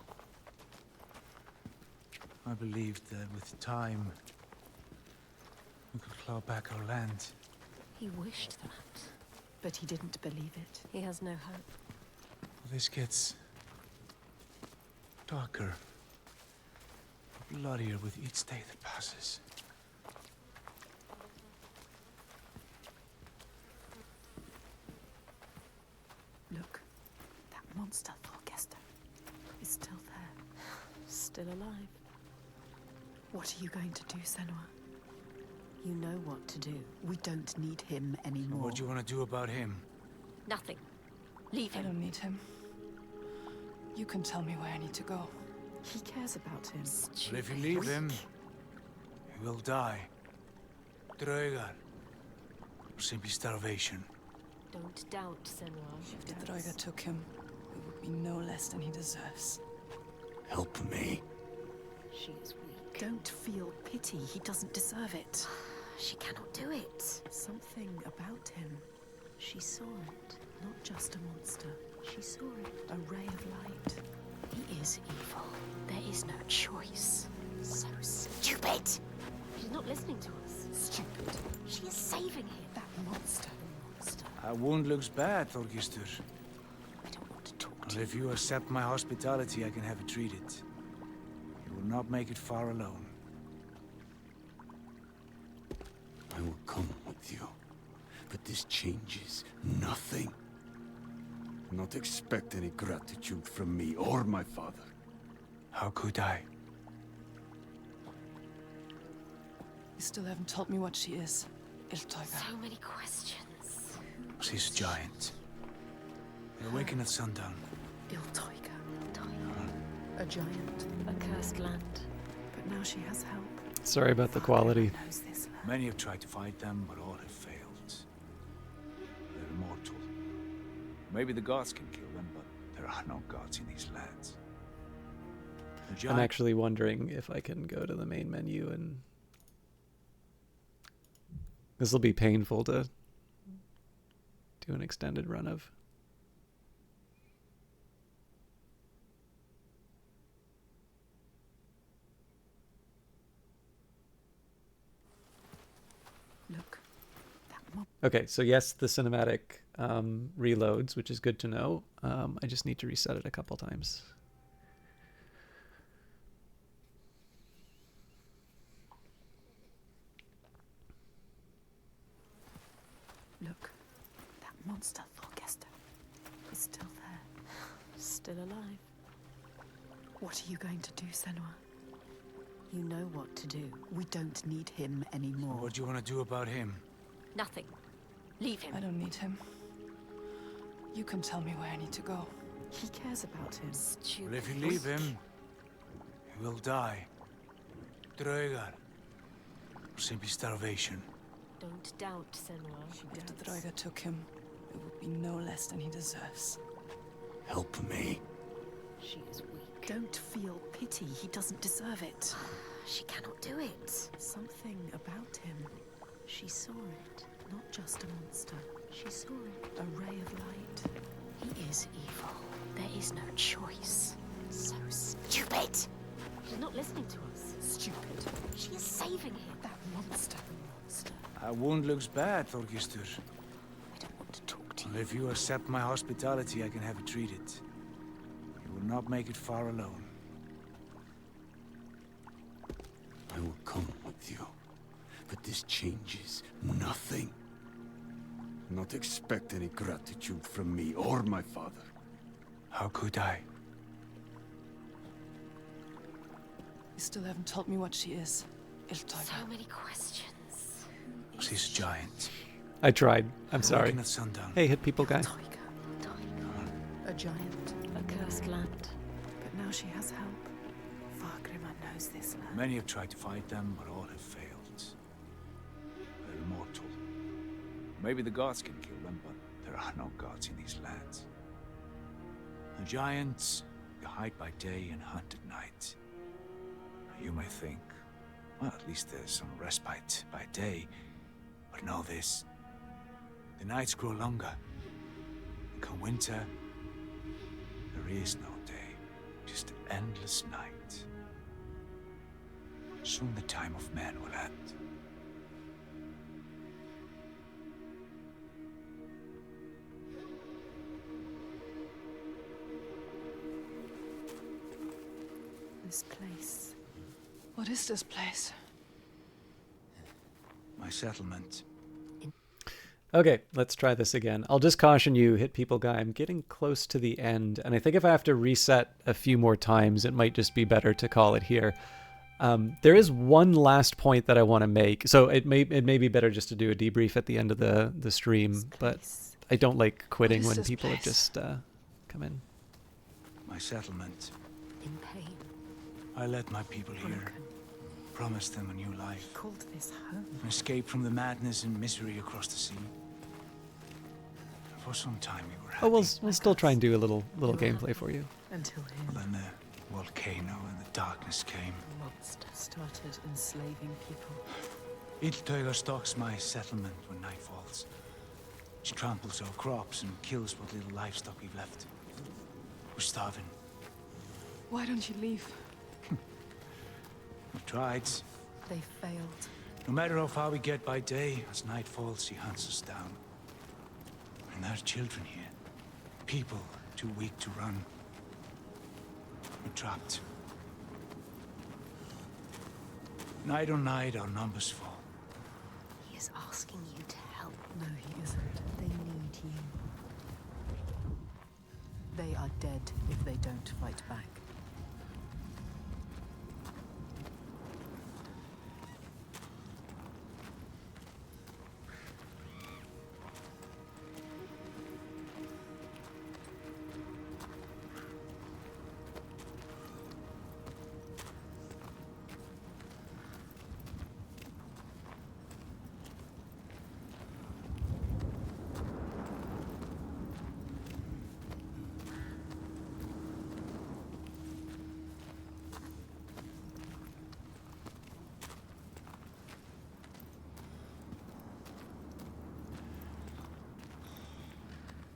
I believed that with time, we could claw back our land. He wished that. But he didn't believe it. He has no hope. This gets darker, bloodier with each day that passes. Look, that monster, Thorgester, is still there. Still alive. What are you going to do, Senua? You know what to do. We don't need him anymore. What do you want to do about him? Nothing. Leave I him. don't need him. You can tell me where I need to go. He cares about him. But if you leave him, he will die. Draugr. Or simply starvation. Don't doubt, Senua. If the Droiga took him, it would be no less than he deserves. Help me. She is weak. Don't feel pity. He doesn't deserve it. She cannot do it. Something about him. She saw it. Not just a monster. She saw it. A ray of light. He is evil. There is no choice. So stupid! She's not listening to us. Stupid. She is saving him. That monster. That wound looks bad, Thorgistur. I don't want to talk to Well, if you accept my hospitality, I can have it treated. You will not make it far alone. I will come with you, but this changes nothing. Not expect any gratitude from me or my father. How could I? You still haven't told me what she is. Iltoiga. So many questions. She's a giant. They awaken at sundown. Iltoiga. A giant. A cursed land. But now she has help. Sorry about the quality. Knows this land. Many have tried to fight them, but all have failed. They're immortal. Maybe the gods can kill them, but there are no gods in these lands. The I'm giant actually wondering if I can go to the main menu and... This will be painful to do an extended run of. Look. That mob. Okay, so yes, the cinematic reloads, which is good to know. I just need to reset it a couple times. Look. That monster, Thorgester, is still there. Still alive. What are you going to do, Senua? You know what to do. We don't need him anymore. What do you want to do about him? Nothing. Leave him. I don't need him. You can tell me where I need to go. He cares about him. Stupid. Well, if you leave him, he will die. Draugar. Or simply starvation. Don't doubt, Senua. If the Droiga took him, it would be no less than he deserves. Help me. She is weak. Don't feel pity. He doesn't deserve it. She cannot do it. Something about him. She saw it. Not just a monster. She saw it. A ray of light. He is evil. There is no choice. So stupid. She's not listening to us. Stupid. She is saving him. That monster. That wound looks bad, Thorgistur. I don't want to talk to Well, you. if you accept my hospitality, I can have it treated. You will not make it far alone. I will come with you. But this changes nothing. Not expect any gratitude from me or my father. How could I? You still haven't told me what she is. Iltoiga. So many questions. She's a giant. I tried. I'm sorry. Awaken at sundown. Hey, hit people guy. A giant. A cursed land. But now she has help. Fargrimr knows this land. Many have tried to fight them, but all have failed. They're immortal. Maybe the gods can kill them, but there are no gods in these lands. The giants hide by day and hunt at night. You may think, well, at least there's some respite by day. But know this, the nights grow longer. And come winter, there is no day, just endless night. Soon the time of man will end. This place. What is this place? My settlement. Okay, let's try this again. I'll just caution you, hit people guy, I'm getting close to the end, and I think if I have to reset a few more times, it might just be better to call it here. There is one last point that I want to make. So it may be better just to do a debrief at the end of the stream, but I don't like quitting when people have just come in. My settlement. In pain. I led my people here. Promised them a new life. Called this home. An escape from the madness and misery across the sea. For some time we were happy. Oh, we'll still try and do a little gameplay for you. Until him. But then the volcano and the darkness came. The monster started enslaving people. Iltoiga stalks my settlement when night falls. She tramples our crops and kills what little livestock we've left. We're starving. Why don't you leave? We tried. They failed. No matter how far we get by day, as night falls, she hunts us down. And there are children here. People too weak to run. We're trapped. Night on night, our numbers fall. He is asking you to help. No, he isn't. They need you. dead if they don't fight back.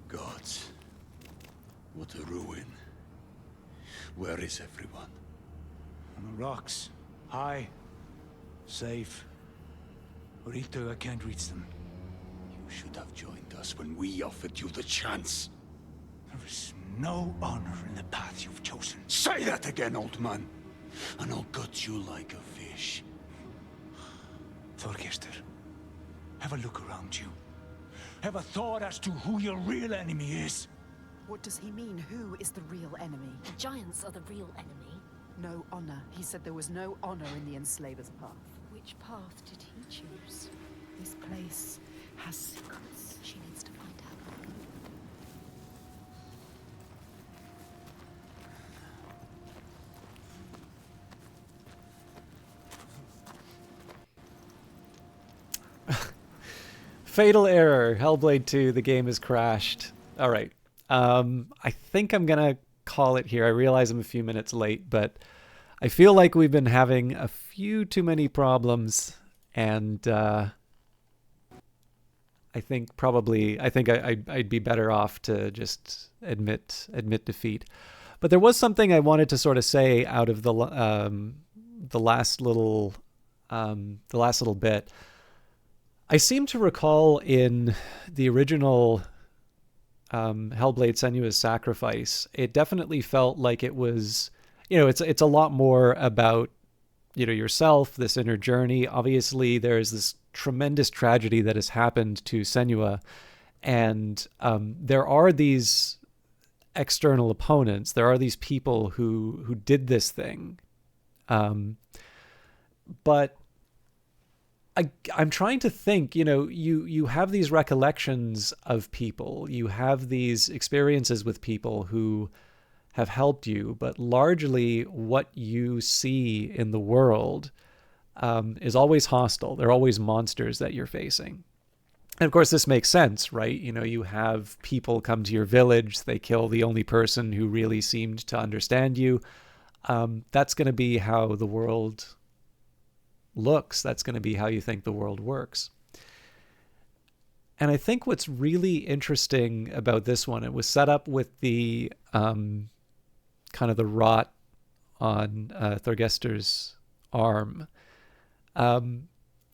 Gods, what a ruin. Where is everyone? On the rocks. High. Safe. Rito, I can't reach them. You should have joined us when we offered you the chance. There is no honor in the path you've chosen. Say that again, old man, and I'll gut you like a fish. Thorgester, have a look around you. Have a thought as to who your real enemy is. What does he mean? Who is the real enemy? The giants are the real enemy. No honor. He said there was no honor in the enslaver's path. Which path did he choose? This place has secrets. She needs to find out. Fatal error. Hellblade 2, the game has crashed. All right. I think I'm going to call it here. I realize I'm a few minutes late, but I feel like we've been having a few too many problems, and I think I'd be better off to just admit defeat. But there was something I wanted to sort of say out of the last little bit. I seem to recall in the original Hellblade: Senua's Sacrifice, it definitely felt like it was, it's a lot more about, yourself, this inner journey. Obviously, there's this tremendous tragedy that has happened to Senua, and there are these external opponents. There are these people who did this thing, but I'm trying to think, you have these recollections of people, you have these experiences with people who have helped you, but largely what you see in the world is always hostile. They're always monsters that you're facing. And of course, this makes sense, right? You have people come to your village, they kill the only person who really seemed to understand you. That's going to be how the world looks. That's going to be how you think the world works. And I think what's really interesting about this one, it was set up with the kind of the rot on Thorgester's arm. In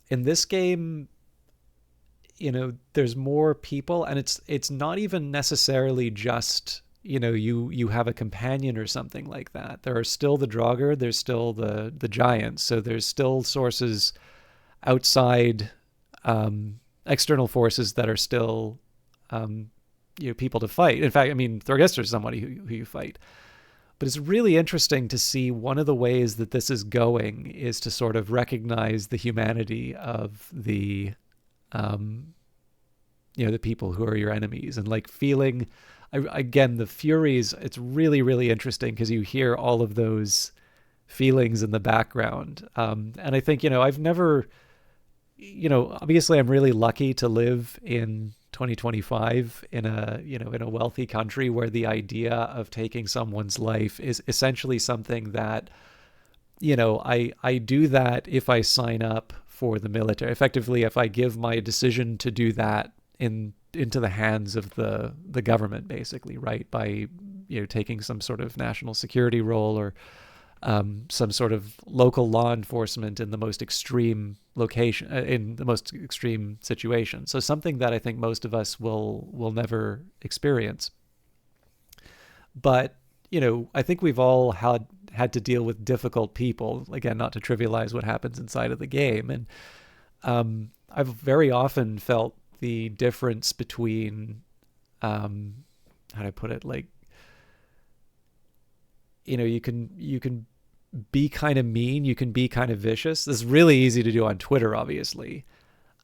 this game, there's more people, and it's not even necessarily just you have a companion or something like that. There are still the Draugr, there's still the giants, so there's still sources outside, external forces that are still people to fight. In fact, Thorgester is somebody who you fight. But it's really interesting to see one of the ways that this is going is to sort of recognize the humanity of the the people who are your enemies, and like feeling. Again, the Furies, it's really, really interesting because you hear all of those feelings in the background. And I think, I've never, obviously I'm really lucky to live in 2025 in a wealthy country where the idea of taking someone's life is essentially something that, I do that if I sign up for the military. Effectively, if I give my decision to do that into the hands of the government, basically, right? By taking some sort of national security role or some sort of local law enforcement in the most extreme location, in the most extreme situation. So something that I think most of us will never experience. But I think we've all had to deal with difficult people. Again, not to trivialize what happens inside of the game, and I've very often felt the difference between how do I put it, like you can be kind of mean, you can be kind of vicious. This is really easy to do on Twitter, obviously.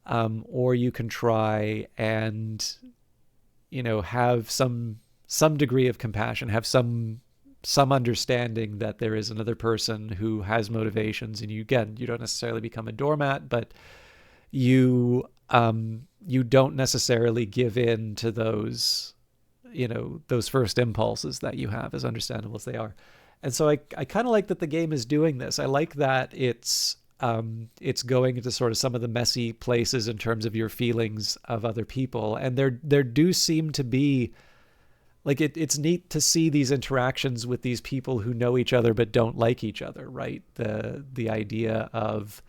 Or you can try and, have some degree of compassion, have some understanding that there is another person who has motivations, and you don't necessarily become a doormat, but you don't necessarily give in to those, those first impulses that you have, as understandable as they are. And so I kind of like that the game is doing this. I like that it's going into sort of some of the messy places in terms of your feelings of other people. And there do seem to be, like, it's neat to see these interactions with these people who know each other but don't like each other, right? The idea of,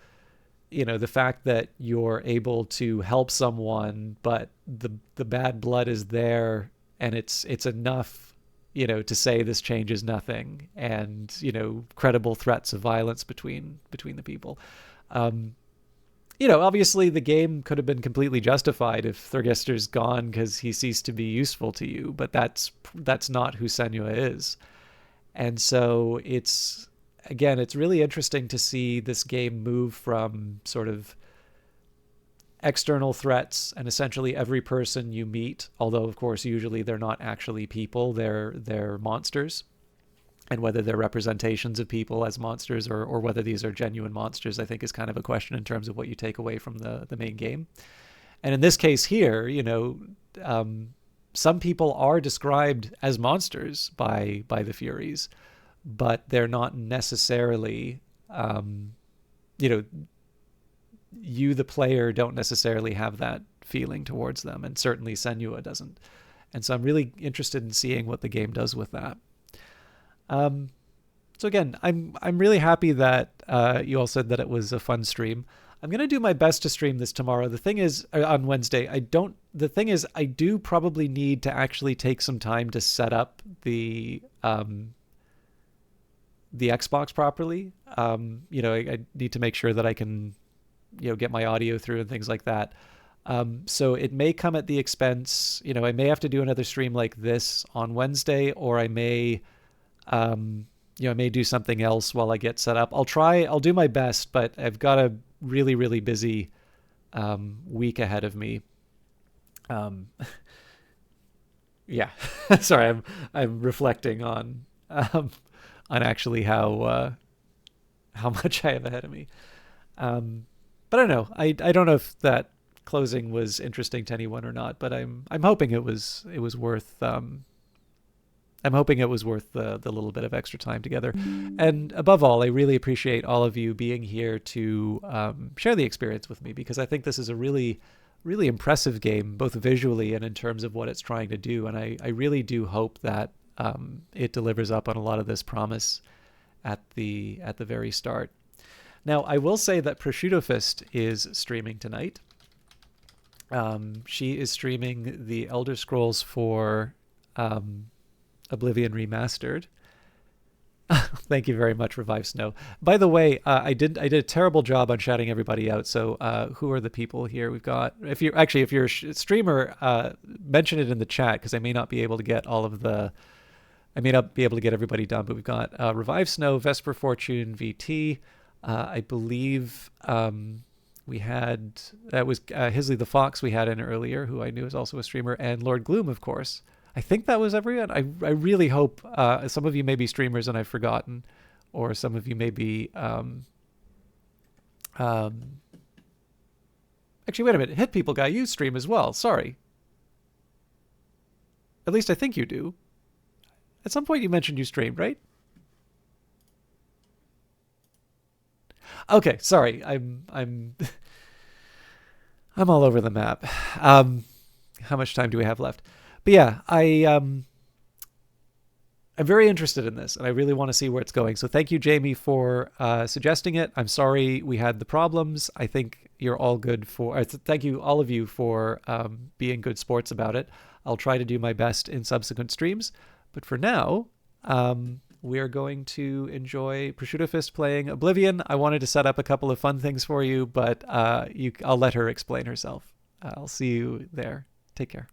the fact that you're able to help someone, but the bad blood is there, and it's enough, to say this changes nothing, and, credible threats of violence between the people. Obviously the game could have been completely justified if Thorgester's gone because he ceased to be useful to you, but that's not who Senua is. And so it's really interesting to see this game move from sort of external threats and essentially every person you meet, although of course usually they're not actually people, they're monsters, and whether they're representations of people as monsters or whether these are genuine monsters, I think is kind of a question in terms of what you take away from the main game. And in this case here, some people are described as monsters by the Furies, but they're not necessarily, you, the player, don't necessarily have that feeling towards them, and certainly Senua doesn't. And so I'm really interested in seeing what the game does with that. So again, I'm really happy that you all said that it was a fun stream. I'm going to do my best to stream this tomorrow. The thing is, on Wednesday, I do probably need to actually take some time to set up the Xbox properly. I need to make sure that I can, get my audio through and things like that. So it may come at the expense, I may have to do another stream like this on Wednesday, or I may, I may do something else while I get set up. I'll do my best, but I've got a really, really busy week ahead of me. Yeah, sorry, I'm reflecting on actually how much I have ahead of me. But I don't know. I don't know if that closing was interesting to anyone or not, but I'm hoping it was worth. I'm hoping it was worth the little bit of extra time together. And above all, I really appreciate all of you being here to share the experience with me, because I think this is a really, really impressive game, both visually and in terms of what it's trying to do. And I really do hope that it delivers up on a lot of this promise at the very start. Now, I will say that Prosciutto Fist is streaming tonight. She is streaming the Elder Scrolls 4 Oblivion Remastered. Thank you very much, Revive Snow. By the way, I did a terrible job on shouting everybody out. So who are the people here? We've got, if you're a streamer, mention it in the chat, because I may not be able to get everybody done. But we've got Revive Snow, Vesper Fortune, VT. I believe we had, that was Hisley the Fox we had in earlier, who I knew is also a streamer, and Lord Gloom, of course. I think that was everyone. I really hope some of you may be streamers and I've forgotten, or some of you may be actually, wait a minute, Hit People Guy, you stream as well. Sorry. At least I think you do. At some point you mentioned you streamed, right? Okay, sorry. I'm I'm all over the map. How much time do we have left? But yeah, I'm very interested in this, and I really want to see where it's going. So thank you, Jamie, for suggesting it. I'm sorry we had the problems. I think you're all good for. Thank you, all of you, for being good sports about it. I'll try to do my best in subsequent streams. But for now, we are going to enjoy Prosciutto Fist playing Oblivion. I wanted to set up a couple of fun things for you, but I'll let her explain herself. I'll see you there. Take care.